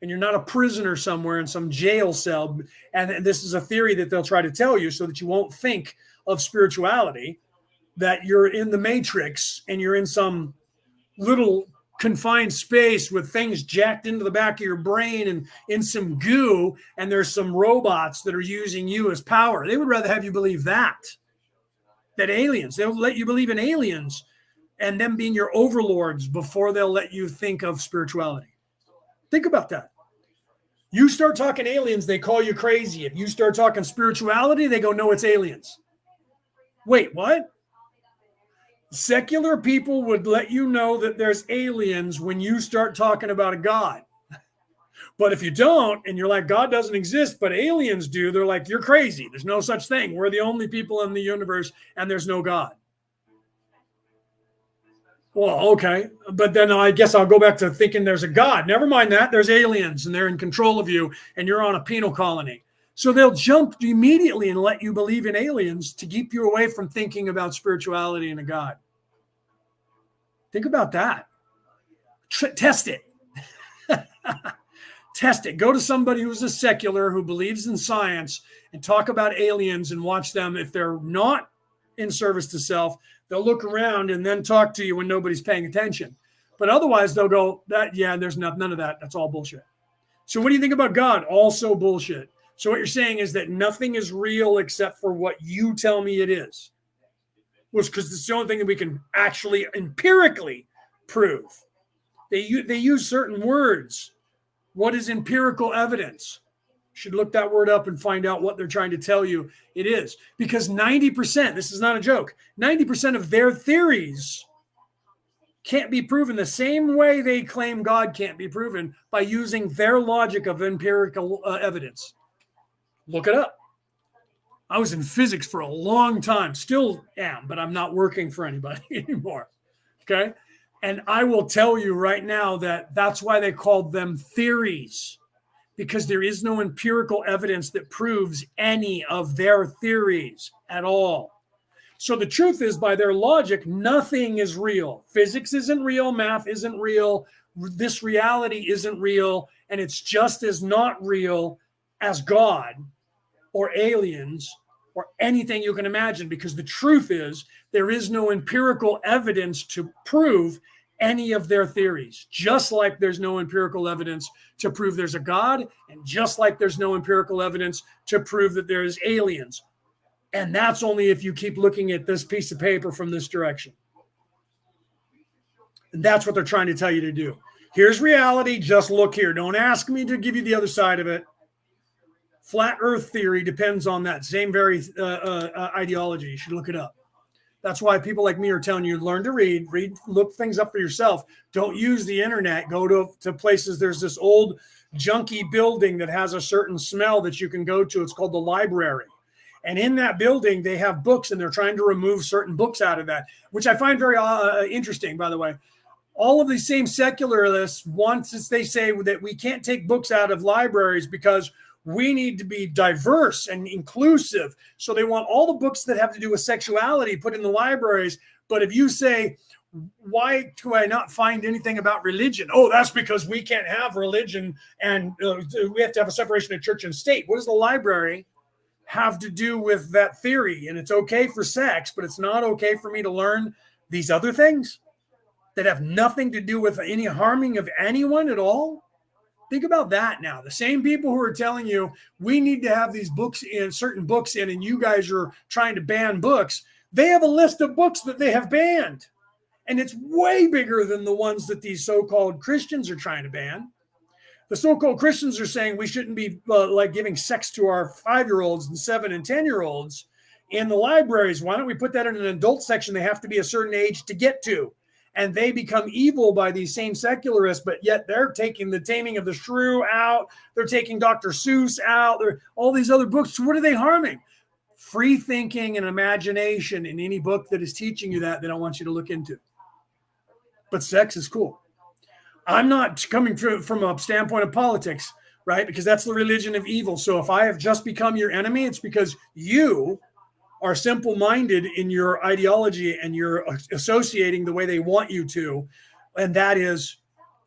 And you're not a prisoner somewhere in some jail cell. And this is a theory that they'll try to tell you so that you won't think of spirituality, that you're in the matrix and you're in some little confined space with things jacked into the back of your brain and in some goo, and there's some robots that are using you as power. They would rather have you believe that aliens, they'll let you believe in aliens and them being your overlords before they'll let you think of spirituality. Think about that. You start talking aliens, they call you crazy. If you start talking spirituality, they go, no, it's aliens. Wait, what? Secular people would let you know that there's aliens when you start talking about a God. But if you don't, and you're like, God doesn't exist, but aliens do, they're like, you're crazy. There's no such thing. We're the only people in the universe, and there's no God. Well, okay. But then I guess I'll go back to thinking there's a God. Never mind that. There's aliens, and they're in control of you, and you're on a penal colony. So they'll jump immediately and let you believe in aliens to keep you away from thinking about spirituality and a God. Think about that. Test it. Test it. Go to somebody who's a secular who believes in science and talk about aliens and watch them. If they're not in service to self, they'll look around and then talk to you when nobody's paying attention. But otherwise, they'll go, there's none of that. That's all bullshit. So what do you think about God? Also bullshit. So what you're saying is that nothing is real except for what you tell me it is. Well, because it's the only thing that we can actually empirically prove. They use certain words. What is empirical evidence? You should look that word up and find out what they're trying to tell you it is. Because 90%, this is not a joke, 90% of their theories can't be proven the same way they claim God can't be proven, by using their logic of empirical evidence. Look it up. I was in physics for a long time, still am, but I'm not working for anybody anymore. Okay. And I will tell you right now that that's why they called them theories, because there is no empirical evidence that proves any of their theories at all. So the truth is, by their logic, nothing is real. Physics isn't real. Math isn't real. This reality isn't real. And it's just as not real as God or aliens or anything you can imagine, because the truth is there is no empirical evidence to prove any of their theories, just like there's no empirical evidence to prove there's a God, and just like there's no empirical evidence to prove that there's aliens. And that's only if you keep looking at this piece of paper from this direction. And that's what they're trying to tell you to do. Here's reality. Just look here. Don't ask me to give you the other side of it. Flat Earth theory depends on that same very ideology. You should look it up. That's why people like me are telling you, learn to read, look things up for yourself. Don't use the internet. Go to places. There's this old junky building that has a certain smell that you can go to. It's called the library. And in that building, they have books, and they're trying to remove certain books out of that, which I find very interesting, by the way. All of these same secularists want to, they say that we can't take books out of libraries because we need to be diverse and inclusive. So they want all the books that have to do with sexuality put in the libraries. But if you say, why do I not find anything about religion? Oh, that's because we can't have religion, and we have to have a separation of church and state. What does the library have to do with that theory? And it's okay for sex, but it's not okay for me to learn these other things that have nothing to do with any harming of anyone at all? Think about that now. The same people who are telling you we need to have these books in, certain books in, and you guys are trying to ban books, they have a list of books that they have banned. And it's way bigger than the ones that these so-called Christians are trying to ban. The so-called Christians are saying we shouldn't be like giving sex to our 5-year-olds and 7 and 10-year-olds in the libraries. Why don't we put that in an adult section? They have to be a certain age to get to. And they become evil by these same secularists, but yet they're taking The Taming of the Shrew out. They're taking Dr. Seuss out. They're all these other books. So what are they harming? Free thinking and imagination in any book that is teaching you that, they don't want you to look into. But sex is cool. I'm not coming from a standpoint of politics, right? Because that's the religion of evil. So if I have just become your enemy, it's because you are simple-minded in your ideology and you're associating the way they want you to. And that is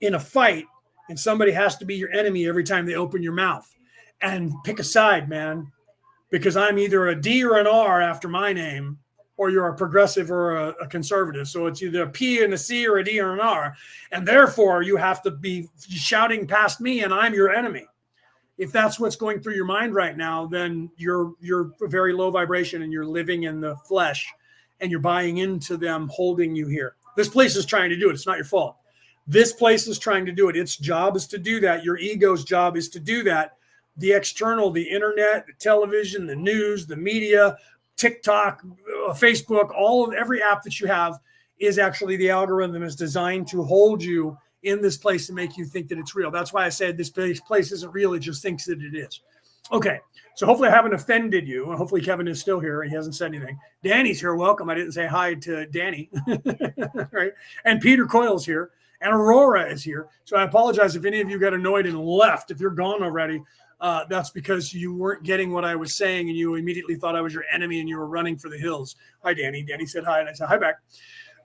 in a fight, and somebody has to be your enemy every time they open your mouth. And pick a side, man, because I'm either a D or an R after my name, or you're a progressive or a conservative. So it's either a P and a C or a D or an R. And therefore, you have to be shouting past me and I'm your enemy. If that's what's going through your mind right now, then you're very low vibration and you're living in the flesh and you're buying into them holding you here. This place is trying to do it. It's not your fault. This place is trying to do it. Its job is to do that. Your ego's job is to do that. The external, the internet, the television, the news, the media, TikTok, Facebook, every app that you have is actually the algorithm is designed to hold you in this place and make you think that it's real. That's why I said this place isn't real. It just thinks that it is. Okay. So hopefully I haven't offended you. Hopefully Kevin is still here. He hasn't said anything. Danny's here. Welcome. I didn't say hi to Danny. Right. And Peter Coyle's here. And Aurora is here. So I apologize if any of you got annoyed and left. If you're gone already, that's because you weren't getting what I was saying and you immediately thought I was your enemy and you were running for the hills. Hi, Danny. Danny said hi and I said hi back.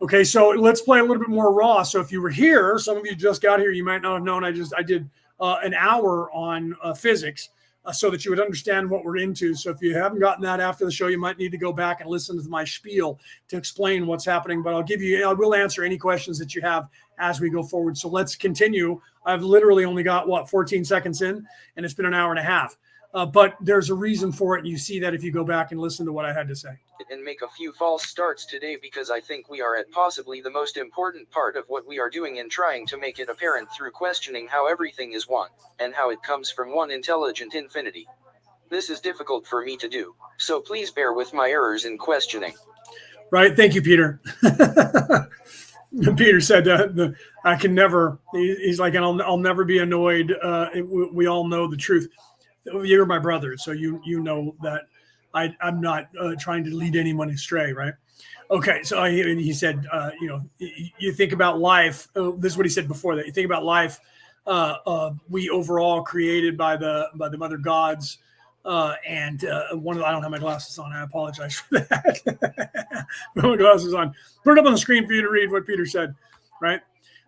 Okay, so let's play a little bit more raw. So if you were here, some of you just got here, you might not have known I did an hour on physics so that you would understand what we're into. So if you haven't gotten that after the show, you might need to go back and listen to my spiel to explain what's happening. But I will answer any questions that you have as we go forward. So let's continue. I've literally only got 14 seconds in, and it's been an hour and a half. But there's a reason for it. And you see that if you go back and listen to what I had to say. And make a few false starts today because I think we are at possibly the most important part of what we are doing in trying to make it apparent through questioning how everything is one, and how it comes from one intelligent infinity. This is difficult for me to do, so please bear with my errors in questioning. Right. Thank you, Peter. Peter said that I can never, he's like, and I'll never be annoyed. We all know the truth. You're my brother, so you know that I'm not trying to lead anyone astray, right? Okay, so he said, you think about life. This is what he said before that. You think about life. We overall created by the mother gods, and one of I don't have my glasses on. I apologize for that. Put my glasses on. Put it up on the screen for you to read what Peter said, right?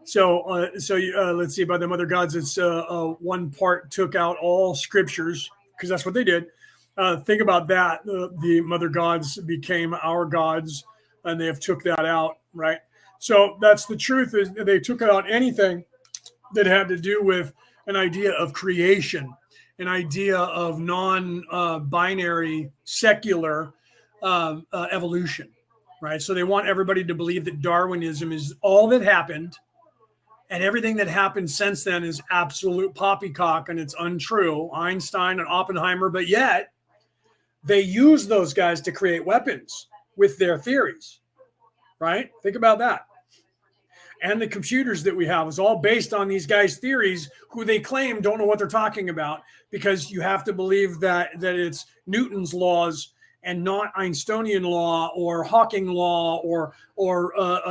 So let's see. By the mother gods, it's one part took out all scriptures because that's what they did. Think about that. The mother gods became our gods, and they have took that out, right? So that's the truth. Is they took out anything that had to do with an idea of creation, an idea of non-binary secular evolution, right? So they want everybody to believe that Darwinism is all that happened. And everything that happened since then is absolute poppycock and it's untrue. Einstein and Oppenheimer, but yet they use those guys to create weapons with their theories, right? Think about that. And the computers that we have is all based on these guys' theories who they claim don't know what they're talking about because you have to believe that it's Newton's laws and not Einsteinian law or Hawking law or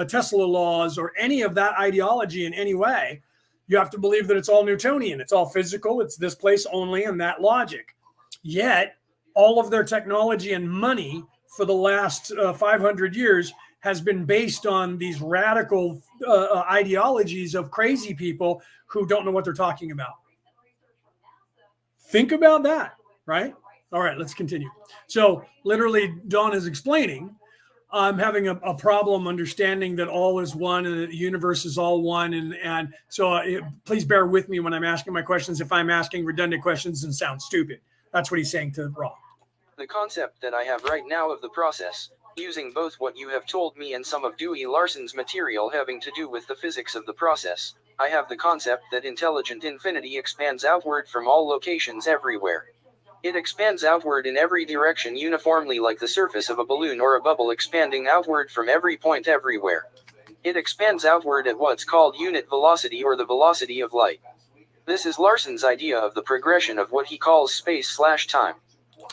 Tesla laws or any of that ideology in any way. You have to believe that it's all Newtonian. It's all physical. It's this place only and that logic. Yet all of their technology and money for the last 500 years has been based on these radical ideologies of crazy people who don't know what they're talking about. Think about that, right? All right, let's continue. So literally, Dawn is explaining, I'm having a problem understanding that all is one and that the universe is all one. And so please bear with me when I'm asking my questions if I'm asking redundant questions and sound stupid. That's what he's saying to Raw. The concept that I have right now of the process, using both what you have told me and some of Dewey Larson's material having to do with the physics of the process, I have the concept that intelligent infinity expands outward from all locations everywhere. It expands outward in every direction uniformly like the surface of a balloon or a bubble expanding outward from every point everywhere. It expands outward at what's called unit velocity or the velocity of light. This is Larson's idea of the progression of what he calls space/time.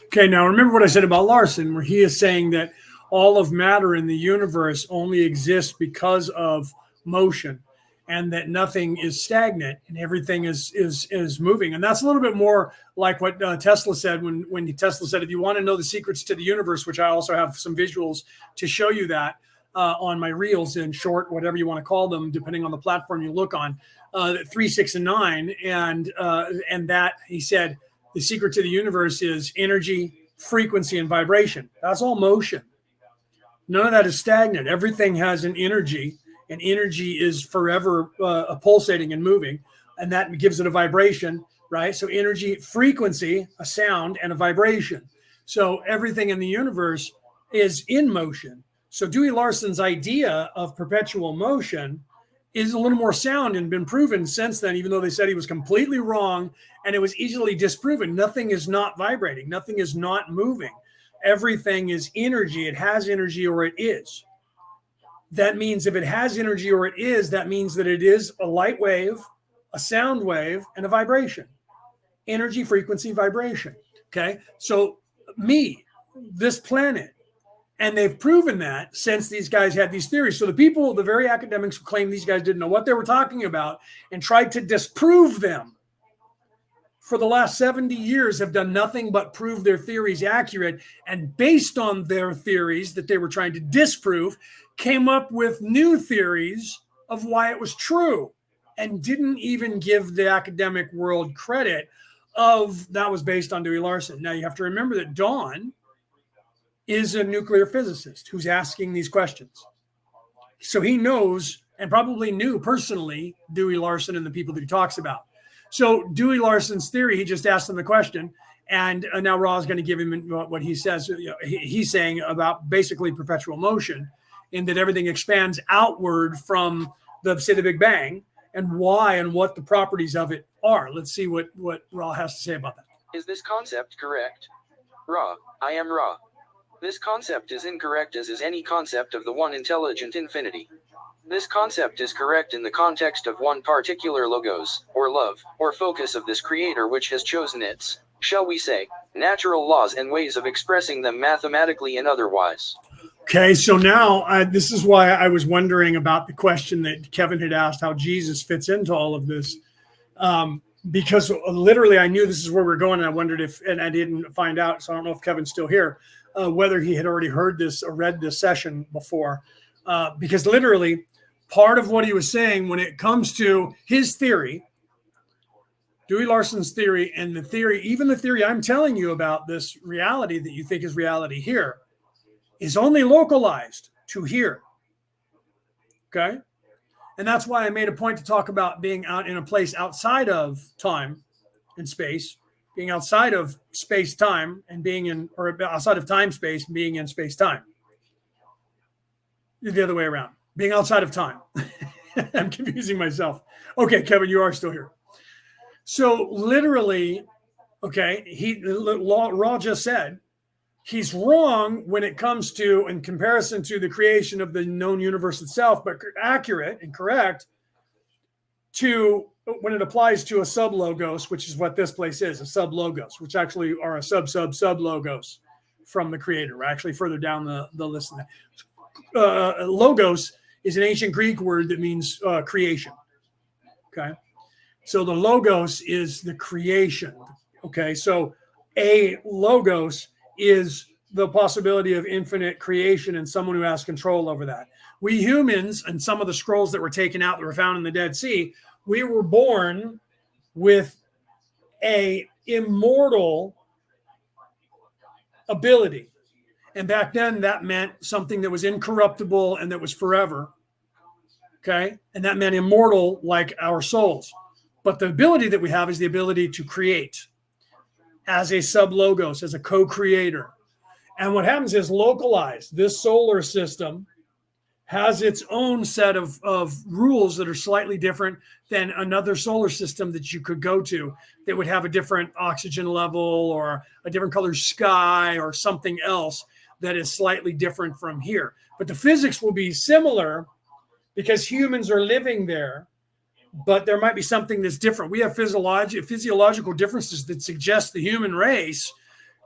Okay, now remember what I said about Larson, where he is saying that all of matter in the universe only exists because of motion, and that nothing is stagnant and everything is moving. And that's a little bit more like what Tesla said when Tesla said, if you want to know the secrets to the universe, which I also have some visuals to show you that, on my reels, in short, whatever you want to call them, depending on the platform you look on, 3, 6, and 9. And that, he said, the secret to the universe is energy, frequency, and vibration. That's all motion. None of that is stagnant. Everything has an energy, and energy is forever pulsating and moving, and that gives it a vibration, right? So energy, frequency, a sound, and a vibration. So everything in the universe is in motion. So Dewey Larson's idea of perpetual motion is a little more sound and been proven since then, even though they said he was completely wrong and it was easily disproven. Nothing is not vibrating. Nothing is not moving. Everything is energy. It has energy, or it is. That means if it has energy or it is, that means that it is a light wave, a sound wave, and a vibration. Energy, frequency, vibration. Okay. So this planet, and they've proven that since these guys had these theories. So the people, the very academics who claim these guys didn't know what they were talking about and tried to disprove them for the last 70 years have done nothing but prove their theories accurate. And based on their theories that they were trying to disprove, came up with new theories of why it was true, and didn't even give the academic world credit of that was based on Dewey Larson. Now you have to remember that Don is a nuclear physicist who's asking these questions. So he knows, and probably knew personally, Dewey Larson and the people that he talks about. So Dewey Larson's theory, he just asked him the question, and now Ra is going to give him what he says. He's saying about basically perpetual motion, in that everything expands outward from the Big Bang, and why and what the properties of it are. Let's see what Ra has to say about that. Is this concept correct? Ra, I am Ra. This concept is incorrect, as is any concept of the one intelligent infinity. This concept is correct in the context of one particular logos, or love, or focus of this creator, which has chosen its, shall we say, natural laws and ways of expressing them mathematically and otherwise. Okay, so now this is why I was wondering about the question that Kevin had asked, how Jesus fits into all of this. Because literally I knew this is where we're going, and I wondered if, and I didn't find out, so I don't know if Kevin's still here, whether he had already heard this or read this session before. Because literally part of what he was saying when it comes to his theory, Dewey Larson's theory, and the theory, even the theory I'm telling you about, this reality that you think is reality here, is only localized to here. Okay? And that's why I made a point to talk about being out in a place outside of time and space, being outside of space-time and being in, or outside of time-space and being in space-time. The other way around, being outside of time. I'm confusing myself. Okay, Kevin, you are still here. So literally, okay, Ra just said he's wrong when it comes to, in comparison to the creation of the known universe itself, but accurate and correct to when it applies to a sub-logos, which is what this place is, a sub-logos, which actually are a sub-logos from the creator. We're actually further down the list of that. Logos is an ancient Greek word that means creation. Okay. So the logos is the creation. Okay. So a logos is the possibility of infinite creation and someone who has control over that. We humans, and some of the scrolls that were taken out that were found in the Dead Sea, we were born with a immortal ability. And back then that meant something that was incorruptible and that was forever. Okay. And that meant immortal, like our souls. But the ability that we have is the ability to create as a sub-logos, as a co-creator. And what happens is localized. This solar system has its own set of rules that are slightly different than another solar system that you could go to that would have a different oxygen level or a different color sky or something else that is slightly different from here. But the physics will be similar because humans are living there, but there might be something that's different. We have physiological differences that suggest the human race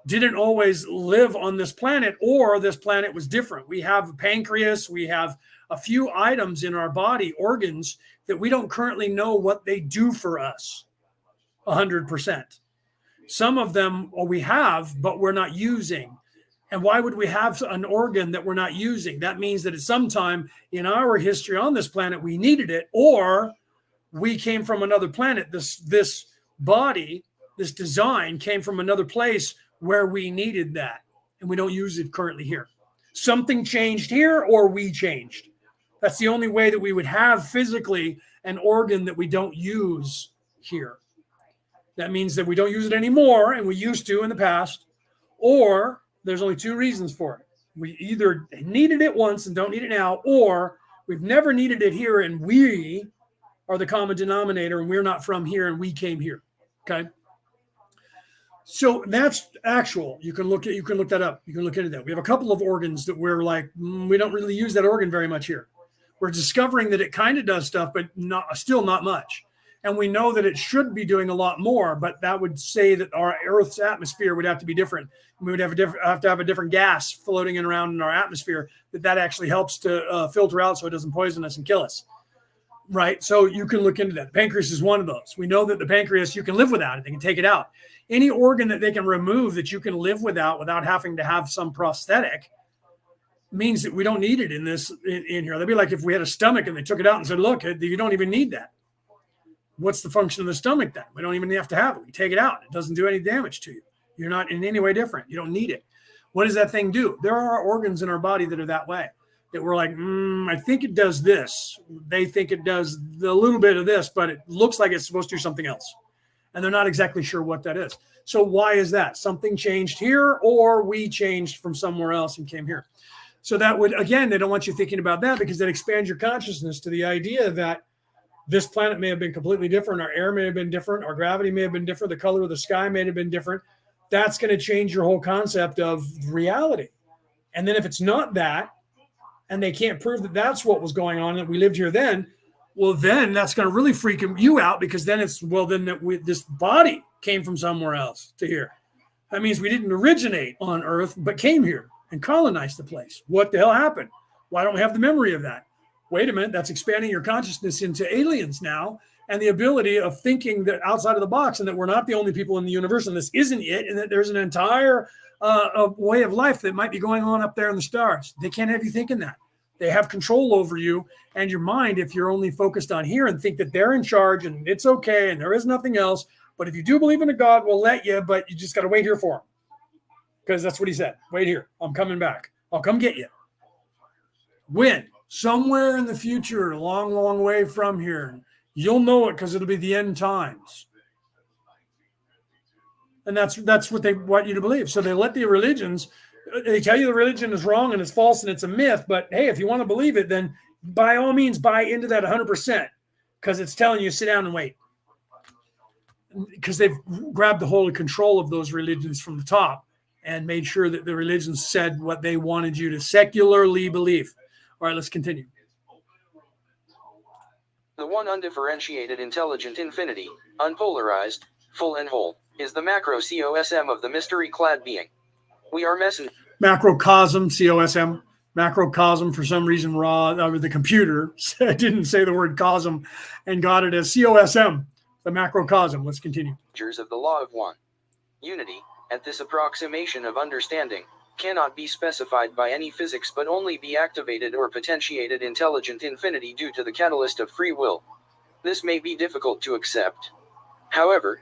didn't always live on this planet, or this planet was different. We have a pancreas, we have a few items in our body, organs, that we don't currently know what they do for us 100%. Some of them we have, but we're not using. And why would we have an organ that we're not using? That means that at some time in our history on this planet, we needed it, or we came from another planet. This body, this design came from another place where we needed that, and we don't use it currently here. Something changed here, or we changed. That's the only way that we would have physically an organ that we don't use here. That means that we don't use it anymore, and we used to in the past, or there's only two reasons for it. We either needed it once and don't need it now, or we've never needed it here and we are the common denominator and we're not from here and we came here. Okay. So that's actual. You can look that up. You can look into that. We have a couple of organs that we're like, we don't really use that organ very much here. We're discovering that it kind of does stuff, but still not much. And we know that it should be doing a lot more, but that would say that our Earth's atmosphere would have to be different. We would have to have a different gas floating around in our atmosphere that actually helps to filter out so it doesn't poison us and kill us. Right? So you can look into that. The pancreas is one of those. We know that the pancreas, you can live without it. They can take it out. Any organ that they can remove that you can live without having to have some prosthetic means that we don't need it in here. That'd be like if we had a stomach and they took it out and said, look, you don't even need that. What's the function of the stomach then? We don't even have to have it. We take it out. It doesn't do any damage to you. You're not in any way different. You don't need it. What does that thing do? There are organs in our body that are that way, that we're like, I think it does this. They think it does a little bit of this, but it looks like it's supposed to do something else. And they're not exactly sure what that is. So why is that? Something changed here, or we changed from somewhere else and came here. So that would, again, they don't want you thinking about that because that expands your consciousness to the idea that this planet may have been completely different. Our air may have been different. Our gravity may have been different. The color of the sky may have been different. That's going to change your whole concept of reality. And then if it's not that, and they can't prove that that's what was going on, that we lived here then, well, then that's going to really freak you out because then it's, well, then this body came from somewhere else to here. That means we didn't originate on Earth, but came here and colonized the place. What the hell happened? Why don't we have the memory of that? Wait a minute, that's expanding your consciousness into aliens now and the ability of thinking that outside of the box and that we're not the only people in the universe and this isn't it and that there's an entire way of life that might be going on up there in the stars. They can't have you thinking that. They have control over you and your mind if you're only focused on here and think that they're in charge and it's okay and there is nothing else. But if you do believe in a God, we'll let you, but you just got to wait here for him. Because that's what he said. Wait here. I'm coming back. I'll come get you. When? Somewhere in the future, a long, long way from here. You'll know it because it'll be the end times. And that's what they want you to believe. So they let the religions, they tell you the religion is wrong and it's false and it's a myth. But hey, if you want to believe it, then by all means buy into that 100% because it's telling you sit down and wait. Because they've grabbed the whole control of those religions from the top and made sure that the religions said what they wanted you to secularly believe. All right, let's continue. The one undifferentiated intelligent infinity, unpolarized, full and whole, is the macro COSM of the mystery-clad being. We are macrocosm, COSM. Macrocosm, for some reason, the computer didn't say the word cosm and got it as COSM, the macrocosm. Let's continue. Of the law of one. Unity, at this approximation of understanding, cannot be specified by any physics but only be activated or potentiated intelligent infinity due to the catalyst of free will. This may be difficult to accept. However,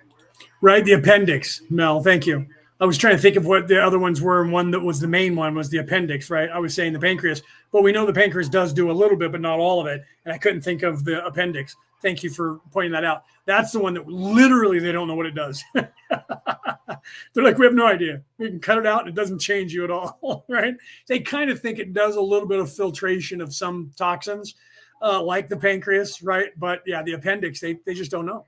right, the appendix, Mel, thank you. I was trying to think of what the other ones were, and one that was the main one was the appendix, right? I was saying the pancreas, but we know the pancreas does do a little bit, but not all of it, and I couldn't think of the appendix. Thank you for pointing that out. That's the one that literally they don't know what it does. They're like, we have no idea. We can cut it out and it doesn't change you at all, right? They kind of think it does a little bit of filtration of some toxins, like the pancreas, right? But yeah, the appendix, they just don't know.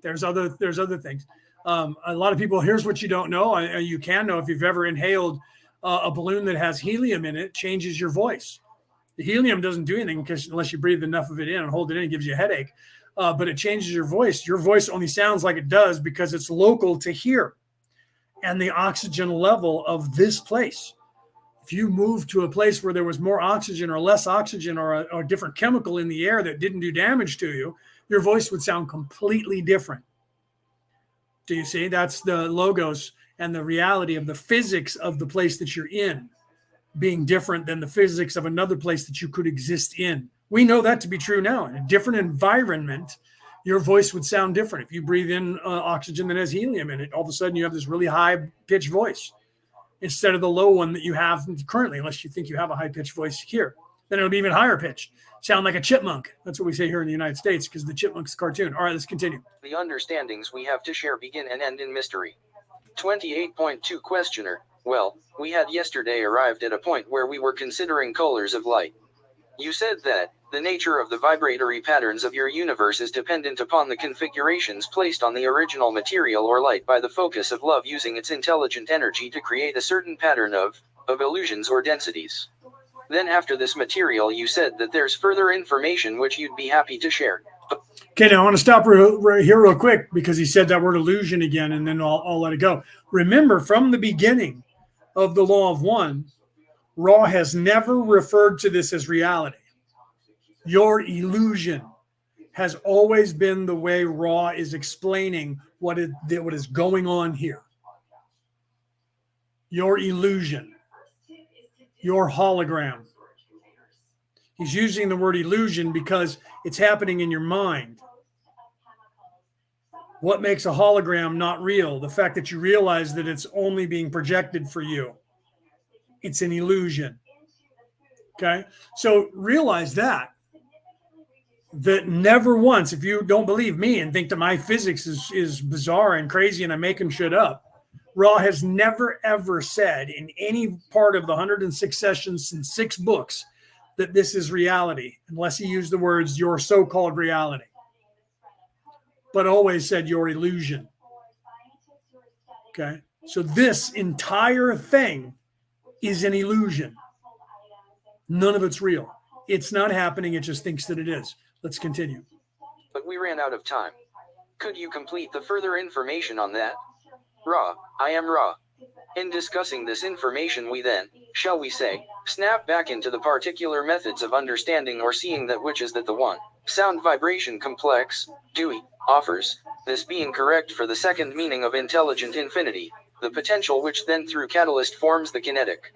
There's other things. A lot of people, here's what you don't know. You can know if you've ever inhaled a balloon that has helium in it, changes your voice. The helium doesn't do anything unless you breathe enough of it in and hold it in, it gives you a headache. But it changes your voice. Your voice only sounds like it does because it's local to here and the oxygen level of this place. If you move to a place where there was more oxygen or less oxygen or a different chemical in the air that didn't do damage to you, your voice would sound completely different. Do you see? That's the logos. and the reality of the physics of the place that you're in being different than the physics of another place that you could exist in. We know that to be true now. In a different environment, your voice would sound different. If you breathe in oxygen that has helium in it, all of a sudden you have this really high-pitched voice instead of the low one that you have currently, unless you think you have a high-pitched voice here. Then it'll be even higher pitched. Sound like a chipmunk. That's what we say here in the United States because the chipmunk's a cartoon. All right, let's continue. The understandings we have to share begin and end in mystery. 28.2 Questioner. Well, we had yesterday arrived at a point where we were considering colors of light. You said that the nature of the vibratory patterns of your universe is dependent upon the configurations placed on the original material or light by the focus of love using its intelligent energy to create a certain pattern of illusions or densities. Then after this material you said that there's further information which you'd be happy to share. Okay, now I want to stop right here real quick because he said that word illusion again, and then I'll let it go. Remember, from the beginning of the law of one, Ra has never referred to this as reality. Your illusion has always been the way Ra is explaining what is going on here. Your illusion, your hologram. He's using the word illusion because it's happening in your mind. What makes a hologram not real? The fact that you realize that it's only being projected for you. It's an illusion. Okay? So realize that never once, if you don't believe me and think that my physics is bizarre and crazy and I'm making shit up, Ra has never, ever said in any part of the 106 sessions and 6 books that this is reality, unless he used the words, your so-called reality. But always said your illusion. Okay? So this entire thing is an illusion. None of it's real. It's not happening. It just thinks that it is. Let's continue. But we ran out of time. Could you complete the further information on that? Ra, I am Ra. In discussing this information we then, shall we say, snap back into the particular methods of understanding or seeing that which is that the one, sound vibration complex, Dewey, offers, this being correct for the second meaning of intelligent infinity, the potential which then through catalyst forms the kinetic.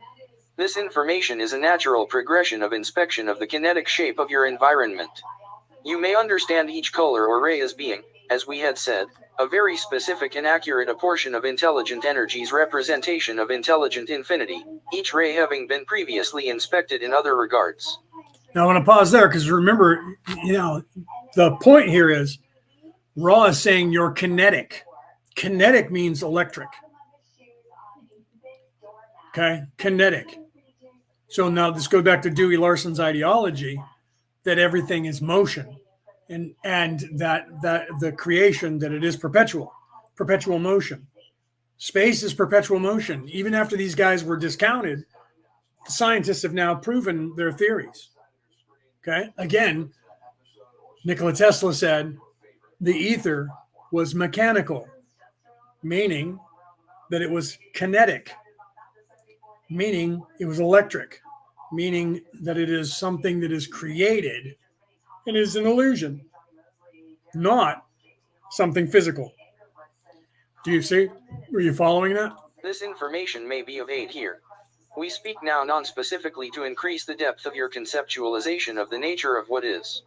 This information is a natural progression of inspection of the kinetic shape of your environment. You may understand each color or ray as being, as we had said, a very specific and accurate apportion of intelligent energy's representation of intelligent infinity, each ray having been previously inspected in other regards. Now I want to pause there because remember, the point here is Ra is saying you're kinetic. Kinetic means electric. Okay, kinetic. So now this goes back to Dewey Larson's ideology that everything is motion. And that the creation, that it is perpetual motion. Space is perpetual motion. Even after these guys were discounted, scientists have now proven their theories. Okay. Again, Nikola Tesla said the ether was mechanical, meaning that it was kinetic, meaning it was electric, meaning that it is something that is created. It is an illusion, not something physical. Do you see? Are you following that? This information may be of aid here. We speak now non-specifically to increase the depth of your conceptualization of the nature of what is.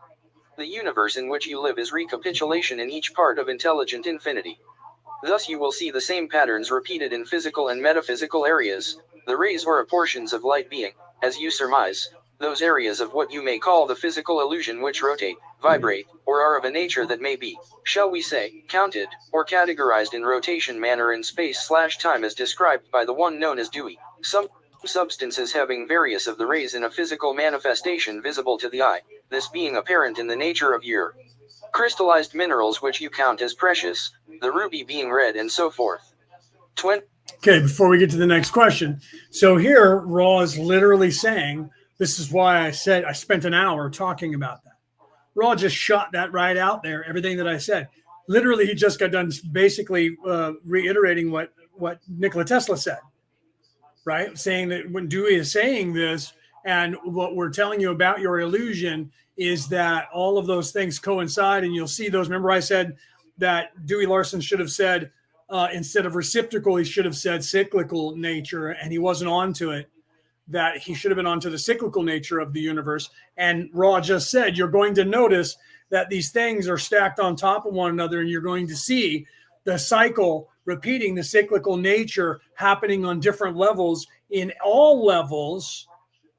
The universe in which you live is recapitulation in each part of intelligent infinity. Thus you will see the same patterns repeated in physical and metaphysical areas, the rays or portions of light being, as you surmise, those areas of what you may call the physical illusion which rotate, vibrate, or are of a nature that may be, shall we say, counted, or categorized in rotation manner in space/time as described by the one known as Dewey. Some substances having various of the rays in a physical manifestation visible to the eye, this being apparent in the nature of your crystallized minerals which you count as precious, the ruby being red and so forth. Okay, before we get to the next question. So here, Ra is literally saying, this is why I said I spent an hour talking about that. Ra just shot that right out there, everything that I said. Literally, he just got done basically reiterating what Nikola Tesla said, right? Saying that when Dewey is saying this, and what we're telling you about your illusion is that all of those things coincide, and you'll see those. Remember I said that Dewey Larson should have said instead of reciprocal, he should have said cyclical nature, and he wasn't onto it. That he should have been onto the cyclical nature of the universe. And Ra just said, you're going to notice that these things are stacked on top of one another, and you're going to see the cycle repeating, the cyclical nature happening on different levels, in all levels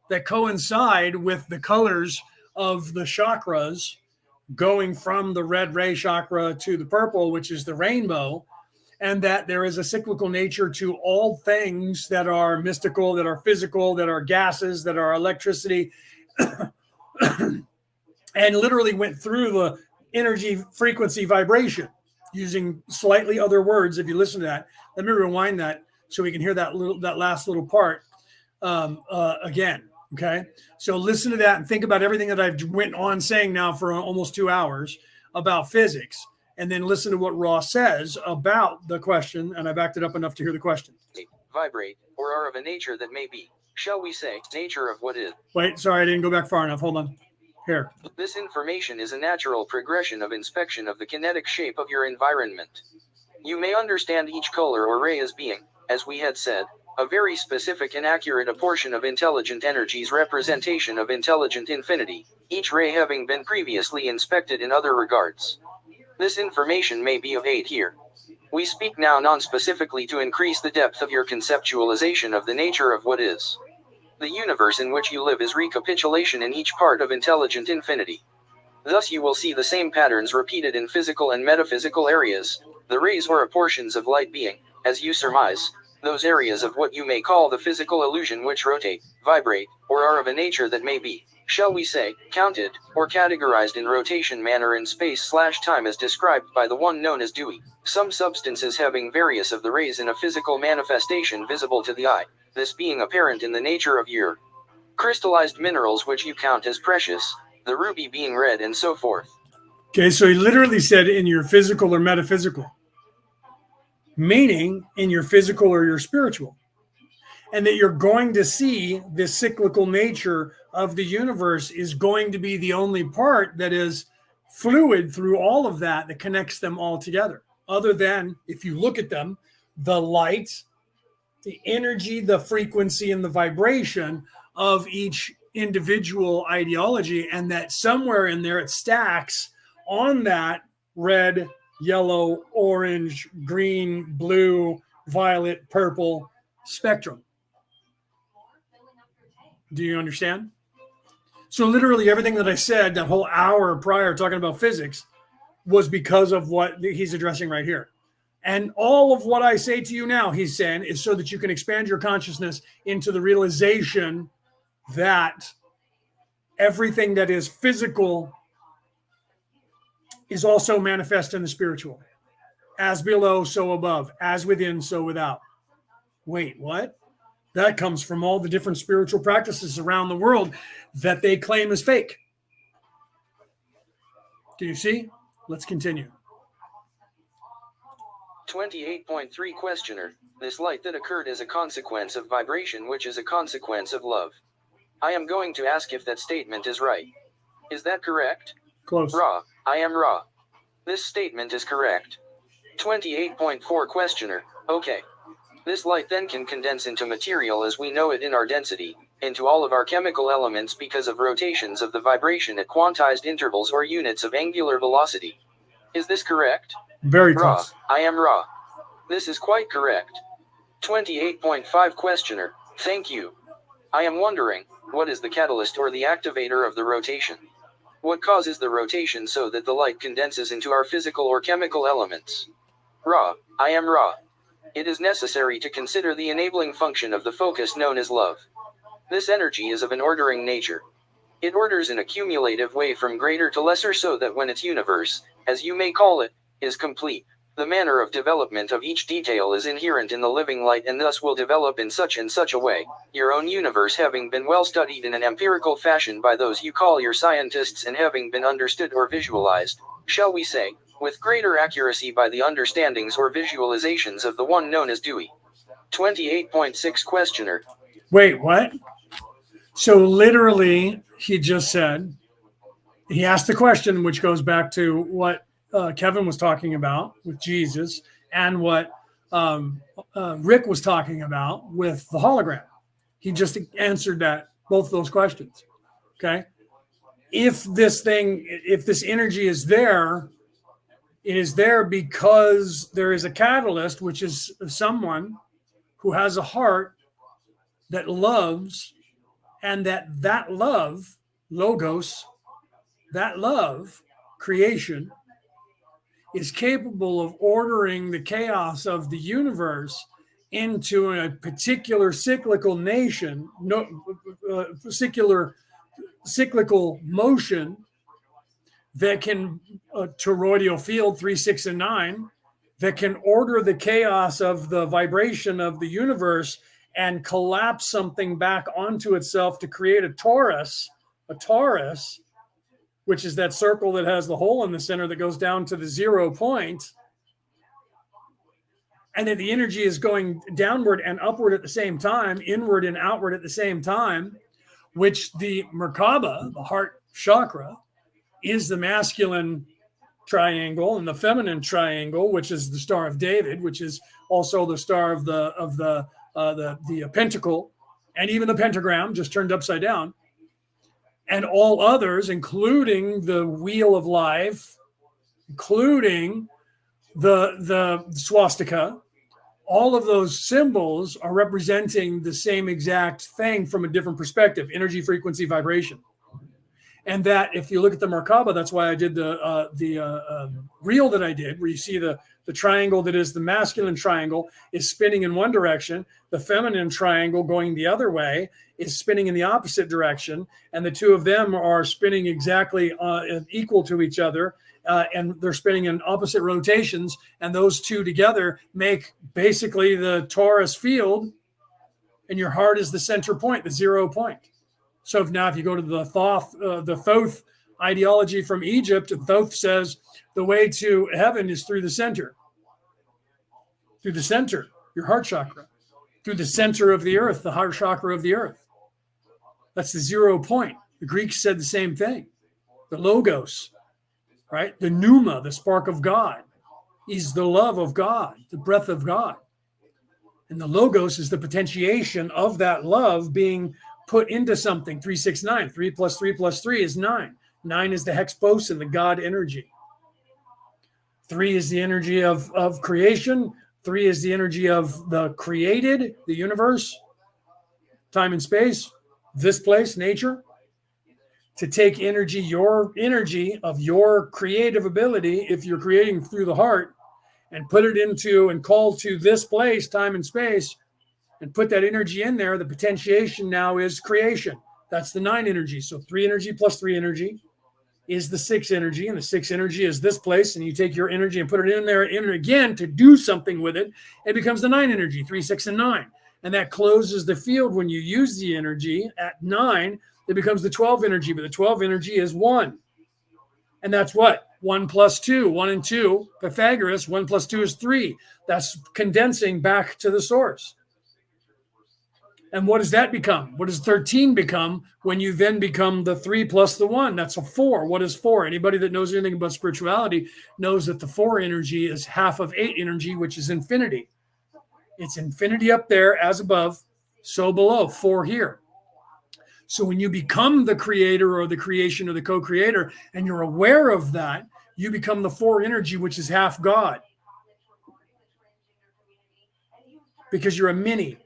that coincide with the colors of the chakras, going from the red ray chakra to the purple, which is the rainbow, and that there is a cyclical nature to all things that are mystical, that are physical, that are gases, that are electricity, and literally went through the energy, frequency, vibration, using slightly other words. If you listen to that, let me rewind that so we can hear that last little part again. Okay, so listen to that and think about everything that I've went on saying now for almost 2 hours about physics, and then listen to what Ross says about the question. And I backed it up enough to hear the question. Vibrate, or are of a nature that may be, shall we say, nature of what is. Wait, sorry, I didn't go back far enough. Hold on. Here. This information is a natural progression of inspection of the kinetic shape of your environment. You may understand each color or ray as being, as we had said, a very specific and accurate apportion of intelligent energy's representation of intelligent infinity, each ray having been previously inspected in other regards. This information may be of aid here. We speak now non-specifically to increase the depth of your conceptualization of the nature of what is. The universe in which you live is recapitulation in each part of intelligent infinity. Thus you will see the same patterns repeated in physical and metaphysical areas, the rays or portions of light being, as you surmise, those areas of what you may call the physical illusion which rotate, vibrate, or are of a nature that may be, shall we say, counted, or categorized in rotation manner in space/time as described by the one known as Dewey, some substances having various of the rays in a physical manifestation visible to the eye, this being apparent in the nature of your crystallized minerals which you count as precious, the ruby being red and so forth. Okay, so he literally said in your physical or metaphysical, meaning in your physical or your spiritual, and that you're going to see this cyclical nature of the universe is going to be the only part that is fluid through all of that connects them all together. Other than, if you look at them, the light, the energy, the frequency, and the vibration of each individual ideology, and that somewhere in there it stacks on that red, yellow, orange, green, blue, violet, purple spectrum. Do you understand? So literally everything that I said that whole hour prior talking about physics was because of what he's addressing right here. And all of what I say to you now, he's saying, is so that you can expand your consciousness into the realization that everything that is physical is also manifest in the spiritual. As below, so above. As within, so without. Wait, what? That comes from all the different spiritual practices around the world that they claim is fake. Do you see? Let's continue. 28.3 Questioner. This light that occurred is a consequence of vibration which is a consequence of love. I am going to ask if that statement is right. Is that correct? Close. Ra. I am Ra. This statement is correct. 28.4 Questioner. Okay. This light then can condense into material as we know it in our density, into all of our chemical elements because of rotations of the vibration at quantized intervals or units of angular velocity. Is this correct? Very Ra. close. I am Ra. This is quite correct. 28.5 Questioner. Thank you. I am wondering, what is the catalyst or the activator of the rotation? What causes the rotation so that the light condenses into our physical or chemical elements? Ra. I am Ra. It is necessary to consider the enabling function of the focus known as love. This energy is of an ordering nature. It orders in a cumulative way from greater to lesser so that when its universe, as you may call it, is complete, the manner of development of each detail is inherent in the living light and thus will develop in such and such a way, your own universe having been well studied in an empirical fashion by those you call your scientists and having been understood or visualized, shall we say, with greater accuracy by the understandings or visualizations of the one known as Dewey. 28.6 Questioner. Wait, what? So literally, he just said, he asked the question, which goes back to what Kevin was talking about with Jesus and what Rick was talking about with the hologram. He just answered both those questions. Okay. If this energy is there, it is there because there is a catalyst, which is someone who has a heart that loves, and that love, logos, that love, creation, is capable of ordering the chaos of the universe into a particular cyclical cyclical motion that can, toroidal field 3, 6, and 9, that can order the chaos of the vibration of the universe and collapse something back onto itself to create a torus, which is that circle that has the hole in the center that goes down to the 0 point. And that the energy is going downward and upward at the same time, inward and outward at the same time, which the Merkaba, the heart chakra, is the masculine triangle, and the feminine triangle, which is the Star of David, which is also the star of the pentacle, and even the pentagram just turned upside down, and all others, including the wheel of life, including the swastika. All of those symbols are representing the same exact thing from a different perspective: energy, frequency, vibration. And that, if you look at the Merkaba, that's why I did the reel that I did, where you see the triangle that is the masculine triangle is spinning in one direction, the feminine triangle going the other way is spinning in the opposite direction, and the two of them are spinning exactly equal to each other, and they're spinning in opposite rotations, and those two together make basically the torus field, and your heart is the center point, the 0 point. So if you go to the Thoth ideology from Egypt, Thoth says the way to heaven is through the center, your heart chakra, through the center of the earth, the heart chakra of the earth. That's the 0 point. The Greeks said the same thing. The logos, right? The pneuma, the spark of God, is the love of God, the breath of God. And the logos is the potentiation of that love being put into something. 3, 6, 9. 3 plus 3 plus 3 is 9. 9 is the hex boson, the God energy. 3 is the energy of creation. 3 is the energy of the created, the universe, time and space, this place, nature. To take energy, your energy of your creative ability, if you're creating through the heart, and put it into and call to this place, time and space, and put that energy in there, the potentiation now is creation. That's the 9 energy. So 3 energy plus 3 energy is the 6 energy, and the 6 energy is this place, and you take your energy and put it in there and again to do something with it. It becomes the 9 energy, 3, 6, and 9. And that closes the field when you use the energy at 9. It becomes the 12 energy, but the 12 energy is 1. And that's what? 1 plus 2, 1 and 2, Pythagoras, 1 plus 2 is 3. That's condensing back to the source. And what does that become? What does 13 become when you then become the 3 plus the 1? That's a 4. What is 4? Anybody that knows anything about spirituality knows that the 4 energy is half of 8 energy, which is infinity. It's infinity up there as above, so below, 4 here. So when you become the creator or the creation or the co-creator, and you're aware of that, you become the 4 energy, which is half God. Because you're a mini.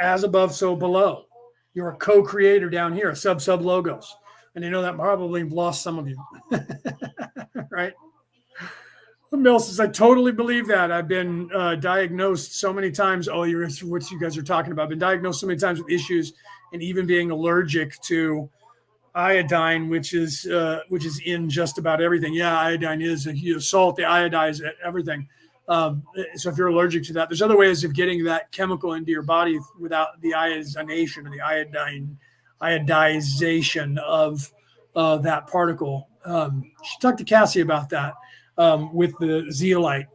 As above, so below. You're a co-creator down here, sub logos. And I know that probably lost some of you. Right? Mel says, I totally believe that. I've been diagnosed so many times. Oh, what you guys are talking about. I've been diagnosed so many times with issues and even being allergic to iodine, which is in just about everything. Yeah, iodine is a salt. They iodize everything. So if you're allergic to that, there's other ways of getting that chemical into your body without the iodination or the iodization of that particle. Should talk to Cassie about that with the zeolite.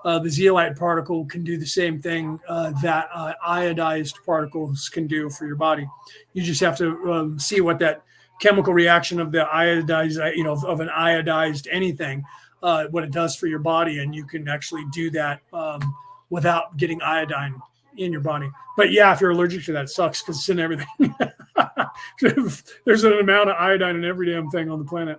The zeolite particle can do the same thing that iodized particles can do for your body. You just have to see what that chemical reaction of the iodized, of an iodized anything. what it does for your body, and you can actually do that without getting iodine in your body. But yeah, if you're allergic to that, it sucks because it's in everything. There's an amount of iodine in every damn thing on the planet.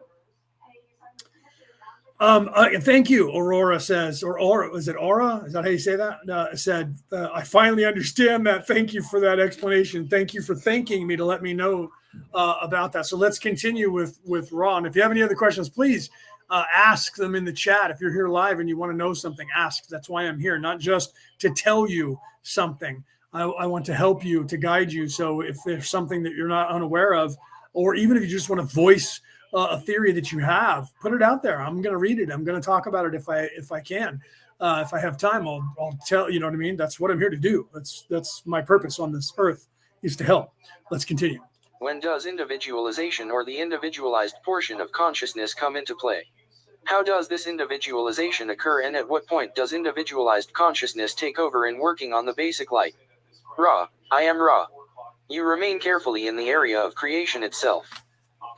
Thank you, Aurora says, or Aura, is it Aura? Is that how you say that? Said, I finally understand that. Thank you for that explanation. Thank you for thanking me to let me know about that. So let's continue with Ron. If you have any other questions, please ask them in the chat. If you're here live and you want to know something, ask. That's why I'm here, not just to tell you something. I want to help you, to guide you. So if there's something that you're not unaware of, or even if you just want to voice a theory that you have, put it out there. I'm going to read it. I'm going to talk about it if I can. If I have time, I'll tell, you know what I mean? That's what I'm here to do. That's my purpose on this earth, is to help. Let's continue. When does individualization, or the individualized portion of consciousness, come into play? How does this individualization occur, and at what point does individualized consciousness take over in working on the basic light? Ra, I am Ra. You remain carefully in the area of creation itself.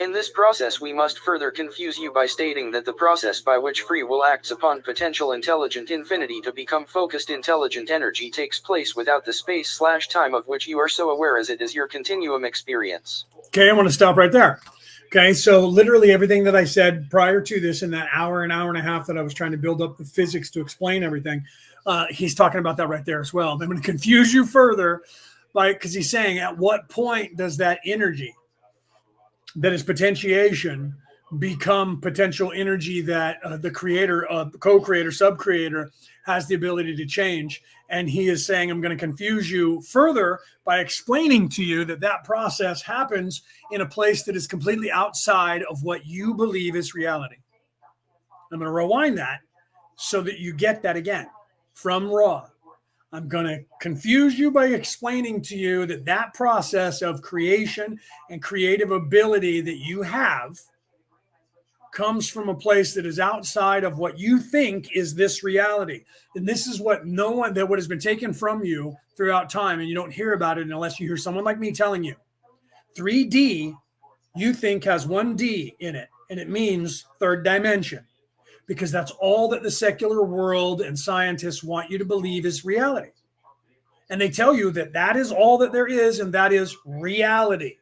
In this process, we must further confuse you by stating that the process by which free will acts upon potential intelligent infinity to become focused intelligent energy takes place without the space/time of which you are so aware, as it is your continuum experience. Okay, I want to stop right there. Okay, so literally everything that I said prior to this, in that hour and a half that I was trying to build up the physics to explain everything, he's talking about that right there as well. I'm going to confuse you further because he's saying, at what point does that energy that is potentiation become potential energy that the creator, co-creator, sub-creator has the ability to change? And he is saying, I'm going to confuse you further by explaining to you that that process happens in a place that is completely outside of what you believe is reality. I'm going to rewind that so that you get that again from Ra. I'm going to confuse you by explaining to you that that process of creation and creative ability that you have comes from a place that is outside of what you think is this reality. And this is what what has been taken from you throughout time, and you don't hear about it unless you hear someone like me telling you. 3D, you think, has 1D in it, and it means third dimension, because that's all that the secular world and scientists want you to believe is reality. And they tell you that that is all that there is, and that is reality.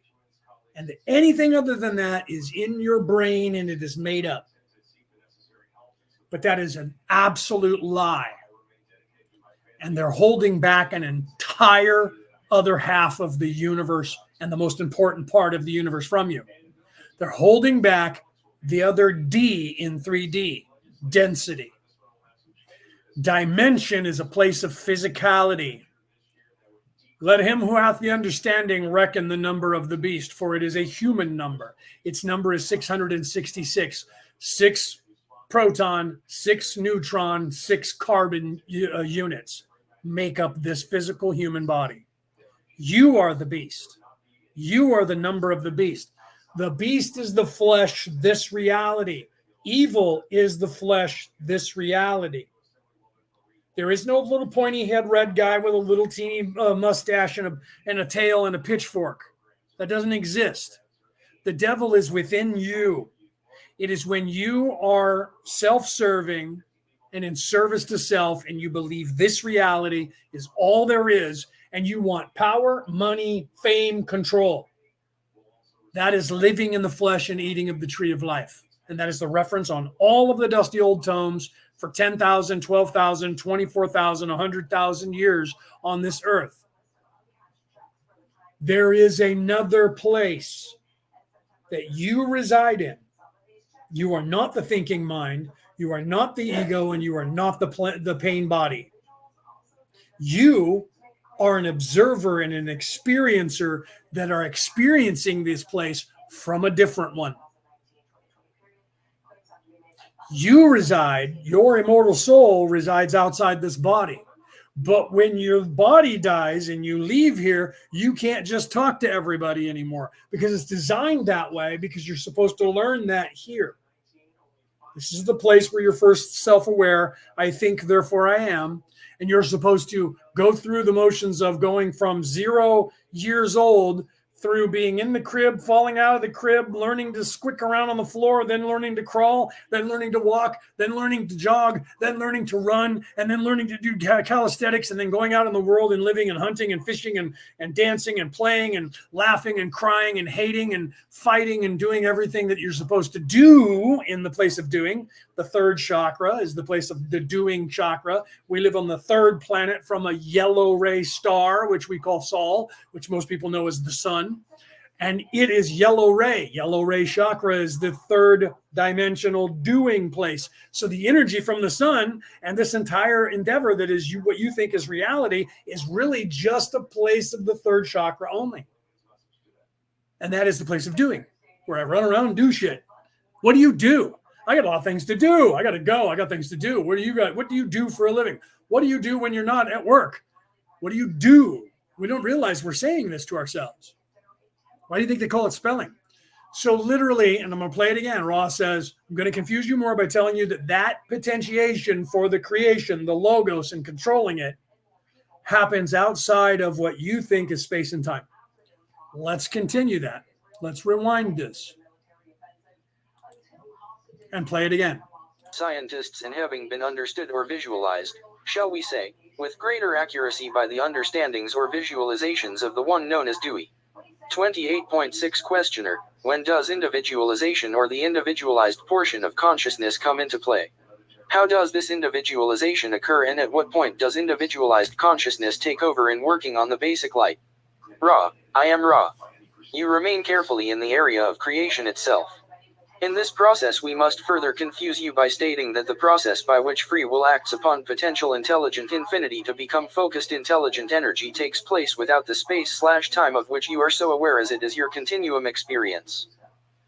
And that anything other than that is in your brain and it is made up. But that is an absolute lie. And they're holding back an entire other half of the universe and the most important part of the universe from you. They're holding back the other D in 3D, density. Dimension is a place of physicality. Let him who hath the understanding reckon the number of the beast, for it is a human number. Its number is 666. 6 proton, 6 neutron, 6 carbon units make up this physical human body. You are the beast. You are the number of the beast. The beast is the flesh, this reality. Evil is the flesh, this reality. There is no little pointy head red guy with a little teeny mustache and a tail and a pitchfork. That doesn't exist. The devil is within you. It is when you are self-serving and in service to self, and you believe this reality is all there is, and you want power, money, fame, control. That is living in the flesh and eating of the tree of life. And that is the reference on all of the dusty old tomes for 10,000, 12,000, 24,000, 100,000 years on this earth. There is another place that you reside in. You are not the thinking mind. You are not the ego, and you are not the pain body. You are an observer and an experiencer that are experiencing this place from a different one. You reside, your immortal soul resides outside this body. But when your body dies and you leave here, you can't just talk to everybody anymore, because it's designed that way, because you're supposed to learn that here. This is the place where you're first self-aware. I think, therefore I am. And you're supposed to go through the motions of going from 0 years old through being in the crib, falling out of the crib, learning to squick around on the floor, then learning to crawl, then learning to walk, then learning to jog, then learning to run, and then learning to do calisthenics, and then going out in the world and living and hunting and fishing and dancing and playing and laughing and crying and hating and fighting and doing everything that you're supposed to do in the place of doing. The third chakra is the place of the doing chakra. We live on the third planet from a yellow ray star, which we call Sol, which most people know as the sun. And it is yellow ray. Yellow ray chakra is the third dimensional doing place. So the energy from the sun and this entire endeavor that is what you think is reality is really just a place of the third chakra only. And that is the place of doing, where I run around and do shit. What do you do? I got a lot of things to do. I got to go. I got things to do. What do you do for a living? What do you do when you're not at work? What do you do? We don't realize we're saying this to ourselves. Why do you think they call it spelling? So literally, and I'm going to play it again, Ross says, I'm going to confuse you more by telling you that potentiation for the creation, the logos and controlling it, happens outside of what you think is space and time. Let's continue that. Let's rewind this and play it again. Scientists, and having been understood or visualized, shall we say, with greater accuracy by the understandings or visualizations of the one known as Dewey. 28.6 Questioner, when does individualization or the individualized portion of consciousness come into play? How does this individualization occur, and at what point does individualized consciousness take over in working on the basic light? Ra, I am Ra. You remain carefully in the area of creation itself. In this process we must further confuse you by stating that the process by which free will acts upon potential intelligent infinity to become focused intelligent energy takes place without the space/time of which you are so aware, as it is your continuum experience.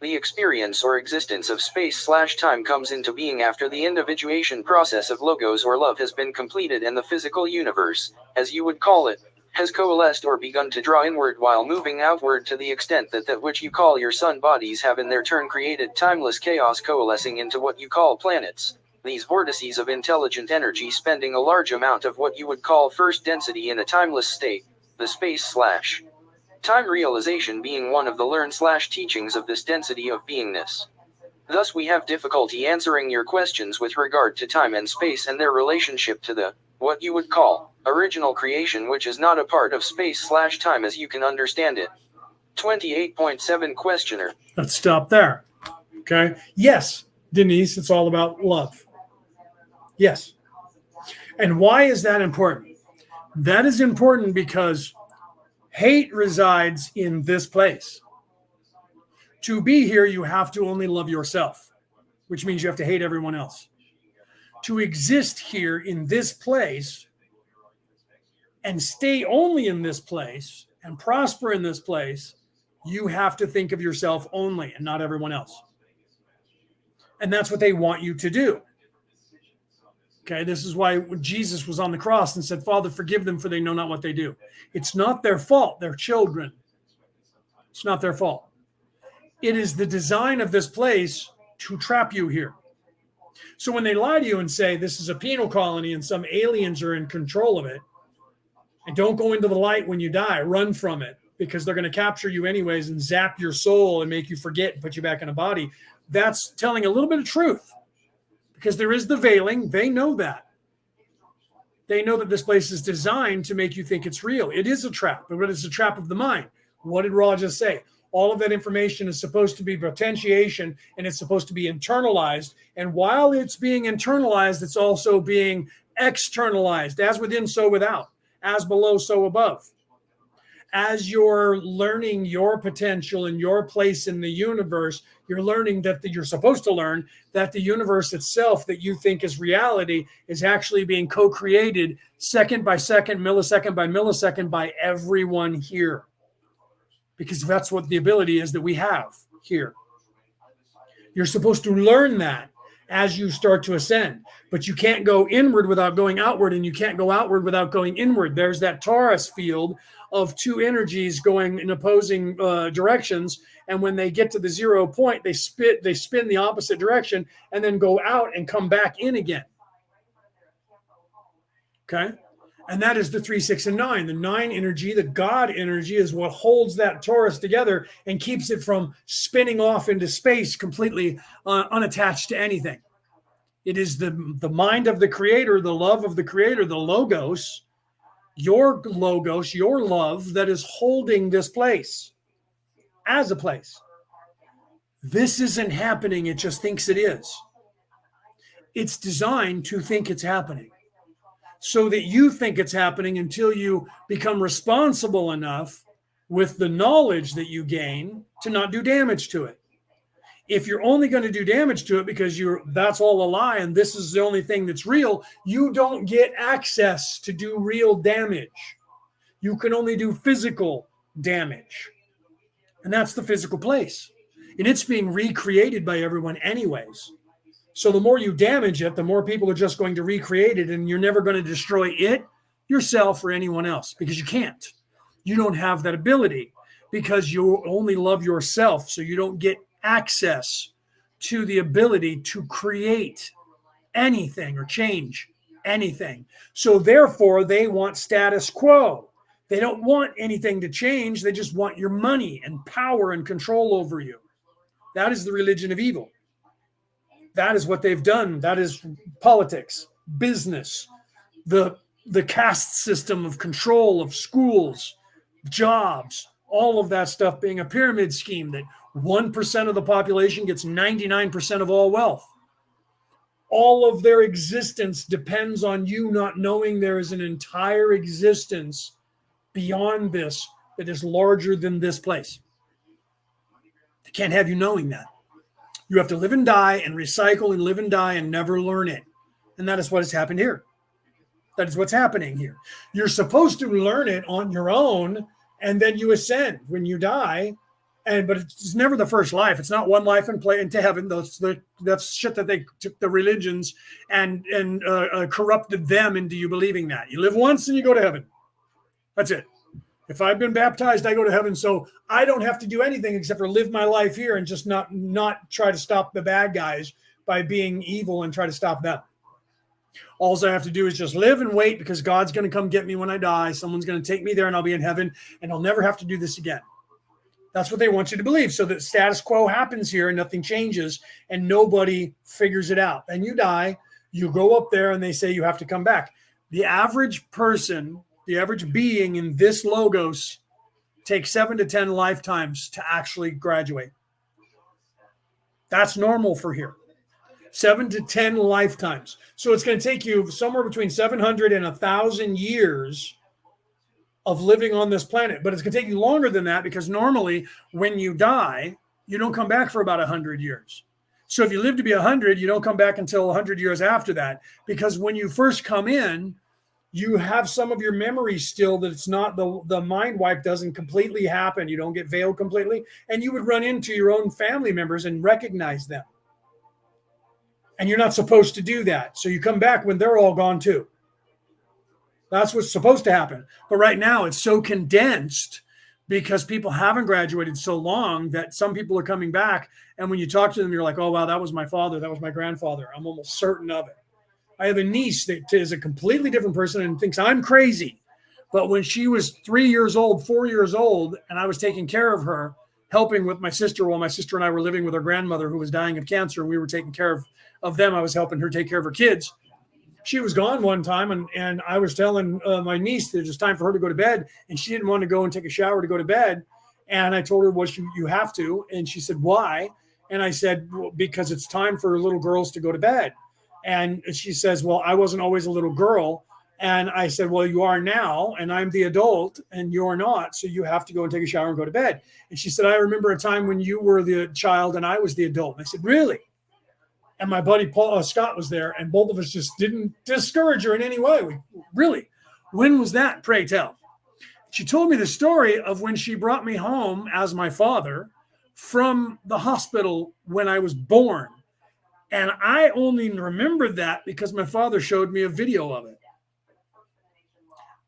The experience or existence of space/time comes into being after the individuation process of logos or love has been completed, and the physical universe, as you would call it, has coalesced or begun to draw inward while moving outward, to the extent that which you call your sun bodies have in their turn created timeless chaos, coalescing into what you call planets, these vortices of intelligent energy spending a large amount of what you would call first density in a timeless state, the space/time realization being one of the learn/teachings of this density of beingness. Thus we have difficulty answering your questions with regard to time and space and their relationship to the, what you would call, original creation, which is not a part of space/time as you can understand it. 28.7 Questioner. Let's stop there. Okay. Yes, Denise, it's all about love. Yes. And why is that important? That is important because hate resides in this place. To be here, you have to only love yourself, which means you have to hate everyone else. To exist here in this place and stay only in this place and prosper in this place, you have to think of yourself only and not everyone else. And that's what they want you to do. Okay, this is why Jesus was on the cross and said, Father, forgive them, for they know not what they do. It's not their fault. They're children. It's not their fault. It is the design of this place to trap you here. So when they lie to you and say this is a penal colony and some aliens are in control of it, and don't go into the light when you die, run from it, because they're going to capture you anyways and zap your soul and make you forget and put you back in a body, that's telling a little bit of truth, because there is the veiling. They know that. They know that this place is designed to make you think it's real. It is a trap, but it's a trap of the mind. What did Ra just say? All of that information is supposed to be potentiation, and it's supposed to be internalized. And while it's being internalized, it's also being externalized. As within, so without. As below, so above. As you're learning your potential and your place in the universe, you're learning that you're supposed to learn that the universe itself that you think is reality is actually being co-created second by second, millisecond by millisecond by everyone here. Because that's what the ability is that we have here. You're supposed to learn that as you start to ascend, but you can't go inward without going outward, and you can't go outward without going inward. There's that torus field of two energies going in opposing directions, and when they get to the 0 point, they spin the opposite direction and then go out and come back in again. Okay? And that is the 3, 6, and 9. The 9 energy, the God energy, is what holds that torus together and keeps it from spinning off into space completely unattached to anything. It is the mind of the creator, the love of the creator, the logos, your love that is holding this place as a place. This isn't happening. It just thinks it is. It's designed to think it's happening, so that you think it's happening until you become responsible enough with the knowledge that you gain to not do damage to it. If you're only going to do damage to it because that's all a lie and this is the only thing that's real, you don't get access to do real damage. You can only do physical damage. And that's the physical place. And it's being recreated by everyone anyways. So the more you damage it, the more people are just going to recreate it, and you're never going to destroy it, yourself, or anyone else, because you can't. You don't have that ability because you only love yourself. So you don't get access to the ability to create anything or change anything. So therefore, they want status quo. They don't want anything to change. They just want your money and power and control over you. That is the religion of evil. That is what they've done. That is politics, business, the caste system of control of schools, jobs, all of that stuff being a pyramid scheme that 1% of the population gets 99% of all wealth. All of their existence depends on you not knowing there is an entire existence beyond this that is larger than this place. They can't have you knowing that. You have to live and die and recycle and live and die and never learn it. And that is what has happened here. That is what's happening here. You're supposed to learn it on your own, and then you ascend when you die. But it's never the first life. It's not one life and play into heaven. That's shit that they took the religions and corrupted them into you believing that. You live once and you go to heaven. That's it. If I've been baptized, I go to heaven. So I don't have to do anything except for live my life here and just not try to stop the bad guys by being evil and try to stop them. All I have to do is just live and wait, because God's going to come get me when I die. Someone's going to take me there and I'll be in heaven and I'll never have to do this again. That's what they want you to believe, so that status quo happens here and nothing changes and nobody figures it out. And you die, you go up there and they say you have to come back. The average person, the average being in this logos takes 7 to 10 lifetimes to actually graduate. That's normal for here. 7 to 10 lifetimes. So it's going to take you somewhere between 700 and 1,000 years of living on this planet. But it's going to take you longer than that, because normally when you die, you don't come back for about 100 years. So if you live to be 100, you don't come back until 100 years after that, because when you first come in, you have some of your memories still, that it's not the mind wipe doesn't completely happen. You don't get veiled completely. And you would run into your own family members and recognize them. And you're not supposed to do that. So you come back when they're all gone too. That's what's supposed to happen. But right now it's so condensed because people haven't graduated so long that some people are coming back. And when you talk to them, you're like, oh, wow, that was my father. That was my grandfather. I'm almost certain of it. I have a niece that is a completely different person and thinks I'm crazy. But when she was 3 years old, 4 years old, and I was taking care of her, helping with my sister while my sister and I were living with her grandmother who was dying of cancer, and we were taking care of them. I was helping her take care of her kids. She was gone one time, and I was telling my niece that it was time for her to go to bed, and she didn't want to go and take a shower to go to bed. And I told her, well, you have to. And she said, why? And I said, well, because it's time for little girls to go to bed. And she says, well, I wasn't always a little girl. And I said, well, you are now, and I'm the adult, and you're not. So you have to go and take a shower and go to bed. And she said, I remember a time when you were the child and I was the adult. And I said, really? And my buddy Scott was there, and both of us just didn't discourage her in any way. Really? When was that, pray tell? She told me the story of when she brought me home as my father from the hospital when I was born. And I only remembered that because my father showed me a video of it.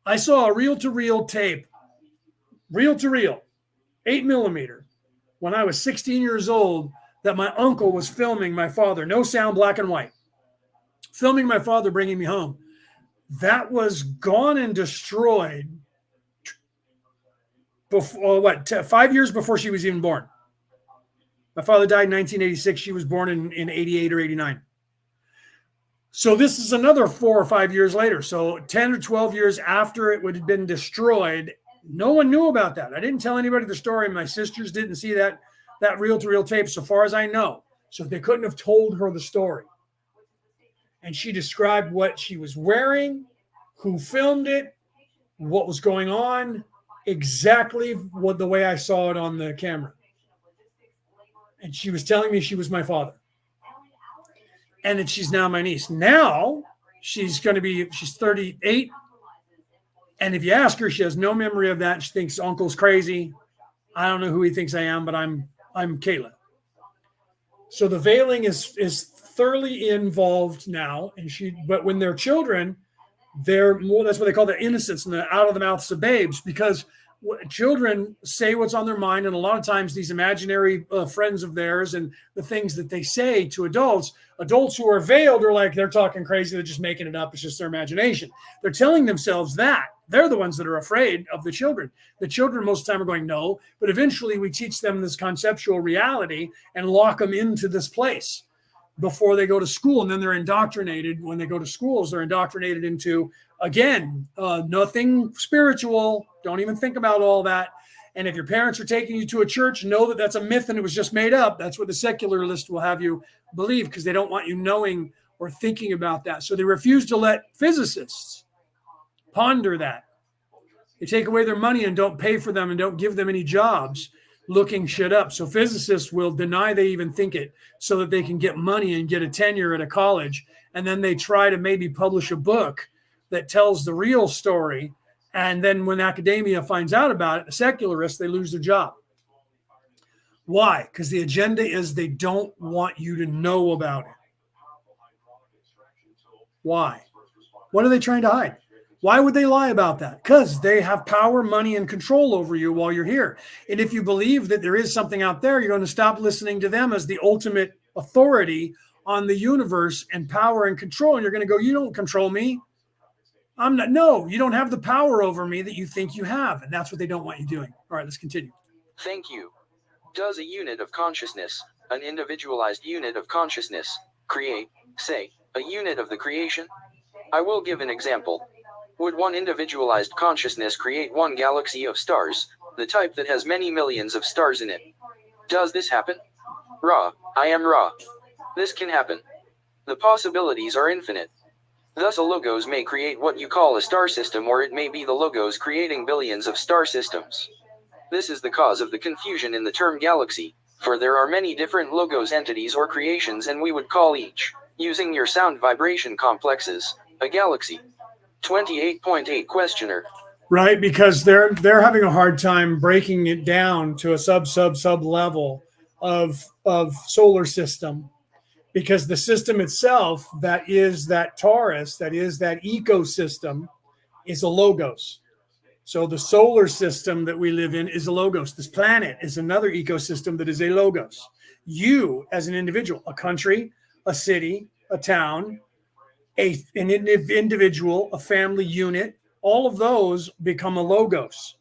I saw a reel-to-reel tape, reel-to-reel, 8mm, when I was 16 years old, that my uncle was filming my father, no sound, black and white, filming my father bringing me home. that was gone and destroyed before 5 years before she was even born. My father died in 1986. She was born in 88 or 89. So this is another 4 or 5 years later. So 10 or 12 years after it would have been destroyed, no one knew about that. I didn't tell anybody the story. My sisters didn't see that reel-to-reel tape, so far as I know. So they couldn't have told her the story. And she described what she was wearing, who filmed it, what was going on, exactly the way I saw it on the camera. And she was telling me she was my father. And that she's now my niece. Now she's 38. And if you ask her, she has no memory of that. She thinks uncle's crazy. I don't know who he thinks I am, but I'm Kayla. So the veiling is thoroughly involved now. But when they're children, they're more, that's what they call the innocence and the out of the mouths of babes, because children say what's on their mind. And a lot of times these imaginary friends of theirs and the things that they say to adults who are veiled are like, they're talking crazy. They're just making it up. It's just their imagination. They're telling themselves that. They're the ones that are afraid of the children. The children most of the time are going, no, but eventually we teach them this conceptual reality and lock them into this place before they go to school. And then they're indoctrinated. When they go to schools, they're indoctrinated into, again, nothing spiritual. Don't even think about all that. And if your parents are taking you to a church, know that that's a myth and it was just made up. That's what the secularist will have you believe, because they don't want you knowing or thinking about that. So they refuse to let physicists ponder that. They take away their money and don't pay for them and don't give them any jobs looking shit up. So physicists will deny they even think it so that they can get money and get a tenure at a college. And then they try to maybe publish a book that tells the real story. And then when academia finds out about it, the secularists, they lose their job. Why? Because the agenda is they don't want you to know about it. Why? What are they trying to hide? Why would they lie about that? Because they have power, money, and control over you while you're here. And if you believe that there is something out there, you're going to stop listening to them as the ultimate authority on the universe and power and control. And you're going to go, you don't control me. I'm not. No, you don't have the power over me that you think you have. And that's what they don't want you doing. All right, let's continue. Thank you. Does a unit of consciousness, an individualized unit of consciousness, create, say, a unit of the creation? I will give an example. Would one individualized consciousness create one galaxy of stars, the type that has many millions of stars in it? Does this happen? Ra, I am Ra. This can happen. The possibilities are infinite. Thus a logos may create what you call a star system, or it may be the logos creating billions of star systems. This is the cause of the confusion in the term galaxy, for there are many different logos entities or creations, and we would call each, using your sound vibration complexes, a galaxy. 28.8 questioner. Right, because they're having a hard time breaking it down to a sub level of solar system, because the system itself, that is that torus, that is that ecosystem, is a logos. So the solar system that we live in is a logos. This planet is another ecosystem that is a logos. You as an individual, a country, a city, a town, an individual, a family unit, all of those become a logos.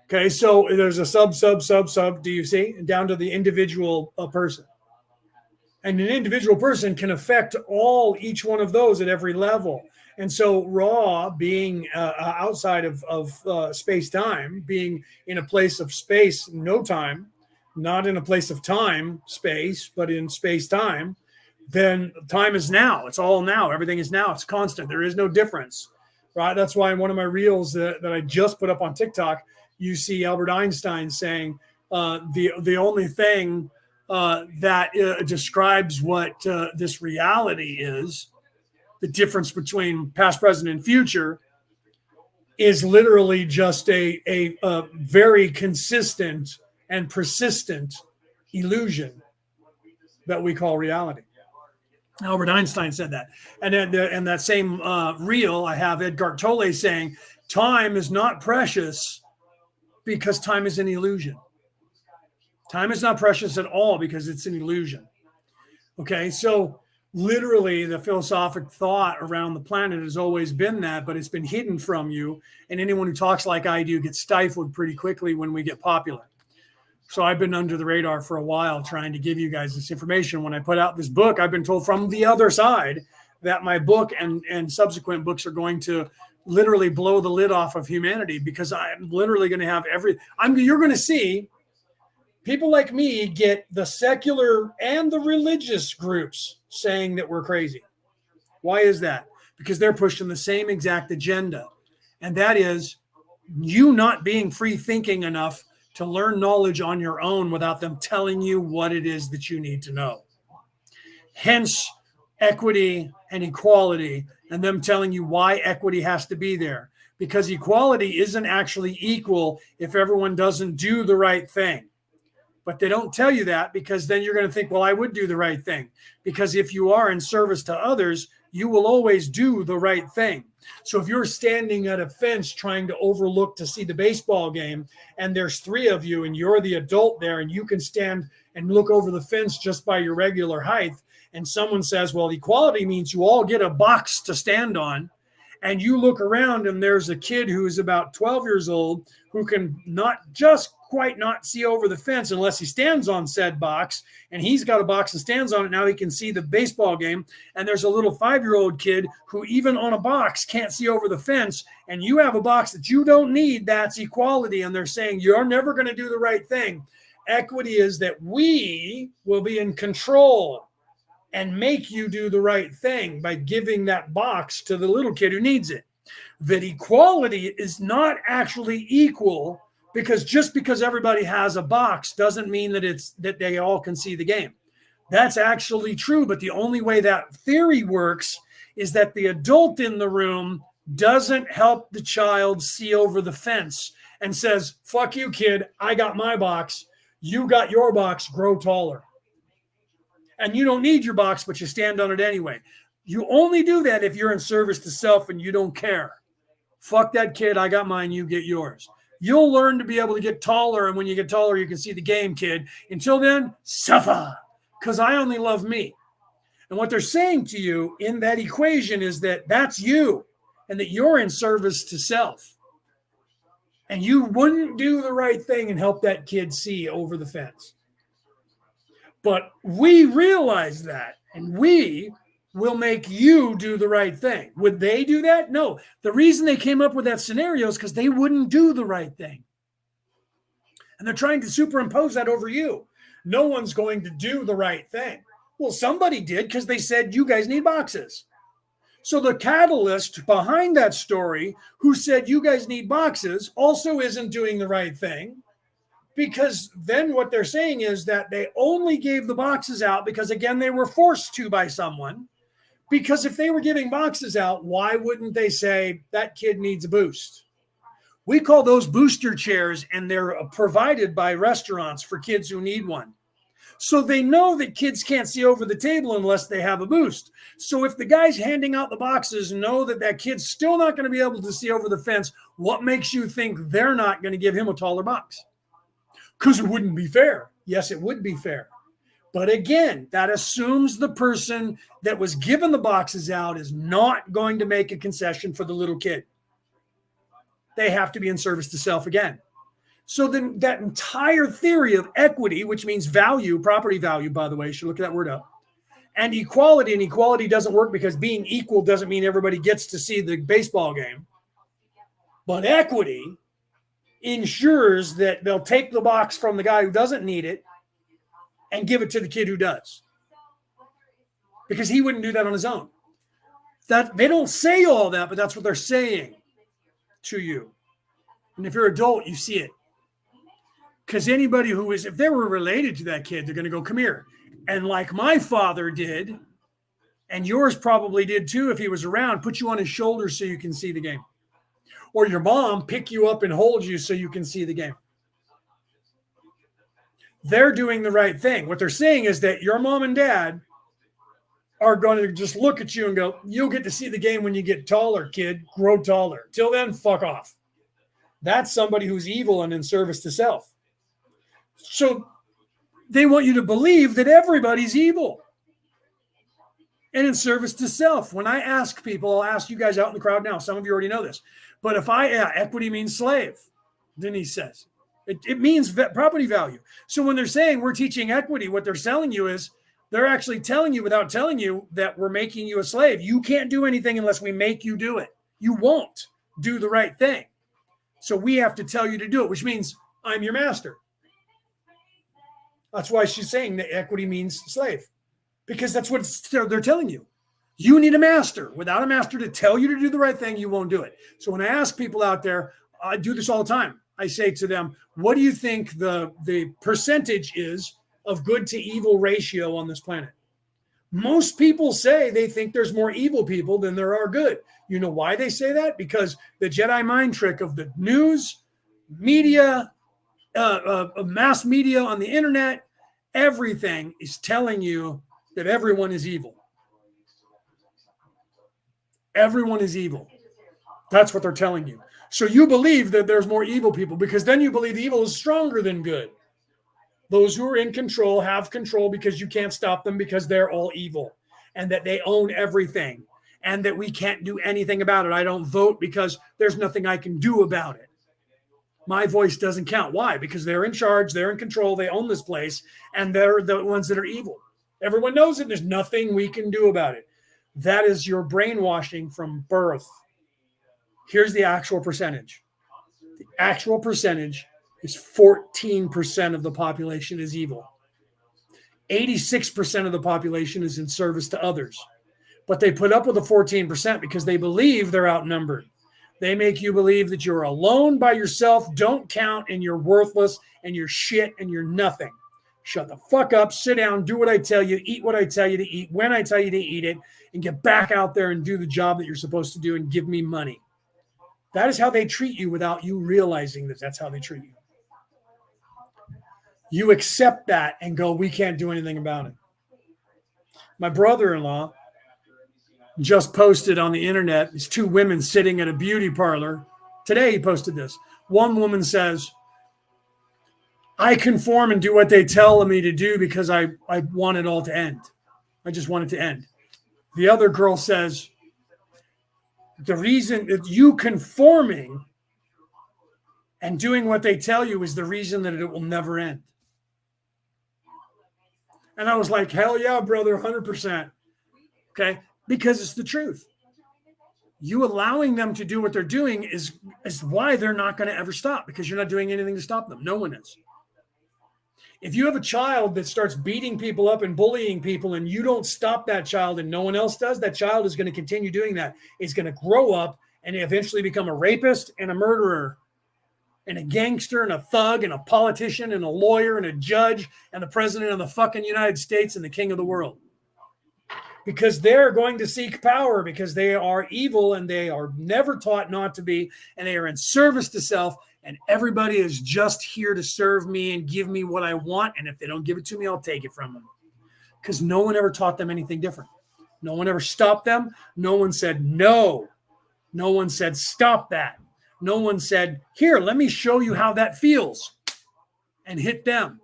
Okay, so there's a sub, do you see? Down to the individual person. And an individual person can affect each one of those at every level. And so Ra, being outside of space-time, being in a place of space, no time, not in a place of time, space, but in space-time, then time is now. It's all now. Everything is now. It's constant. There is no difference, right? That's why in one of my reels that I just put up on TikTok, you see Albert Einstein saying the only thing that describes what this reality is, the difference between past, present, and future, is literally just a very consistent and persistent illusion that we call reality. Albert Einstein said that. And in that same reel, I have Edgar Tolle saying, time is not precious because time is an illusion. Time is not precious at all because it's an illusion. Okay, so literally the philosophic thought around the planet has always been that, but it's been hidden from you. And anyone who talks like I do gets stifled pretty quickly when we get popular. So I've been under the radar for a while trying to give you guys this information. When I put out this book, I've been told from the other side that my book and subsequent books are going to literally blow the lid off of humanity, because I'm literally going to have you're going to see people like me get the secular and the religious groups saying that we're crazy. Why is that? Because they're pushing the same exact agenda. And that is you not being free thinking enough to learn knowledge on your own without them telling you what it is that you need to know. Hence, equity and equality, and them telling you why equity has to be there. Because equality isn't actually equal if everyone doesn't do the right thing. But they don't tell you that, because then you're going to think, well, I would do the right thing. Because if you are in service to others, you will always do the right thing. So if you're standing at a fence trying to overlook to see the baseball game, and there's 3 of you and you're the adult there, and you can stand and look over the fence just by your regular height, and someone says, well, equality means you all get a box to stand on, and you look around and there's a kid who is about 12 years old who can not just quite not see over the fence unless he stands on said box, and he's got a box and stands on it. Now he can see the baseball game. And there's a little 5-year-old kid who even on a box can't see over the fence, and you have a box that you don't need. That's equality. And they're saying you're never going to do the right thing. Equity is that we will be in control and make you do the right thing by giving that box to the little kid who needs it. That equality is not actually equal, because just because everybody has a box doesn't mean that they all can see the game. That's actually true, but the only way that theory works is that the adult in the room doesn't help the child see over the fence and says, fuck you, kid, I got my box, you got your box, grow taller. And you don't need your box, but you stand on it anyway. You only do that if you're in service to self and you don't care. Fuck that kid, I got mine, you get yours. You'll learn to be able to get taller, and when you get taller, you can see the game, kid. Until then, suffer, because I only love me. And what they're saying to you in that equation is that that's you, and that you're in service to self. And you wouldn't do the right thing and help that kid see over the fence. But we realize that, and we will make you do the right thing. Would they do that? No. The reason they came up with that scenario is because they wouldn't do the right thing. And they're trying to superimpose that over you. No one's going to do the right thing. Well, somebody did, because they said you guys need boxes. So the catalyst behind that story, who said you guys need boxes, also isn't doing the right thing. Because then what they're saying is that they only gave the boxes out because, again, they were forced to by someone. Because if they were giving boxes out, why wouldn't they say that kid needs a boost? We call those booster chairs, and they're provided by restaurants for kids who need one. So they know that kids can't see over the table unless they have a boost. So if the guys handing out the boxes know that that kid's still not going to be able to see over the fence, what makes you think they're not going to give him a taller box? Because it wouldn't be fair. Yes, it would be fair. But again, that assumes the person that was given the boxes out is not going to make a concession for the little kid. They have to be in service to self again. So then that entire theory of equity, which means value, property value, by the way, you should look that word up, and equality doesn't work because being equal doesn't mean everybody gets to see the baseball game. But equity ensures that they'll take the box from the guy who doesn't need it and give it to the kid who does, because he wouldn't do that on his own. That they don't say all that, but that's what they're saying to you. And if you're an adult, you see it. Because anybody who is, if they were related to that kid, they're going to go, come here. And like my father did, and yours probably did too if he was around, put you on his shoulder so you can see the game. Or your mom pick you up and hold you so you can see the game. They're doing the right thing. What they're saying is that your mom and dad are going to just look at you and go, you'll get to see the game when you get taller, kid. Grow taller. Till then, fuck off. That's somebody who's evil and in service to self. So they want you to believe that everybody's evil. and in service to self. When I ask people, I'll ask you guys out in the crowd now. Some of you already know this. But if equity means slave, Denise says. It means property value. So when they're saying we're teaching equity, what they're telling you is they're actually telling you without telling you that we're making you a slave. You can't do anything unless we make you do it. You won't do the right thing. So we have to tell you to do it, which means I'm your master. That's why she's saying that equity means slave, because that's what they're telling you. You need a master. Without a master to tell you to do the right thing, you won't do it. So when I ask people out there, I do this all the time. I say to them, what do you think the percentage is of good to evil ratio on this planet? Most people say they think there's more evil people than there are good. You know why they say that? Because the Jedi mind trick of the news, media, mass media on the internet, everything is telling you that everyone is evil. Everyone is evil. That's what they're telling you. So you believe that there's more evil people because then you believe evil is stronger than good. Those who are in control have control because you can't stop them because they're all evil and that they own everything and that we can't do anything about it. I don't vote because there's nothing I can do about it. My voice doesn't count. Why? Because they're in charge, they're in control, they own this place, and they're the ones that are evil. Everyone knows it. There's nothing we can do about it. That is your brainwashing from birth. Here's the actual percentage. The actual percentage is 14% of the population is evil. 86% of the population is in service to others. But they put up with the 14% because they believe they're outnumbered. They make you believe that you're alone by yourself, don't count, and you're worthless, and you're shit, and you're nothing. Shut the fuck up, sit down, do what I tell you, eat what I tell you to eat, when I tell you to eat it, and get back out there and do the job that you're supposed to do and give me money. That is how they treat you without you realizing that that's how they treat you. You accept that and go, we can't do anything about it. My brother-in-law just posted on the internet, these two women sitting at a beauty parlor. Today he posted this. One woman says, I conform and do what they tell me to do because I want it all to end. I just want it to end. The other girl says, the reason that you conforming and doing what they tell you is the reason that it will never end. And I was like, hell yeah, brother, 100%. Okay? Because it's the truth. You allowing them to do what they're doing is why they're not going to ever stop, because you're not doing anything to stop them. No one is. If you have a child that starts beating people up and bullying people and you don't stop that child and no one else does, that child is going to continue doing that. It's going to grow up and eventually become a rapist and a murderer and a gangster and a thug and a politician and a lawyer and a judge and the president of the fucking United States and the king of the world. Because they're going to seek power because they are evil and they are never taught not to be, and they are in service to self, and everybody is just here to serve me and give me what I want, and if they don't give it to me, I'll take it from them. Because no one ever taught them anything different. No one ever stopped them. No one said no. No one said stop that. No one said, here, let me show you how that feels, and hit them.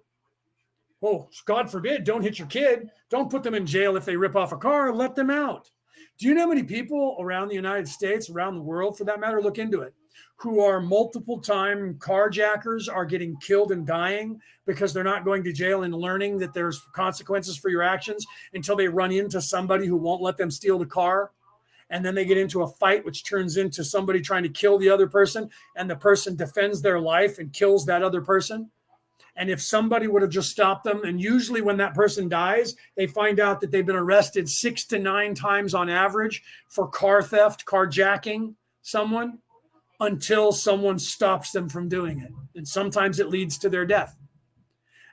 Oh, God forbid, don't hit your kid. Don't put them in jail if they rip off a car. Let them out. Do you know how many people around the United States, around the world for that matter, look into it, who are multiple time carjackers are getting killed and dying because they're not going to jail and learning that there's consequences for your actions until they run into somebody who won't let them steal the car. And then they get into a fight, which turns into somebody trying to kill the other person, and the person defends their life and kills that other person. And if somebody would have just stopped them, and usually when that person dies, they find out that they've been arrested 6 to 9 times on average for car theft, carjacking someone, until someone stops them from doing it. And sometimes it leads to their death.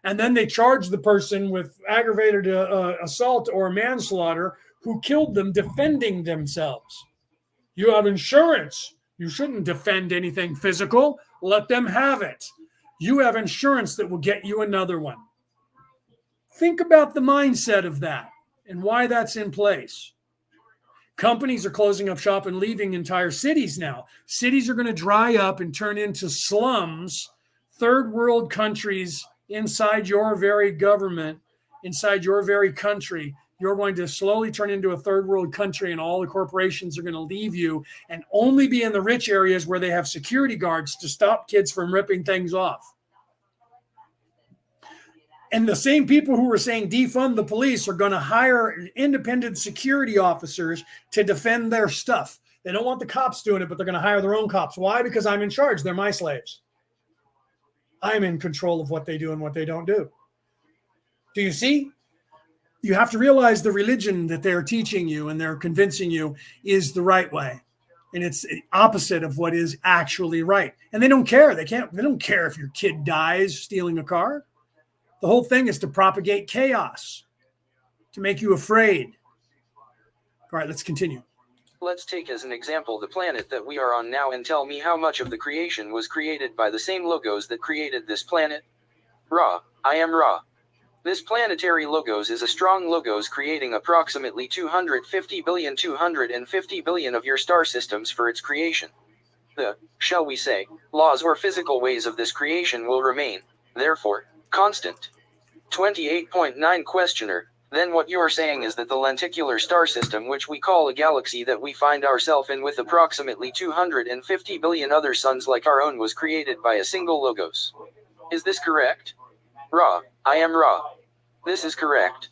And then they charge the person with aggravated assault or manslaughter who killed them defending themselves. You have insurance. You shouldn't defend anything physical. Let them have it. You have insurance that will get you another one. Think about the mindset of that and why that's in place. Companies are closing up shop and leaving entire cities now. Cities are going to dry up and turn into slums, third world countries inside your very government, inside your very country. you're going to slowly turn into a third world country, and all the corporations are going to leave you and only be in the rich areas where they have security guards to stop kids from ripping things off. And the same people who were saying defund the police are going to hire independent security officers to defend their stuff. They don't want the cops doing it, but they're going to hire their own cops. Why? Because I'm in charge. They're my slaves. I'm in control of what they do and what they don't do. Do you see? You have to realize the religion that they're teaching you and they're convincing you is the right way. And it's opposite of what is actually right. And they don't care. They don't care if your kid dies stealing a car. The whole thing is to propagate chaos, to make you afraid. All right, let's continue. Let's take as an example the planet that we are on now and tell me how much of the creation was created by the same logos that created this planet. Ra, I am Ra. This planetary logos is a strong logos creating approximately 250 billion of your star systems for its creation. The, shall we say, laws or physical ways of this creation will remain, therefore, constant. 28.9 Questioner. Then what you're saying is that the lenticular star system, which we call a galaxy that we find ourselves in with approximately 250 billion other suns like our own, was created by a single logos. Is this correct? Ra, I am Ra. This is correct.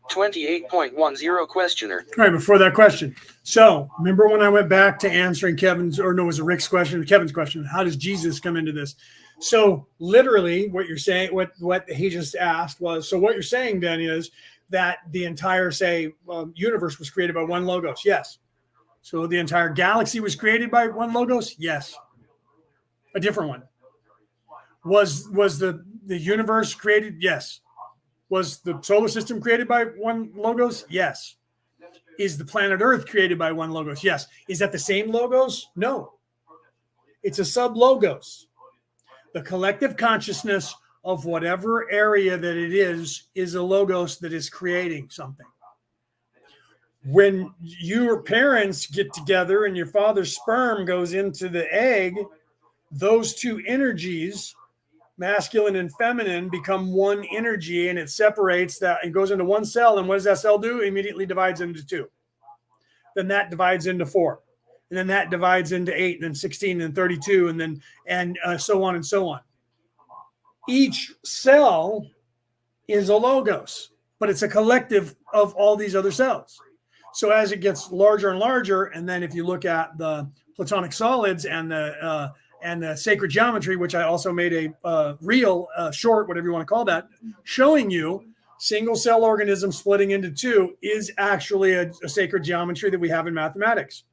28.10 Questioner. All right, before that question. So remember when I went back to answering Kevin's, or no, it was Rick's question, Kevin's question, how does Jesus come into this? So literally what you're saying, what he just asked was, so what you're saying then is that the entire, say, universe was created by one logos. Yes. So the entire galaxy was created by one logos. Yes. A different one. Was the universe created? Yes. Was the solar system created by one logos? Yes. Is the planet Earth created by one logos? Yes. Is that the same logos? No. It's a sub-logos. The collective consciousness of whatever area that it is a logos that is creating something. When your parents get together and your father's sperm goes into the egg, those two energies, masculine and feminine, become one energy, and it separates that and goes into one cell. And what does that cell do? It immediately divides into two. Then that divides into 4. And then that divides into 8, and then 16, and 32, and so on and so on. Each cell is a logos, but it's a collective of all these other cells. So as it gets larger and larger, and then if you look at the Platonic solids and the sacred geometry, which I also made a real short, whatever you want to call that, showing you single cell organisms splitting into 2 is actually a sacred geometry that we have in mathematics.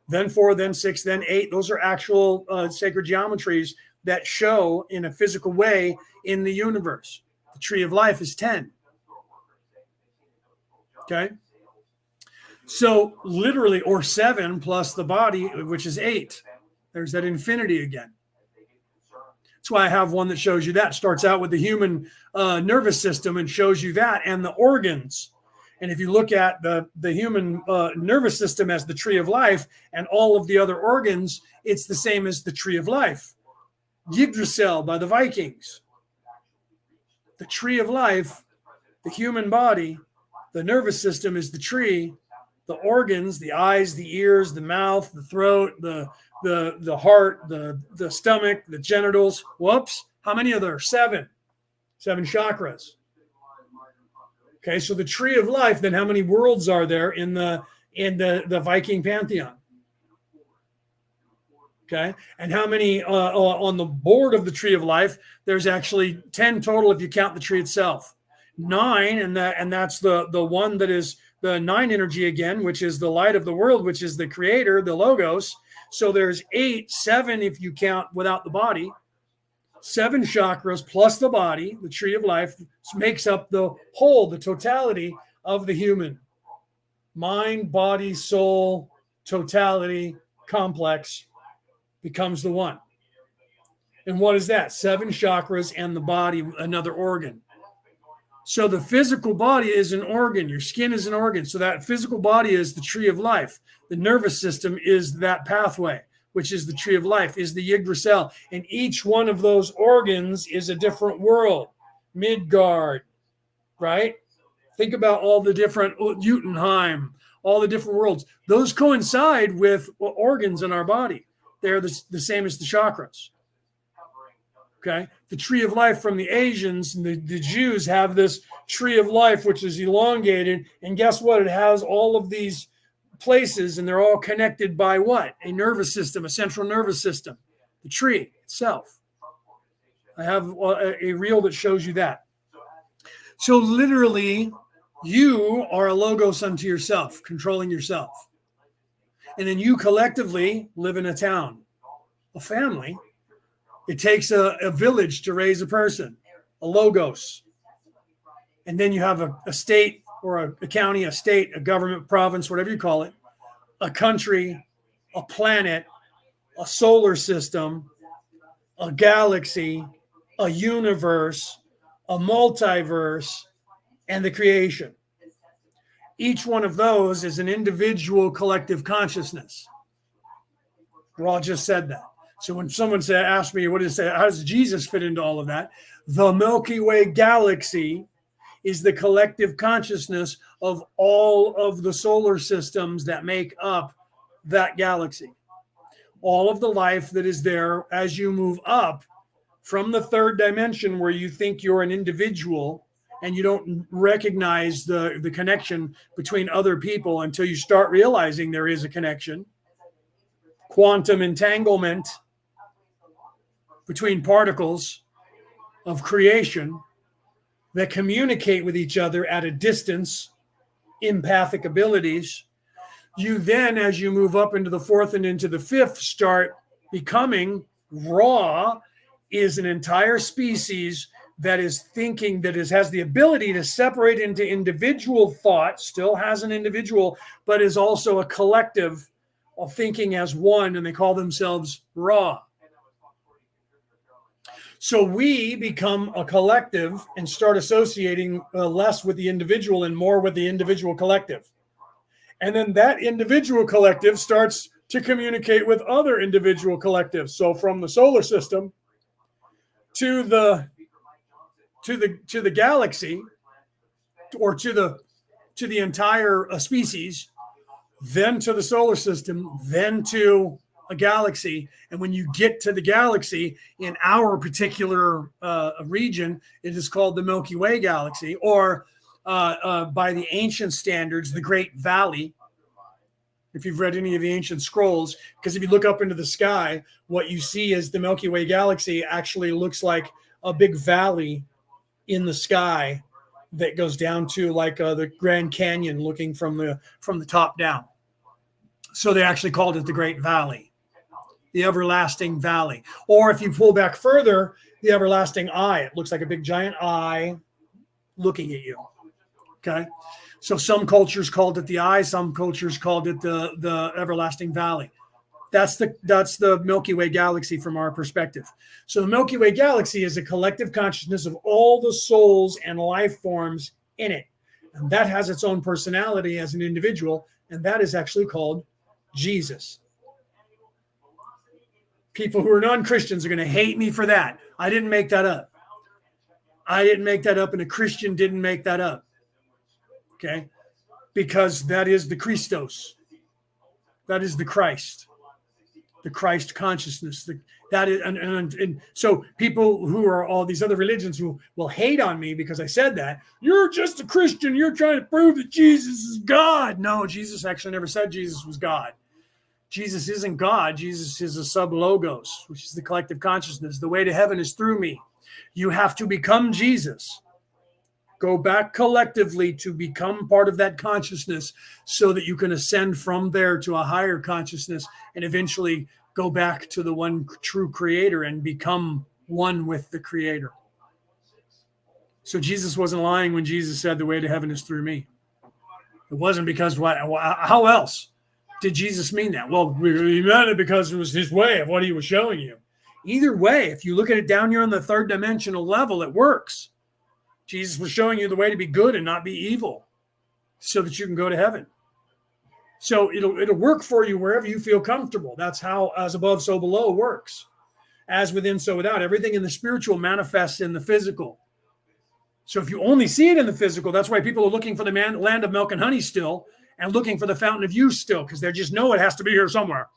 Then 4, then 6, then 8. Those are actual sacred geometries that show in a physical way in the universe. The tree of life is 10. Okay. So literally, or 7 plus the body, which is 8. There's that infinity again. That's why I have one that shows you that. Starts out with the human nervous system and shows you that, and the organs. And if you look at the human nervous system as the tree of life and all of the other organs, it's the same as the tree of life. Yggdrasil by the Vikings. The tree of life, the human body, the nervous system is the tree. The organs, the eyes, the ears, the mouth, the throat, the heart, the stomach, the genitals. Whoops. How many are there? 7. 7 chakras. Okay, so the tree of life, then how many worlds are there in the Viking pantheon? Okay, and how many on the board of the tree of life? There's actually 10 total if you count the tree itself. 9, and that's the one that is the 9 energy again, which is the light of the world, which is the creator, the logos. So there's 8, 7 if you count without the body. 7 chakras plus the body, the tree of life, makes up the whole, the totality of the human. Mind, body, soul, totality, complex becomes the one. And what is that? 7 chakras and the body, another organ. So the physical body is an organ. Your skin is an organ. So that physical body is the tree of life. The nervous system is that pathway, which is the tree of life, is the Yggdrasil. And each one of those organs is a different world. Midgard, right? Think about all the different Jotunheim, all the different worlds. Those coincide with organs in our body. They're the same as the chakras. Okay. The tree of life from the Asians and the Jews have this tree of life, which is elongated. And guess what? It has all of these places, and they're all connected by what? A nervous system, a central nervous system, the tree itself. I have a reel that shows you that. So literally, you are a logos unto yourself, controlling yourself. And then you collectively live in a town, a family. It takes a village to raise a person, a logos. And then you have a state or a county, a state, a government, province, whatever you call it, a country, a planet, a solar system, a galaxy, a universe, a multiverse, and the creation. Each one of those is an individual collective consciousness. Raw just said that. So when someone asked me, what is it? How does Jesus fit into all of that? The Milky Way galaxy is the collective consciousness of all of the solar systems that make up that galaxy. All of the life that is there as you move up from the third dimension, where you think you're an individual and you don't recognize the connection between other people until you start realizing there is a connection. Quantum entanglement between particles of creation that communicate with each other at a distance, empathic abilities. You then, as you move up into the fourth and into the fifth, start becoming raw, is an entire species that is thinking, that has the ability to separate into individual thought, still has an individual, but is also a collective of thinking as one, and they call themselves raw. So we become a collective and start associating less with the individual and more with the individual collective. And then that individual collective starts to communicate with other individual collectives. So from the solar system to the galaxy, or to the entire species, then to the solar system, then to a galaxy. And when you get to the galaxy, in our particular region, it is called the Milky Way galaxy, or by the ancient standards, the Great Valley. If you've read any of the ancient scrolls, because if you look up into the sky, what you see is the Milky Way galaxy actually looks like a big valley in the sky that goes down to like the Grand Canyon, looking from the top down. So they actually called it the Great Valley, the everlasting valley. Or if you pull back further, the everlasting eye. It looks like a big giant eye looking at you. Okay. So some cultures called it the eye, some cultures called it the everlasting valley. That's the Milky Way galaxy from our perspective. So the Milky Way galaxy is a collective consciousness of all the souls and life forms in it. And that has its own personality as an individual, and that is actually called Jesus. People who are non-Christians are going to hate me for that. I didn't make that up. I didn't make that up, and a Christian didn't make that up. Okay? Because that is the Christos. That is the Christ consciousness. That is, and so people who are all these other religions who will hate on me because I said that, you're just a Christian, you're trying to prove that Jesus is God. No, Jesus actually never said Jesus was God. Jesus isn't God. Jesus is a sub-logos, which is the collective consciousness. The way to heaven is through me. You have to become Jesus. Go back collectively to become part of that consciousness so that you can ascend from there to a higher consciousness and eventually go back to the one true creator and become one with the creator. So Jesus wasn't lying when Jesus said the way to heaven is through me. It wasn't because how else did Jesus mean that? Well, he meant it because it was his way of what he was showing you. Either way, if you look at it down here on the third dimensional level, it works. Jesus was showing you the way to be good and not be evil so that you can go to heaven. So it'll work for you wherever you feel comfortable. That's how as above, so below works. As within, so without. Everything in the spiritual manifests in the physical. So if you only see it in the physical, that's why people are looking for the land of milk and honey still, and looking for the fountain of youth still, because they just know it has to be here somewhere.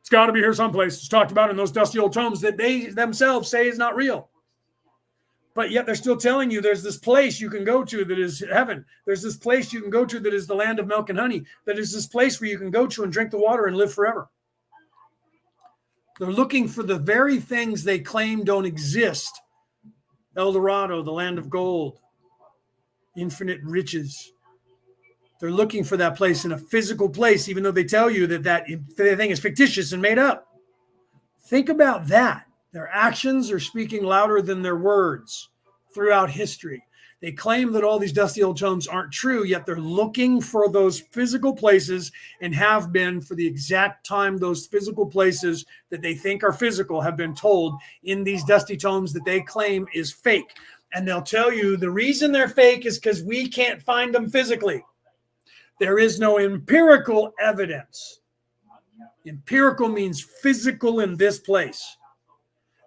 It's got to be here someplace. It's talked about in those dusty old tomes that they themselves say is not real. But yet they're still telling you there's this place you can go to that is heaven. There's this place you can go to that is the land of milk and honey. That is this place where you can go to and drink the water and live forever. They're looking for the very things they claim don't exist. El Dorado, the land of gold, infinite riches. They're looking for that place in a physical place, even though they tell you that thing is fictitious and made up. Think about that. Their actions are speaking louder than their words throughout history. They claim that all these dusty old tomes aren't true, yet they're looking for those physical places and have been for the exact time those physical places that they think are physical have been told in these dusty tomes that they claim is fake. And they'll tell you the reason they're fake is because we can't find them physically. There is no empirical evidence. Empirical means physical in this place.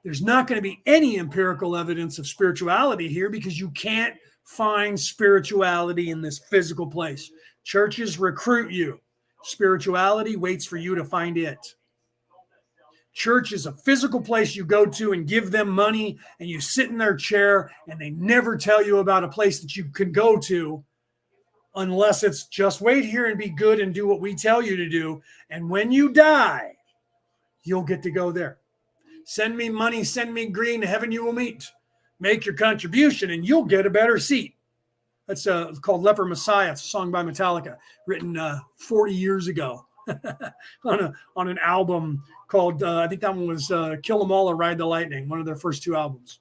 There's not going to be any empirical evidence of spirituality here because you can't find spirituality in this physical place. Churches recruit you. Spirituality waits for you to find it. Church is a physical place you go to and give them money and you sit in their chair and they never tell you about a place that you can go to unless it's just wait here and be good and do what we tell you to do. And when you die, you'll get to go there. Send me money, send me green, heaven you will meet. Make your contribution and you'll get a better seat. That's called Leper Messiah. It's a song by Metallica, written 40 years ago on an album called, I think that one was Kill 'Em All or Ride the Lightning, one of their first two albums.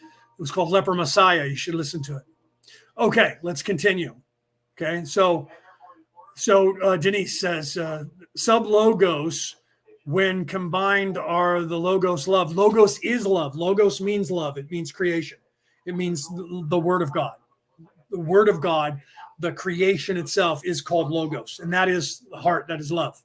It was called Leper Messiah. You should listen to it. Okay, let's continue. Okay, so Denise says, sub-logos, when combined, are the logos love. Logos is love. Logos means love. It means creation. It means the word of God. The word of God, the creation itself is called logos. And that is the heart, that is love.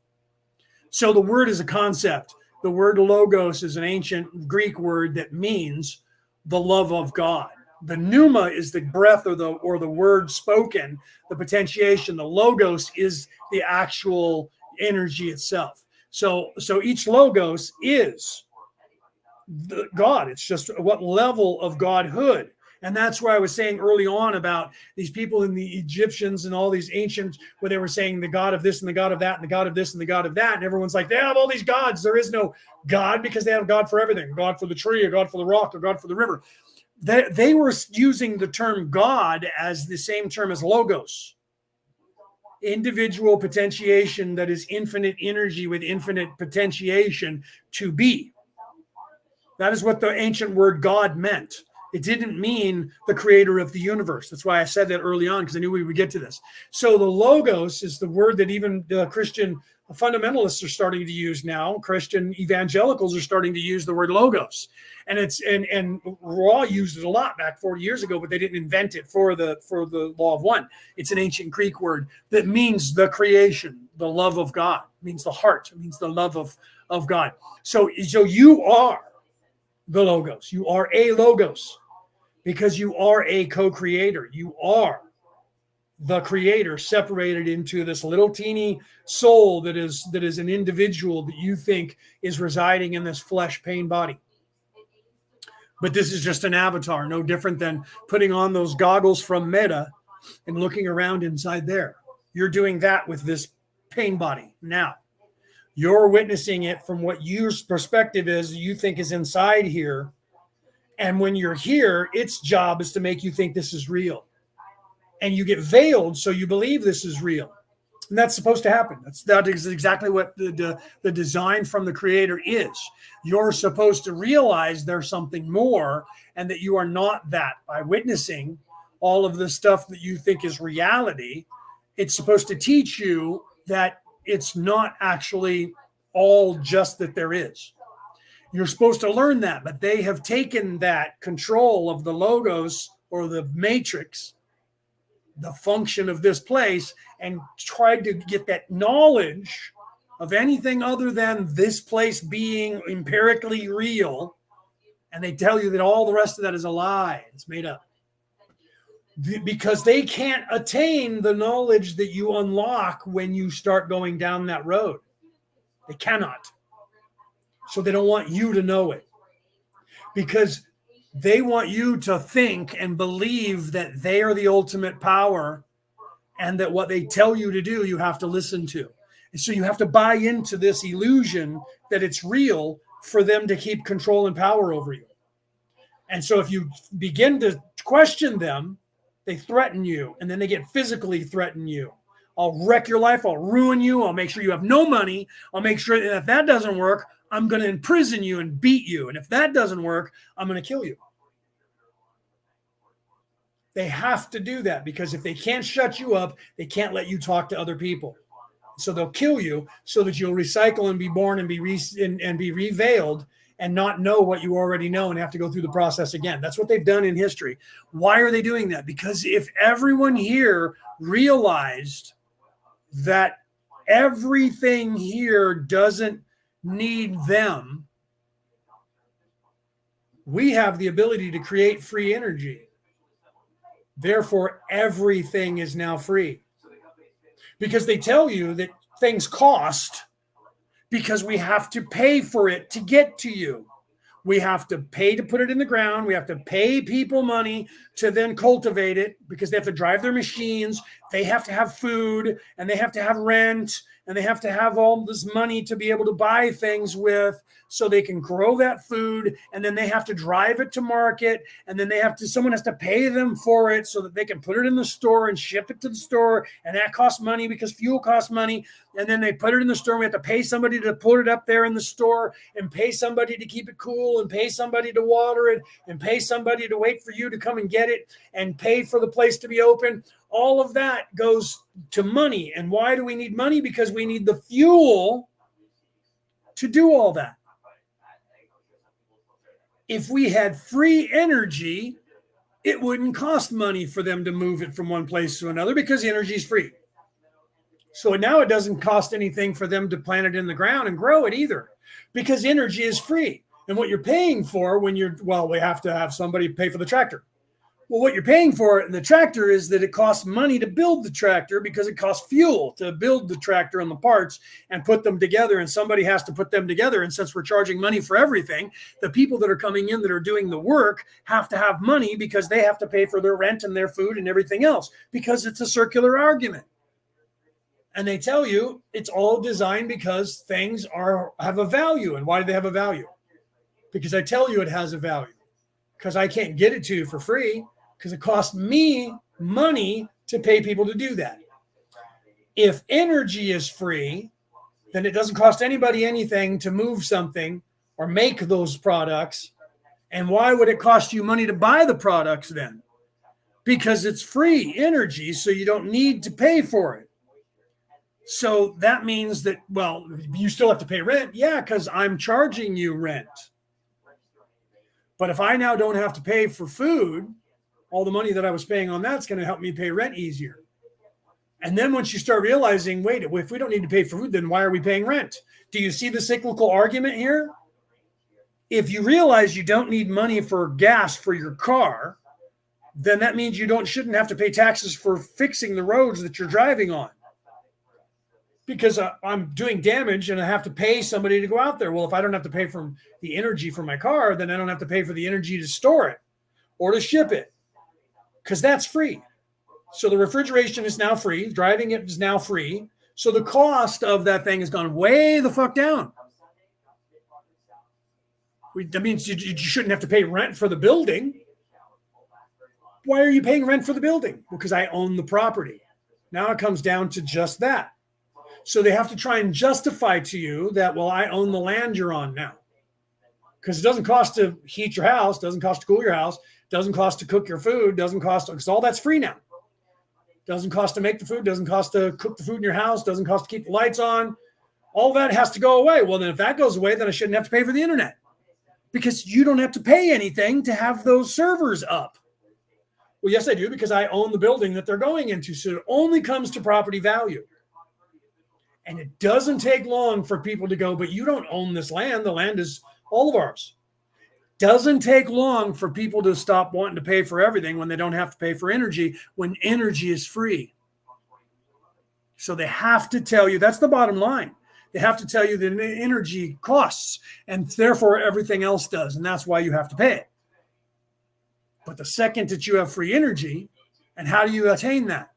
So the word is a concept. The word logos is an ancient Greek word that means the love of God. The pneuma is the breath or the word spoken, the potentiation. The logos is the actual energy itself. So each logos is God. It's just what level of godhood. And that's where I was saying early on about these people in the Egyptians and all these ancients where they were saying the God of this and the God of that and the God of this and the God of that. And everyone's like, they have all these gods. There is no God because they have God for everything. God for the tree, a God for the rock, a God for the river. They were using the term God as the same term as logos. Individual potentiation that is infinite energy with infinite potentiation to be. That is what the ancient word God meant. It didn't mean the creator of the universe. That's why I said that early on, because I knew we would get to this. So the logos is the word that even Christian fundamentalists are starting to use now. Christian evangelicals are starting to use the word logos. And Raw used it a lot back 40 years ago, but they didn't invent it for the law of one. It's an ancient Greek word that means the creation, the love of God. It means the heart. It means the love of God. So you are the logos. You are a logos because you are a co-creator. You are the creator separated into this little teeny soul that is an individual that you think is residing in this flesh pain body. But this is just an avatar, no different than putting on those goggles from Meta and looking around inside there. You're doing that with this pain body now. You're witnessing it from what your perspective is, you think is inside here. And when you're here, its job is to make you think this is real. And you get veiled so you believe this is real. And that's supposed to happen. That is exactly what the design from the creator is. You're supposed to realize there's something more and that you are not that. By witnessing all of the stuff that you think is reality, it's supposed to teach you that it's not actually all just that there is. You're supposed to learn that, but they have taken that control of the logos or the matrix, the function of this place, and tried to get that knowledge of anything other than this place being empirically real And they tell you that all the rest of that is a lie. It's made up. Because they can't attain the knowledge that you unlock when you start going down that road. They cannot. So they don't want you to know it. Because they want you to think and believe that they are the ultimate power and that what they tell you to do, you have to listen to. And so you have to buy into this illusion that it's real for them to keep control and power over you. And so if you begin to question them, they threaten you, and then they get physically threaten you. I'll wreck your life. I'll ruin you. I'll make sure you have no money. I'll make sure that if that doesn't work, I'm going to imprison you and beat you. And if that doesn't work, I'm going to kill you. They have to do that because if they can't shut you up, they can't let you talk to other people. So they'll kill you so that you'll recycle and be born and be revealed and not know what you already know and have to go through the process again. That's what they've done in history. Why are they doing that? Because if everyone here realized that everything here doesn't need them, we have the ability to create free energy. Therefore, everything is now free. Because they tell you that things cost because we have to pay for it to get to you. We have to pay to put it in the ground. We have to pay people money to then cultivate it because they have to drive their machines. They have to have food and they have to have rent and they have to have all this money to be able to buy things with so they can grow that food. And then they have to drive it to market. And then someone has to pay them for it so that they can put it in the store and ship it to the store. And that costs money because fuel costs money. And then they put it in the store. And we have to pay somebody to put it up there in the store and pay somebody to keep it cool and pay somebody to water it and pay somebody to wait for you to come and get it and pay for the place to be open. All of that goes to money. And why do we need money? Because we need the fuel to do all that. If we had free energy, it wouldn't cost money for them to move it from one place to another because energy is free. So now it doesn't cost anything for them to plant it in the ground and grow it either because energy is free. And what you're paying for we have to have somebody pay for the tractor. Well, what you're paying for in the tractor is that it costs money to build the tractor because it costs fuel to build the tractor and the parts and put them together. And somebody has to put them together. And since we're charging money for everything, the people that are coming in that are doing the work have to have money because they have to pay for their rent and their food and everything else because it's a circular argument. And they tell you it's all designed because things have a value. And why do they have a value? Because I tell you it has a value. Because I can't get it to you for free. Because it costs me money to pay people to do that. If energy is free, then it doesn't cost anybody anything to move something or make those products. And why would it cost you money to buy the products then? Because it's free energy, so you don't need to pay for it. So that means that, you still have to pay rent. Yeah, because I'm charging you rent. But if I now don't have to pay for food, all the money that I was paying on that's going to help me pay rent easier. And then once you start realizing, wait, if we don't need to pay for food, then why are we paying rent? Do you see the cyclical argument here? If you realize you don't need money for gas for your car, then that means you shouldn't have to pay taxes for fixing the roads that you're driving on. Because I'm doing damage and I have to pay somebody to go out there. Well, if I don't have to pay for the energy for my car, then I don't have to pay for the energy to store it or to ship it. Because that's free. So the refrigeration is now free. Driving it is now free. So the cost of that thing has gone way the fuck down. That means you shouldn't have to pay rent for the building. Why are you paying rent for the building? Because I own the property. Now it comes down to just that. So they have to try and justify to you that, I own the land you're on now. Because it doesn't cost to heat your house, doesn't cost to cool your house, doesn't cost to cook your food, because all that's free now. Doesn't cost to make the food, doesn't cost to cook the food in your house, doesn't cost to keep the lights on. All that has to go away. Well, then if that goes away, then I shouldn't have to pay for the internet. Because you don't have to pay anything to have those servers up. Well, yes, I do, because I own the building that they're going into. So it only comes to property value. And it doesn't take long for people to go, but you don't own this land. The land is all of ours. Doesn't take long for people to stop wanting to pay for everything when they don't have to pay for energy, when energy is free. So they have to tell you, that's the bottom line. They have to tell you that energy costs, and therefore everything else does. And that's why you have to pay it. But the second that you have free energy, and how do you attain that?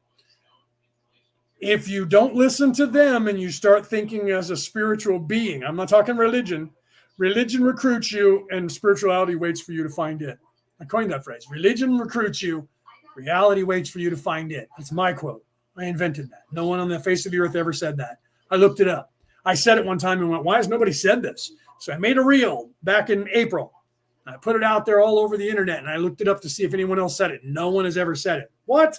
If you don't listen to them and you start thinking as a spiritual being, I'm not talking religion. Religion recruits you and spirituality waits for you to find it. I coined that phrase. Religion recruits you, reality waits for you to find it. That's my quote. I invented that. No one on the face of the earth ever said that. I looked it up. I said it one time and went, why has nobody said this? So I made a reel back in April. I put it out there all over the internet, and I looked it up to see if anyone else said it. No one has ever said it. What?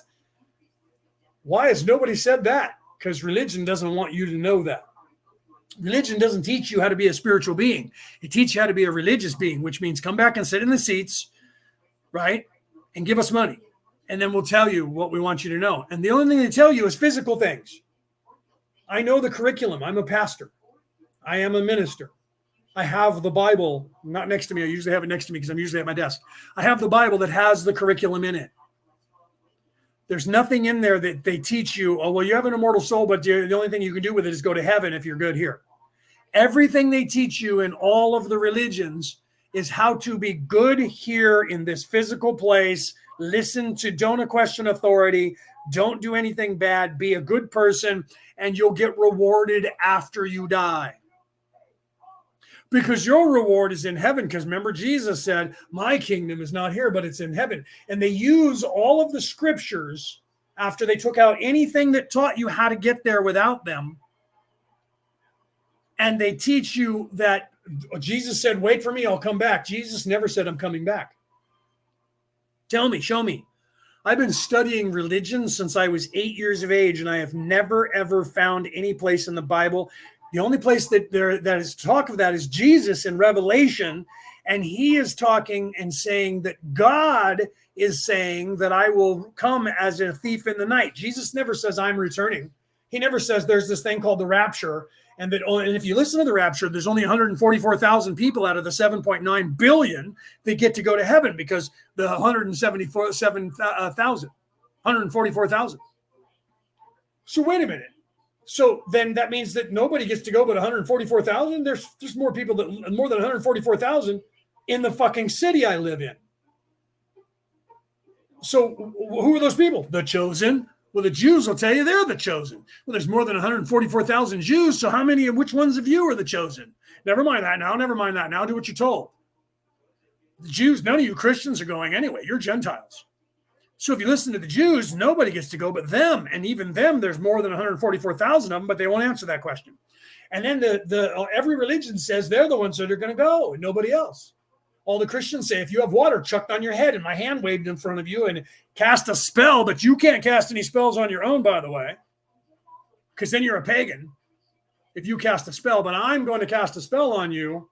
Why has nobody said that? Because religion doesn't want you to know that. Religion doesn't teach you how to be a spiritual being. It teaches you how to be a religious being, which means come back and sit in the seats, right, and give us money. And then we'll tell you what we want you to know. And the only thing they tell you is physical things. I know the curriculum. I'm a pastor. I am a minister. I have the Bible not next to me. I usually have it next to me because I'm usually at my desk. I have the Bible that has the curriculum in it. There's nothing in there that they teach you, oh, well, you have an immortal soul, but the only thing you can do with it is go to heaven if you're good here. Everything they teach you in all of the religions is how to be good here in this physical place. Don't question authority. Don't do anything bad. Be a good person, and you'll get rewarded after you die. Because your reward is in heaven. Because remember, Jesus said, my kingdom is not here, but it's in heaven. And they use all of the scriptures after they took out anything that taught you how to get there without them. And they teach you that Jesus said, wait for me, I'll come back. Jesus never said, I'm coming back. Tell me, show me. I've been studying religion since I was 8 years of age, and I have never, ever found any place in the Bible. The only place that is talk of that is Jesus in Revelation, and he is talking and saying that God is saying that I will come as a thief in the night. Jesus never says I'm returning. He never says there's this thing called the rapture, and if you listen to the rapture, there's only 144,000 people out of the 7.9 billion that get to go to heaven, because the 144,000. So wait a minute. So then that means that nobody gets to go but 144,000? There's more people, more than 144,000 in the fucking city I live in. So who are those people? The chosen. Well, the Jews will tell you they're the chosen. Well, there's more than 144,000 Jews, so which ones of you are the chosen? Never mind that now. Do what you're told. The Jews, none of you Christians are going anyway. You're Gentiles. So if you listen to the Jews, nobody gets to go but them. And even them, there's more than 144,000 of them, but they won't answer that question. And then every religion says they're the ones that are going to go, and nobody else. All the Christians say, if you have water chucked on your head and my hand waved in front of you and cast a spell, but you can't cast any spells on your own, by the way, because then you're a pagan if you cast a spell, but I'm going to cast a spell on you.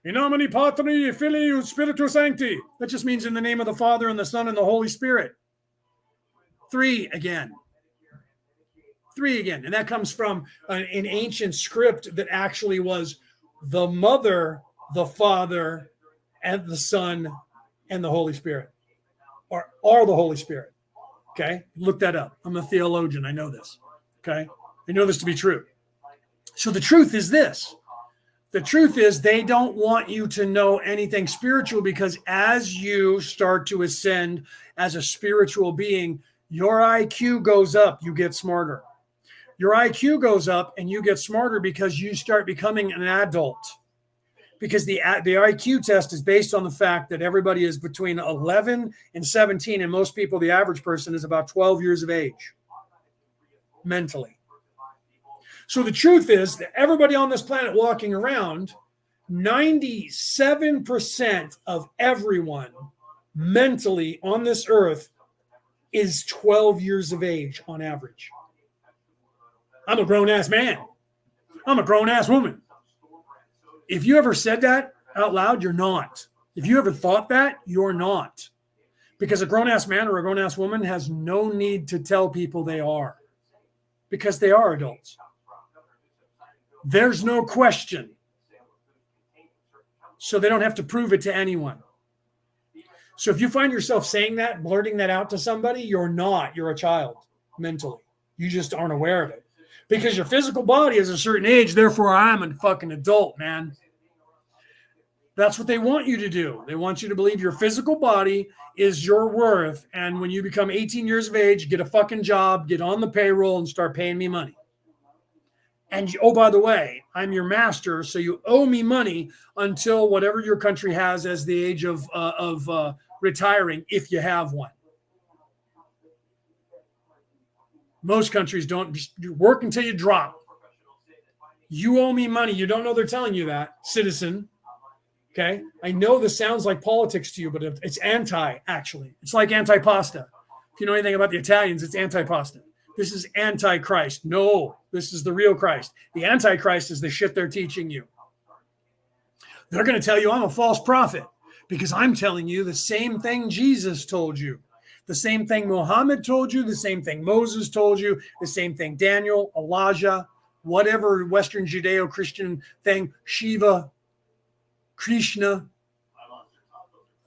In nomine Patri, Filii, Spiritus Sancti. That just means in the name of the Father and the Son and the Holy Spirit. Three again. And that comes from an ancient script that actually was the Mother, the Father, and the Son, and the Holy Spirit. Or the Holy Spirit. Okay? Look that up. I'm a theologian. I know this. Okay? I know this to be true. So the truth is this. The truth is they don't want you to know anything spiritual, because as you start to ascend as a spiritual being, your IQ goes up, you get smarter. Your IQ goes up and you get smarter because you start becoming an adult. Because the IQ test is based on the fact that everybody is between 11 and 17, and most people, the average person, is about 12 years of age mentally. So the truth is that everybody on this planet walking around, 97% of everyone mentally on this earth is 12 years of age on average. I'm a grown-ass man. I'm a grown-ass woman. If you ever said that out loud, you're not. If you ever thought that, you're not. Because a grown-ass man or a grown-ass woman has no need to tell people they are. Because they are adults. There's no question. so they don't have to prove it to anyone. So if you find yourself saying that, blurting that out to somebody, you're a child mentally. You just aren't aware of it. Because your physical body is a certain age, therefore I'm a fucking adult, man. That's what they want you to do. They want you to believe your physical body is your worth. And when you become 18 years of age, get a fucking job, get on the payroll, and start paying me money. And oh, by the way, I'm your master, so you owe me money until whatever your country has as the age of retiring, if you have one. Most countries don't. You work until you drop. You owe me money. You don't know they're telling you that, citizen. Okay? I know this sounds like politics to you, but it's anti, actually. It's like anti-pasta. If you know anything about the Italians, it's anti-pasta. This is anti-Christ. No, this is the real Christ. The anti-Christ is the shit they're teaching you. They're going to tell you I'm a false prophet because I'm telling you the same thing Jesus told you, the same thing Muhammad told you, the same thing Moses told you, the same thing Daniel, Elijah, whatever Western Judeo-Christian thing, Shiva, Krishna,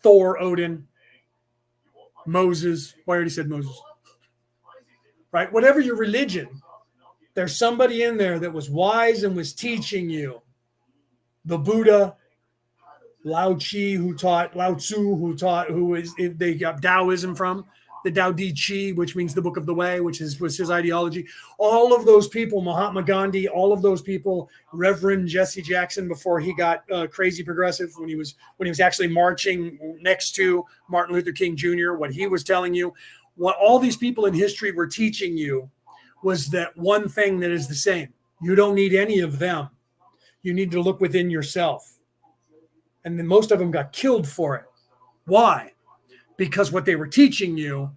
Thor, Odin, Moses. Well, I already said Moses. Right? Whatever your religion, there's somebody in there that was wise and was teaching you. The Buddha, Lao Tzu, who they got Taoism from, the Tao Te Chi, which means the book of the way, which was his ideology. All of those people, Mahatma Gandhi, all of those people, Reverend Jesse Jackson, before he got crazy progressive, when he was actually marching next to Martin Luther King Jr., what he was telling you, what all these people in history were teaching you was that one thing that is the same. You don't need any of them. You need to look within yourself. And then most of them got killed for it. Why? Because what they were teaching you,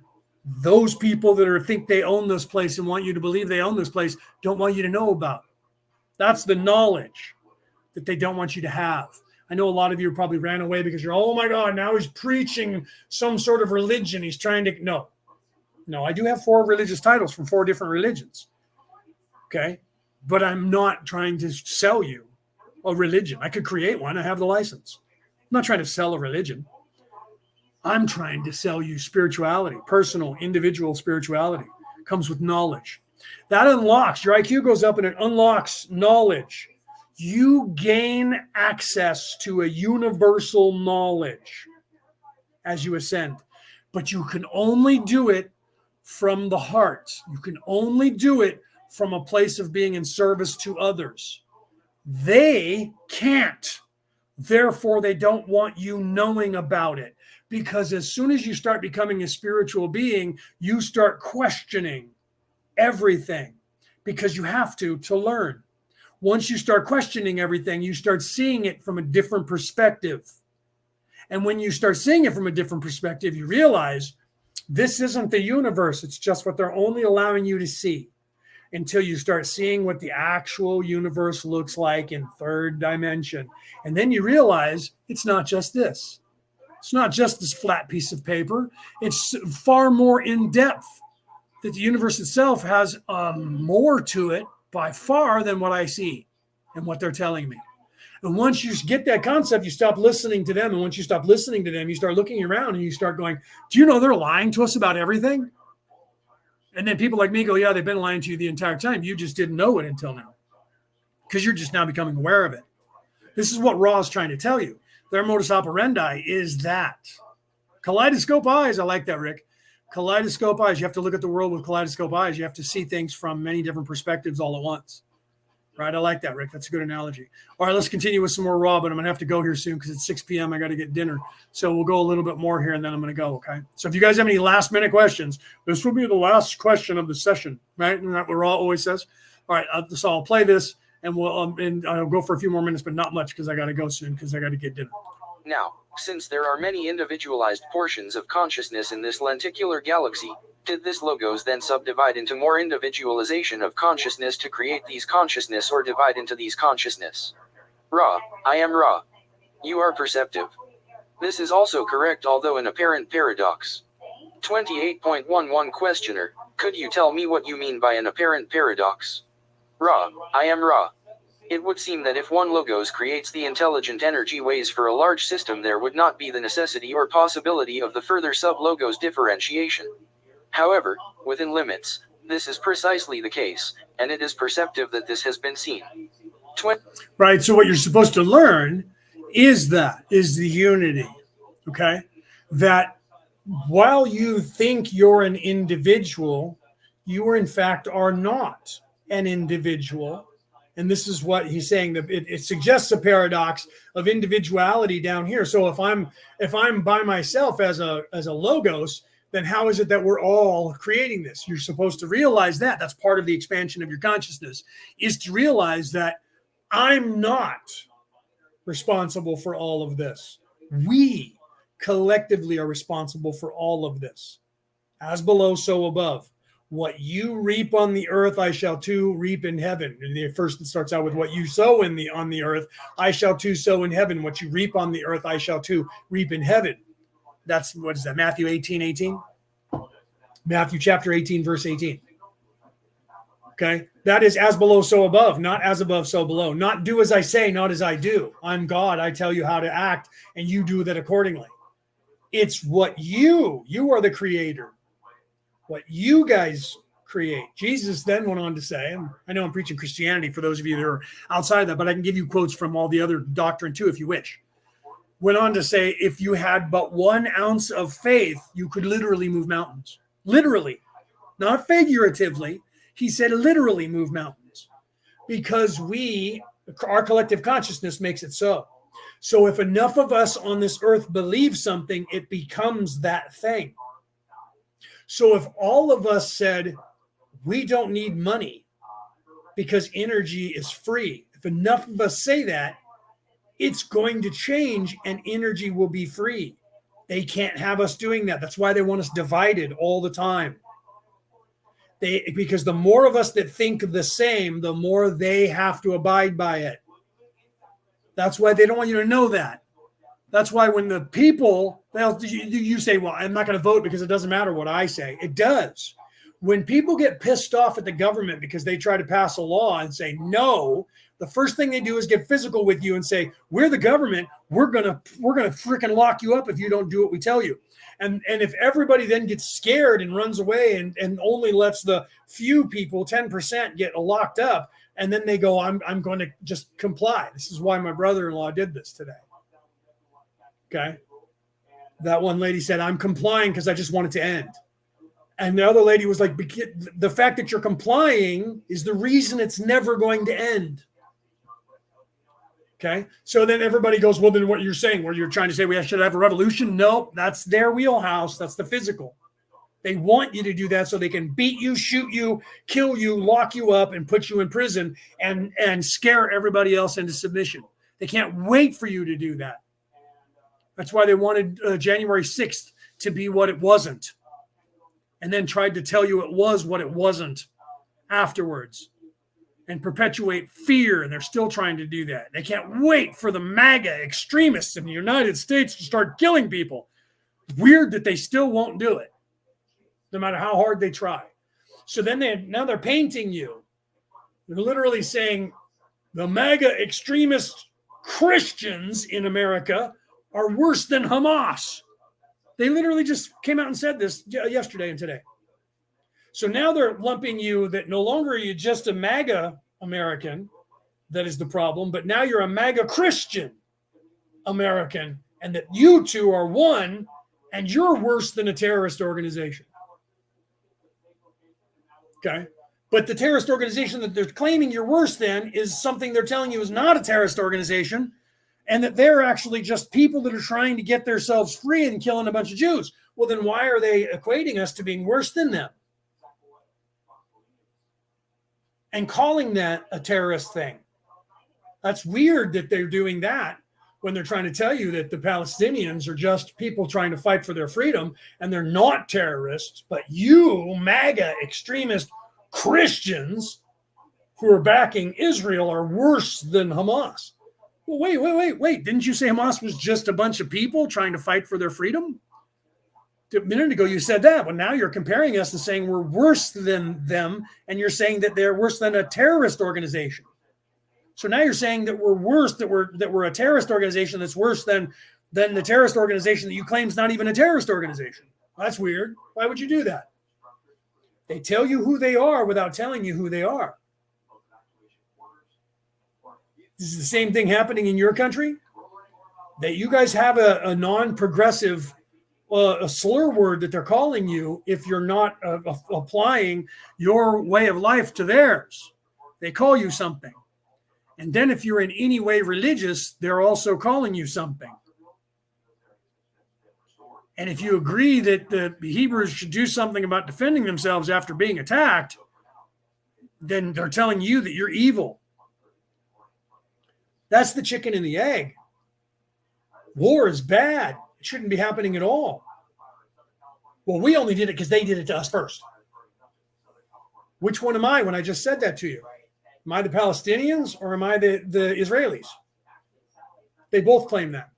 those people that think they own this place and want you to believe they own this place don't want you to know about. That's the knowledge that they don't want you to have. I know a lot of you probably ran away because you're, oh my God, now he's preaching some sort of religion. He's trying to, No, I do have 4 religious titles from 4 different religions. Okay. But I'm not trying to sell you a religion. I could create one. I have the license. I'm not trying to sell a religion. I'm trying to sell you spirituality, personal, individual spirituality. Comes with knowledge. That unlocks, your IQ goes up and it unlocks knowledge. You gain access to a universal knowledge as you ascend. But you can only do it from the heart. You can only do it from a place of being in service to others. They can't. Therefore, they don't want you knowing about it. Because as soon as you start becoming a spiritual being, you start questioning everything because you have to learn. Once you start questioning everything, you start seeing it from a different perspective. And when you start seeing it from a different perspective, you realize this isn't the universe. It's just what they're only allowing you to see until you start seeing what the actual universe looks like in 3rd dimension. And then you realize it's not just this. It's not just this flat piece of paper. It's far more in depth, that the universe itself has more to it by far than what I see and what they're telling me. And once you get that concept, you stop listening to them. And once you stop listening to them, you start looking around and you start going, do you know they're lying to us about everything? And then people like me go, yeah, they've been lying to you the entire time. You just didn't know it until now because you're just now becoming aware of it. This is what Ra is trying to tell you. Their modus operandi is that. Kaleidoscope eyes. I like that, Rick. Kaleidoscope eyes. You have to look at the world with kaleidoscope eyes. You have to see things from many different perspectives all at once. Right? I like that, Rick. That's a good analogy. All right, let's continue with some more Raw, but I'm going to have to go here soon because it's 6 p.m. I got to get dinner. So we'll go a little bit more here, and then I'm going to go, okay? So if you guys have any last-minute questions, this will be the last question of the session, right? Isn't that what Raw always says? All right, so I'll play this, and I'll go for a few more minutes, but not much because I got to go soon because I got to get dinner. Now, since there are many individualized portions of consciousness in this lenticular galaxy, did this logos then subdivide into more individualization of consciousness to create these consciousness or divide into these consciousness? Ra, I am Ra. You are perceptive. This is also correct, although an apparent paradox. 28.11 Questioner, could you tell me what you mean by an apparent paradox? Ra, I am Ra. It would seem that if one logos creates the intelligent energy ways for a large system, there would not be the necessity or possibility of the further sub-logos differentiation. However, within limits, this is precisely the case, and it is perceptive that this has been seen. Right. So what you're supposed to learn is the unity. Okay. That while you think you're an individual, you in fact are not an individual. And this is what he's saying, that it suggests a paradox of individuality down here. So if I'm by myself as a logos, then how is it that we're all creating this? You're supposed to realize that. That's part of the expansion of your consciousness, is to realize that I'm not responsible for all of this. We collectively are responsible for all of this. As below, so above. What you reap on the earth, I shall too reap in heaven. And first it starts out with what you sow on the earth, I shall too sow in heaven. What you reap on the earth, I shall too reap in heaven. That's, what is that, Matthew 18:18? Matthew chapter 18, verse 18. Okay, that is as below, so above, not as above, so below. Not do as I say, not as I do. I'm God. I tell you how to act, and you do that accordingly. It's what you are the creator. What you guys create. Jesus then went on to say, and I know I'm preaching Christianity for those of you that are outside of that, but I can give you quotes from all the other doctrine too, if you wish. Went on to say, if you had but 1 ounce of faith, you could literally move mountains. Literally, not figuratively. He said literally move mountains, because our collective consciousness makes it so. So if enough of us on this earth believe something, it becomes that thing. So if all of us said, we don't need money because energy is free, if enough of us say that, it's going to change and energy will be free. They can't have us doing that. That's why they want us divided all the time. Because the more of us that think the same, the more they have to abide by it. That's why they don't want you to know that. That's why when the people, you say, well, I'm not going to vote because it doesn't matter what I say. It does. When people get pissed off at the government because they try to pass a law and say no, the first thing they do is get physical with you and say, we're the government. We're gonna freaking lock you up if you don't do what we tell you. And if everybody then gets scared and runs away and only lets the few people, 10%, get locked up, and then they go, I'm going to just comply. This is why my brother-in-law did this today. Okay. That one lady said, I'm complying because I just want it to end. And the other lady was like, the fact that you're complying is the reason it's never going to end. Okay. So then everybody goes, well, then what you're saying, where you're trying to say we should have a revolution? Nope. That's their wheelhouse. That's the physical. They want you to do that so they can beat you, shoot you, kill you, lock you up, and put you in prison and scare everybody else into submission. They can't wait for you to do that. That's why they wanted January 6th to be what it wasn't, and then tried to tell you it was what it wasn't afterwards and perpetuate fear. And they're still trying to do that. They can't wait for the MAGA extremists in the United States to start killing people. Weird that they still won't do it, no matter how hard they try. So then now they're painting you. They're literally saying the MAGA extremist Christians in America are worse than Hamas. They literally just came out and said this yesterday and today. So now they're lumping you that no longer are you just a MAGA American that is the problem, but now you're a MAGA Christian American, and that you two are one, and you're worse than a terrorist organization. Okay? But the terrorist organization that they're claiming you're worse than is something they're telling you is not a terrorist organization, and that they're actually just people that are trying to get themselves free and killing a bunch of Jews. Well, then why are they equating us to being worse than them? And calling that a terrorist thing. That's weird that they're doing that when they're trying to tell you that the Palestinians are just people trying to fight for their freedom, and they're not terrorists, but you, MAGA extremist Christians who are backing Israel, are worse than Hamas. Well, wait. Didn't you say Hamas was just a bunch of people trying to fight for their freedom? A minute ago, you said that. Well, now you're comparing us and saying we're worse than them, and you're saying that they're worse than a terrorist organization. So now you're saying that we're worse, that we're a terrorist organization that's worse than the terrorist organization that you claim is not even a terrorist organization. That's weird. Why would you do that? They tell you who they are without telling you who they are. This is the same thing happening in your country. That you guys have a non-progressive a slur word that they're calling you if you're not applying your way of life to theirs. They call you something. And then if you're in any way religious, they're also calling you something. And if you agree that the Hebrews should do something about defending themselves after being attacked, then they're telling you that you're evil. That's the chicken and the egg. War is bad. It shouldn't be happening at all. Well, we only did it because they did it to us first. Which one am I when I just said that to you? Am I the Palestinians or am I the Israelis? They both claim that.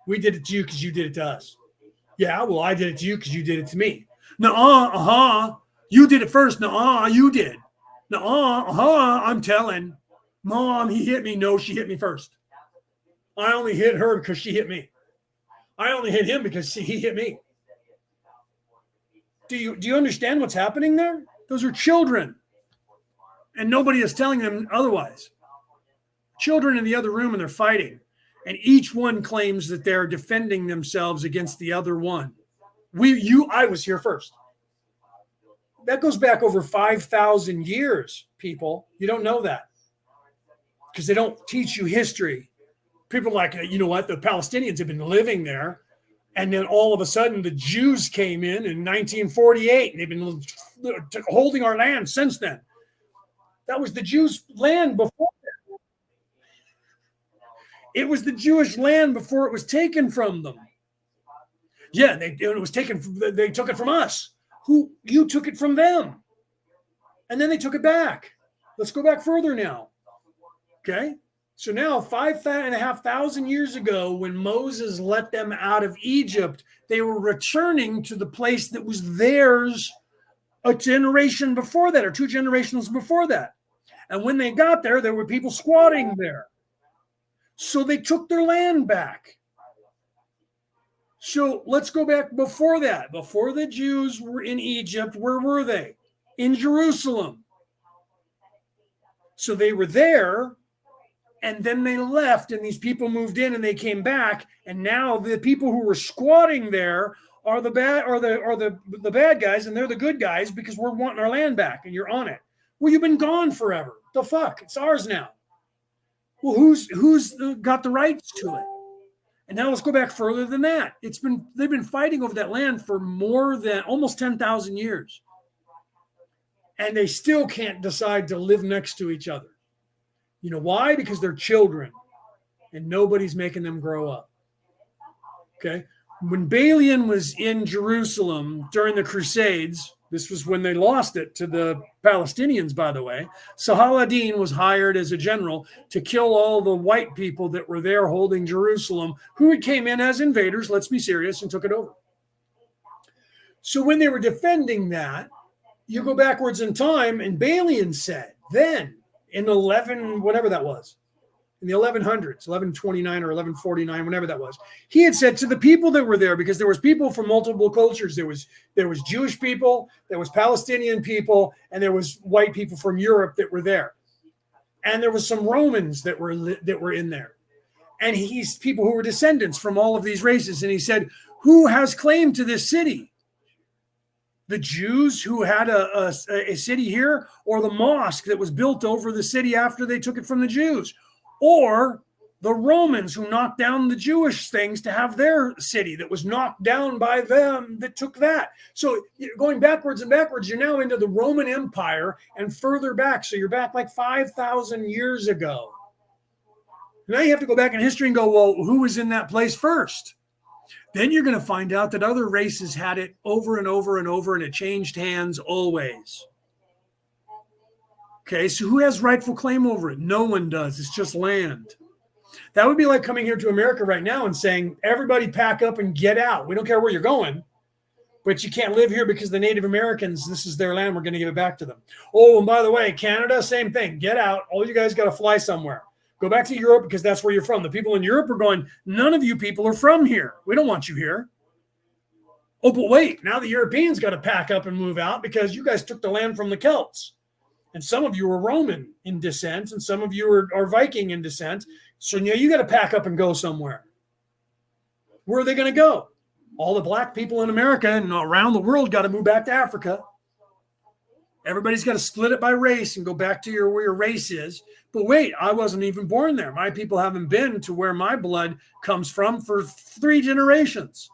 We did it to you because you did it to us. Yeah, well, I did it to you because you did it to me. No, you did it first. No, you did. No, I'm telling. Mom, he hit me. No, she hit me first. I only hit her because she hit me. I only hit him because he hit me. Do you understand what's happening there? Those are children. And nobody is telling them otherwise. Children in the other room and they're fighting. And each one claims that they're defending themselves against the other one. I was here first. That goes back over 5,000 years, people. You don't know that. Because they don't teach you history. People like, you know what, the Palestinians have been living there. And then all of a sudden the Jews came in 1948. And they've been holding our land since then. That was the Jews' land before that. It was the Jewish land before it was taken from them. Yeah, it was taken. They took it from us. You took it from them. And then they took it back. Let's go back further now. Okay? So now 5,500 years ago, when Moses let them out of Egypt, they were returning to the place that was theirs a generation before that or two generations before that. And when they got there, there were people squatting there. So they took their land back. So let's go back before that. Before the Jews were in Egypt, where were they? In Jerusalem. So they were there, and then they left, and these people moved in, and they came back, and now the people who were squatting there are the bad guys, and they're the good guys because we're wanting our land back, and you're on it. Well, you've been gone forever. The fuck? It's ours now. Well, who's got the rights to it? And now let's go back further than that. They've been fighting over that land for more than almost 10,000 years. And they still can't decide to live next to each other. You know why? Because they're children and nobody's making them grow up. Okay. When Balian was in Jerusalem during the Crusades, this was when they lost it to the Palestinians, by the way. Saladin was hired as a general to kill all the white people that were there holding Jerusalem, who had came in as invaders, let's be serious, and took it over. So when they were defending that, you go backwards in time, and Balian said, then in 11, whatever that was, in the 1100s, 1129 or 1149, whenever that was, he had said to the people that were there, because there was people from multiple cultures. There was Jewish people, there was Palestinian people, and there was white people from Europe that were there. And there was some Romans that were in there. And he's people who were descendants from all of these races. And he said, who has claim to this city? The Jews who had a city here, or the mosque that was built over the city after they took it from the Jews? Or the Romans who knocked down the Jewish things to have their city that was knocked down by them that took that. So going backwards and backwards, you're now into the Roman Empire and further back. So you're back like 5,000 years ago. Now you have to go back in history and go, well, who was in that place first? Then you're going to find out that other races had it over and over and over, and it changed hands always. Okay, so who has rightful claim over it? No one does. It's just land. That would be like coming here to America right now and saying, everybody pack up and get out. We don't care where you're going, but you can't live here because the Native Americans, this is their land. We're going to give it back to them. Oh, and by the way, Canada, same thing. Get out. All you guys got to fly somewhere. Go back to Europe because that's where you're from. The people in Europe are going, none of you people are from here. We don't want you here. Oh, but wait, now the Europeans got to pack up and move out because you guys took the land from the Celts. And some of you are Roman in descent, and some of you are Viking in descent. So now you got to pack up and go somewhere. Where are they going to go? All the black people in America and around the world got to move back to Africa. Everybody's got to split it by race and go back to where your race is. But wait, I wasn't even born there. My people haven't been to where my blood comes from for 3 generations.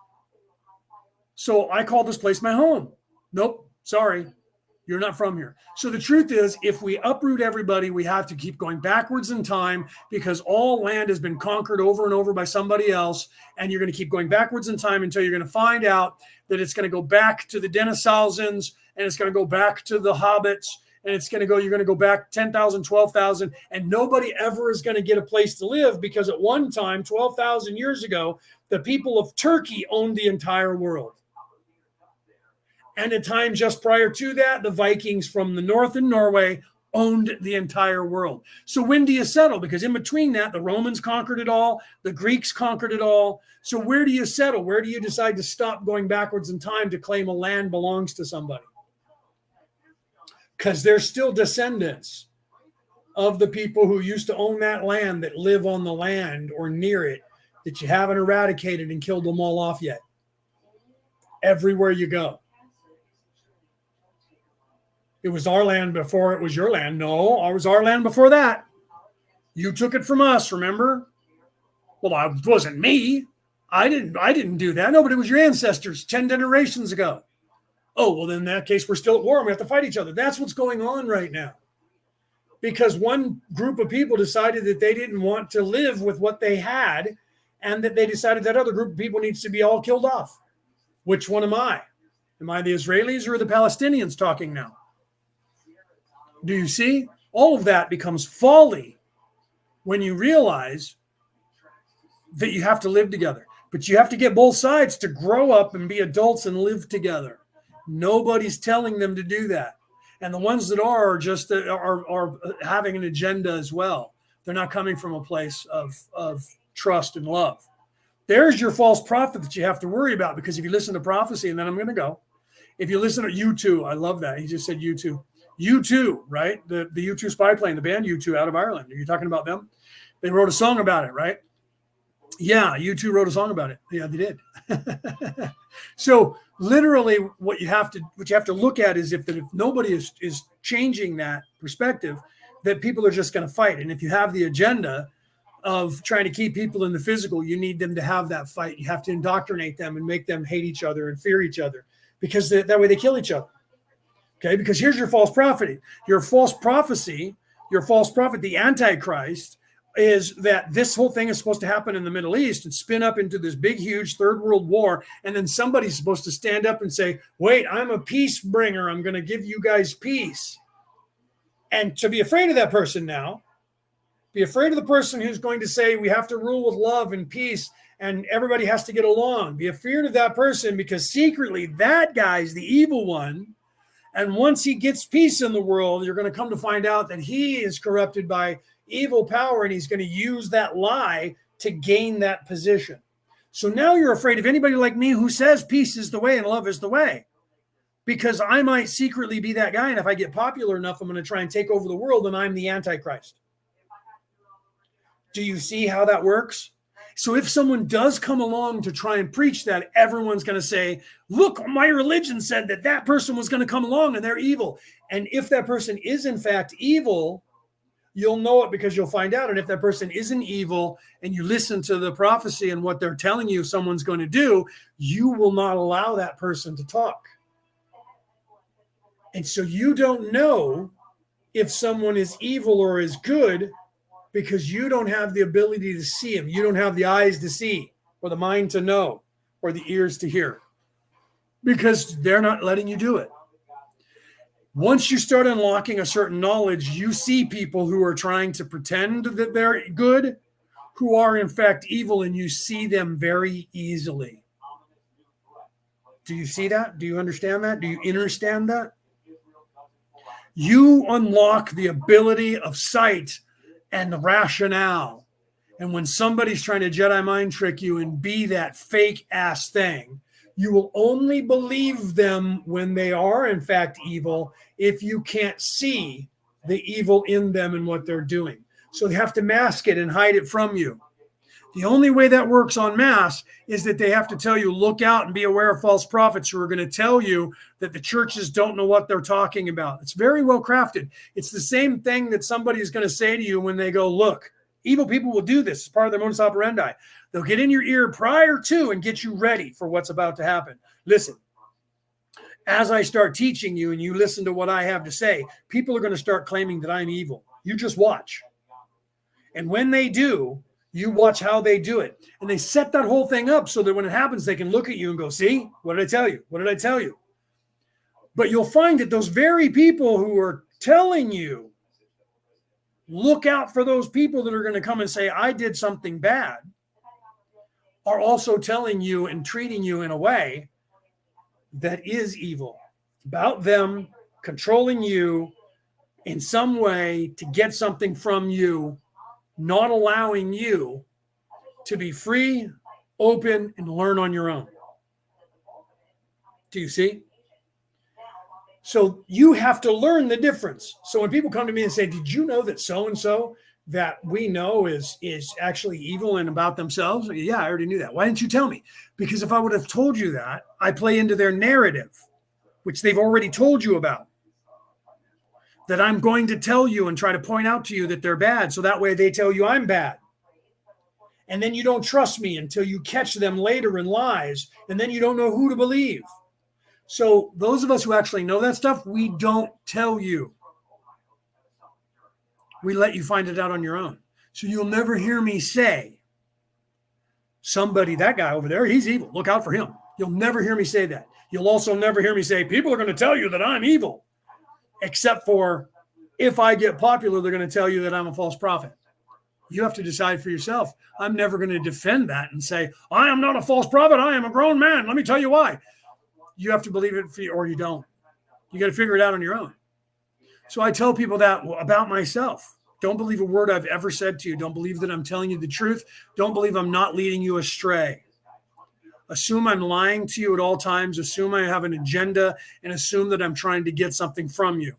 So I call this place my home. Nope, sorry, you're not from here. So the truth is, if we uproot everybody, we have to keep going backwards in time because all land has been conquered over and over by somebody else. And you're going to keep going backwards in time until you're going to find out that it's going to go back to the Dinosaurians and it's going to go back to the hobbits. And you're going to go back 10,000, 12,000, and nobody ever is going to get a place to live because at one time, 12,000 years ago, the people of Turkey owned the entire world. And at time just prior to that, the Vikings from the north in Norway owned the entire world. So when do you settle? Because in between that, the Romans conquered it all. The Greeks conquered it all. So where do you settle? Where do you decide to stop going backwards in time to claim a land belongs to somebody? Because they're still descendants of the people who used to own that land that live on the land or near it that you haven't eradicated and killed them all off yet. Everywhere you go. It was our land before it was your land. No, it was our land before that. You took it from us, remember? Well, it wasn't me. I didn't do that. No, but it was your ancestors 10 generations ago. Oh, well, then in that case, we're still at war and we have to fight each other. That's what's going on right now. Because one group of people decided that they didn't want to live with what they had and that they decided that other group of people needs to be all killed off. Which one am I? Am I the Israelis or the Palestinians talking now? Do you see? All of that becomes folly when you realize that you have to live together. But you have to get both sides to grow up and be adults and live together. Nobody's telling them to do that. And the ones that are just are having an agenda as well. They're not coming from a place of trust and love. There's your false prophet that you have to worry about, because if you listen to prophecy, and then I'm going to go, if you listen to U2, I love that. He just said U2. U2, right? The U2 spy plane, the band U2 out of Ireland. Are you talking about them? They wrote a song about it, right? Yeah, U2 wrote a song about it. Yeah, they did. So literally what you have to look at is if nobody is changing that perspective, that people are just going to fight. And if you have the agenda of trying to keep people in the physical, you need them to have that fight. You have to indoctrinate them and make them hate each other and fear each other, because that way they kill each other. Okay, because here's your false prophet. Your false prophecy, the Antichrist, is that this whole thing is supposed to happen in the Middle East and spin up into this big, huge third world war. And then somebody's supposed to stand up and say, wait, I'm a peace bringer. I'm going to give you guys peace. And to be afraid of that person now, be afraid of the person who's going to say we have to rule with love and peace and everybody has to get along. Be afraid of that person, because secretly that guy's the evil one. And once he gets peace in the world, you're going to come to find out that he is corrupted by evil power, and he's going to use that lie to gain that position. So now you're afraid of anybody like me who says peace is the way and love is the way, because I might secretly be that guy. And if I get popular enough, I'm going to try and take over the world, and I'm the Antichrist. Do you see how that works? So if someone does come along to try and preach that, everyone's going to say, look, my religion said that person was going to come along and they're evil. And if that person is in fact evil, you'll know it because you'll find out. And if that person isn't evil and you listen to the prophecy and what they're telling you someone's going to do, you will not allow that person to talk. And so you don't know if someone is evil or is good, because you don't have the ability to see him. You don't have the eyes to see, or the mind to know, or the ears to hear, because they're not letting you do it. Once you start unlocking a certain knowledge, you see people who are trying to pretend that they're good, who are in fact evil, and you see them very easily. Do you see that? Do you understand that? Do you understand that? You unlock the ability of sight and the rationale. And when somebody's trying to Jedi mind trick you and be that fake ass thing, you will only believe them when they are, in fact, evil if you can't see the evil in them and what they're doing. So they have to mask it and hide it from you. The only way that works en masse is that they have to tell you, look out and be aware of false prophets who are going to tell you that the churches don't know what they're talking about. It's very well crafted. It's the same thing that somebody is going to say to you when they go, look, evil people will do this as part of their modus operandi. They'll get in your ear prior to and get you ready for what's about to happen. Listen, as I start teaching you and you listen to what I have to say, people are going to start claiming that I'm evil. You just watch. And when they do, you watch how they do it. And they set that whole thing up so that when it happens, they can look at you and go, see, what did I tell you? What did I tell you? But you'll find that those very people who are telling you, look out for those people that are going to come and say, I did something bad, are also telling you and treating you in a way that is evil. It's about them controlling you in some way to get something from you, not allowing you to be free, open, and learn on your own. Do you see? So you have to learn the difference. So when people come to me and say, did you know that so-and-so that we know is actually evil and about themselves? Yeah, I already knew that. Why didn't you tell me? Because if I would have told you that, I play into their narrative, which they've already told you about. That I'm going to tell you and try to point out to you that they're bad. So that way they tell you I'm bad. And then you don't trust me until you catch them later in lies. And then you don't know who to believe. So those of us who actually know that stuff, we don't tell you. We let you find it out on your own. So you'll never hear me say, somebody, that guy over there, he's evil. Look out for him. You'll never hear me say that. You'll also never hear me say, people are going to tell you that I'm evil. Except for if I get popular, they're going to tell you that I'm a false prophet. You have to decide for yourself. I'm never going to defend that and say, I am not a false prophet. I am a grown man. Let me tell you why. You have to believe it or you don't. You got to figure it out on your own. So I tell people that about myself. Don't believe a word I've ever said to you. Don't believe that I'm telling you the truth. Don't believe I'm not leading you astray. Assume I'm lying to you at all times. Assume I have an agenda and assume that I'm trying to get something from you.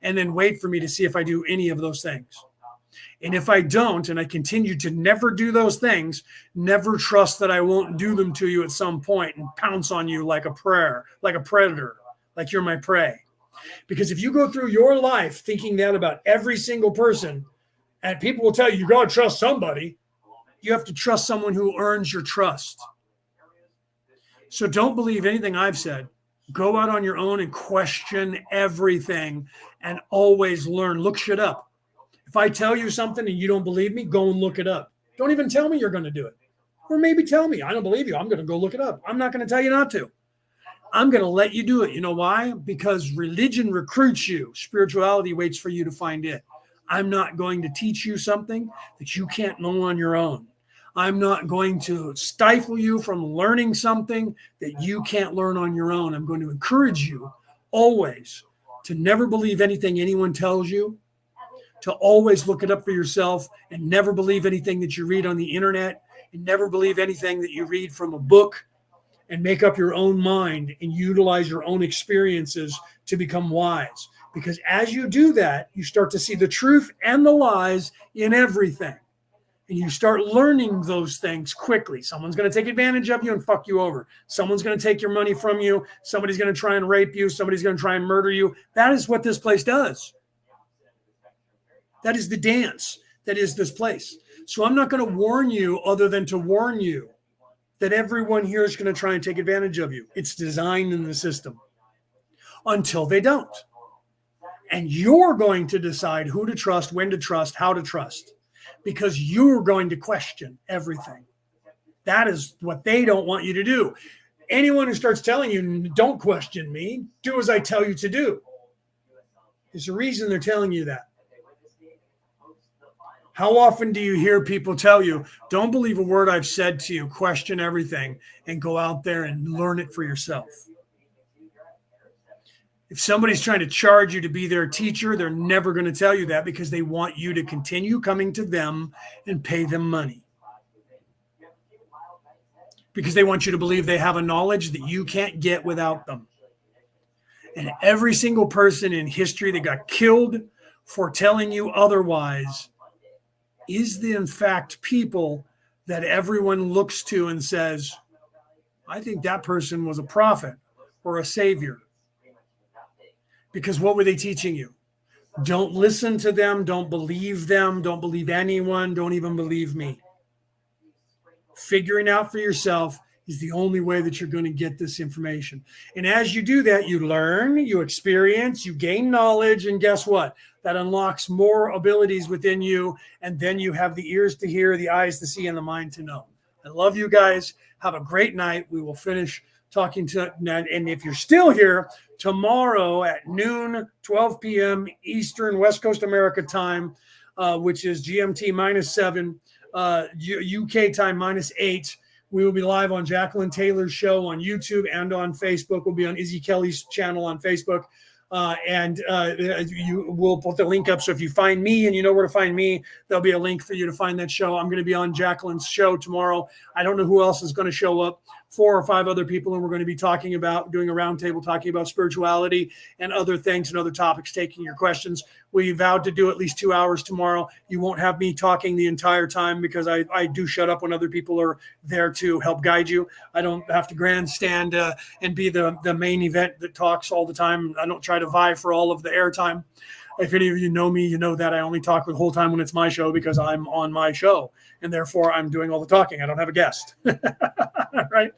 And then wait for me to see if I do any of those things. And if I don't, and I continue to never do those things, never trust that I won't do them to you at some point and pounce on you like a predator, like you're my prey. Because if you go through your life thinking that about every single person, and people will tell you, you got to trust somebody, you have to trust someone who earns your trust. So don't believe anything I've said. Go out on your own and question everything and always learn. Look shit up. If I tell you something and you don't believe me, go and look it up. Don't even tell me you're going to do it. Or maybe tell me, I don't believe you. I'm going to go look it up. I'm not going to tell you not to. I'm going to let you do it. You know why? Because religion recruits you. Spirituality waits for you to find it. I'm not going to teach you something that you can't know on your own. I'm not going to stifle you from learning something that you can't learn on your own. I'm going to encourage you always to never believe anything anyone tells you, to always look it up for yourself and never believe anything that you read on the internet and never believe anything that you read from a book, and make up your own mind and utilize your own experiences to become wise. Because as you do that, you start to see the truth and the lies in everything. And you start learning those things quickly. Someone's going to take advantage of you and fuck you over. Someone's going to take your money from you. Somebody's going to try and rape you. Somebody's going to try and murder you. That is what this place does. That is the dance that is this place. So I'm not going to warn you other than to warn you that everyone here is going to try and take advantage of you. It's designed in the system until they don't. And you're going to decide who to trust, when to trust, how to trust, because you're going to question everything. That is what they don't want you to do. Anyone who starts telling you, don't question me, do as I tell you to do. There's a reason they're telling you that. How often do you hear people tell you, don't believe a word I've said to you, question everything, and go out there and learn it for yourself? If somebody's trying to charge you to be their teacher, they're never going to tell you that because they want you to continue coming to them and pay them money. Because they want you to believe they have a knowledge that you can't get without them. And every single person in history that got killed for telling you otherwise is in fact people that everyone looks to and says, I think that person was a prophet or a savior. Because what were they teaching you? Don't listen to them. Don't believe them. Don't believe anyone. Don't even believe me. Figuring out for yourself is the only way that you're going to get this information. And as you do that, you learn, you experience, you gain knowledge, and guess what? That unlocks more abilities within you. And then you have the ears to hear, the eyes to see, and the mind to know. I love you guys. Have a great night. We will finish talking to, and if you're still here, tomorrow at noon, 12 p.m. Eastern West Coast America time, which is GMT -7, UK time -8. We will be live on Jacqueline Taylor's show on YouTube and on Facebook. We'll be on Izzy Kelly's channel on Facebook. You will put the link up. So if you find me and you know where to find me, there'll be a link for you to find that show. I'm going to be on Jacqueline's show tomorrow. I don't know who else is going to show up. 4 or 5 other people, and we're going to be talking about doing a roundtable, talking about spirituality and other things and other topics, taking your questions. We vowed to do at least 2 hours tomorrow. You won't have me talking the entire time because I do shut up when other people are there to help guide you. I don't have to grandstand and be the main event that talks all the time. I don't try to vie for all of the airtime. If any of you know me, you know that I only talk the whole time when it's my show because I'm on my show, and therefore I'm doing all the talking. I don't have a guest. Right?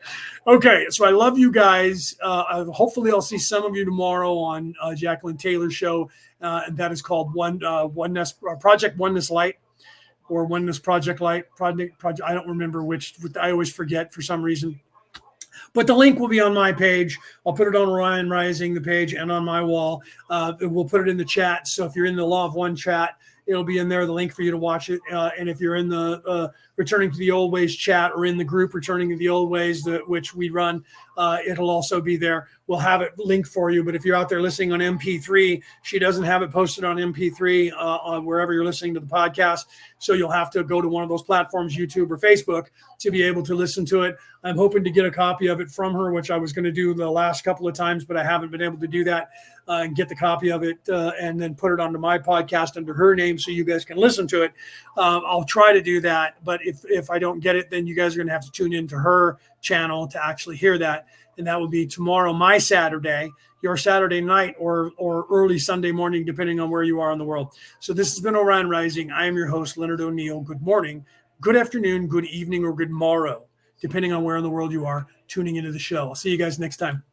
Okay, so I love you guys. Hopefully I'll see some of you tomorrow on Jacqueline Taylor's show, and that is called Oneness Project Oneness Light, or Oneness Project Light. Project. I don't remember which. I always forget for some reason. But the link will be on my page. I'll put it on Orion Rising, the page, and on my wall. We'll put it in the chat. So if you're in the Law of One chat, it'll be in there, the link for you to watch it. And if you're in the Returning to the Old Ways chat, or in the group Returning to the Old Ways, which we run, it'll also be there. We'll have it linked for you. But if you're out there listening on MP3, she doesn't have it posted on MP3 on wherever you're listening to the podcast. So you'll have to go to one of those platforms, YouTube or Facebook, to be able to listen to it. I'm hoping to get a copy of it from her, which I was going to do the last couple of times, but I haven't been able to do that, and get the copy of it and then put it onto my podcast under her name so you guys can listen to it. I'll try to do that. But if I don't get it, then you guys are going to have to tune into her channel to actually hear that. And that will be tomorrow, my Saturday, your Saturday night, or early Sunday morning, depending on where you are in the world. So this has been Orion Rising. I am your host, Leonard O'Neill. Good morning, good afternoon, good evening, or good morrow, depending on where in the world you are tuning into the show. I'll see you guys next time.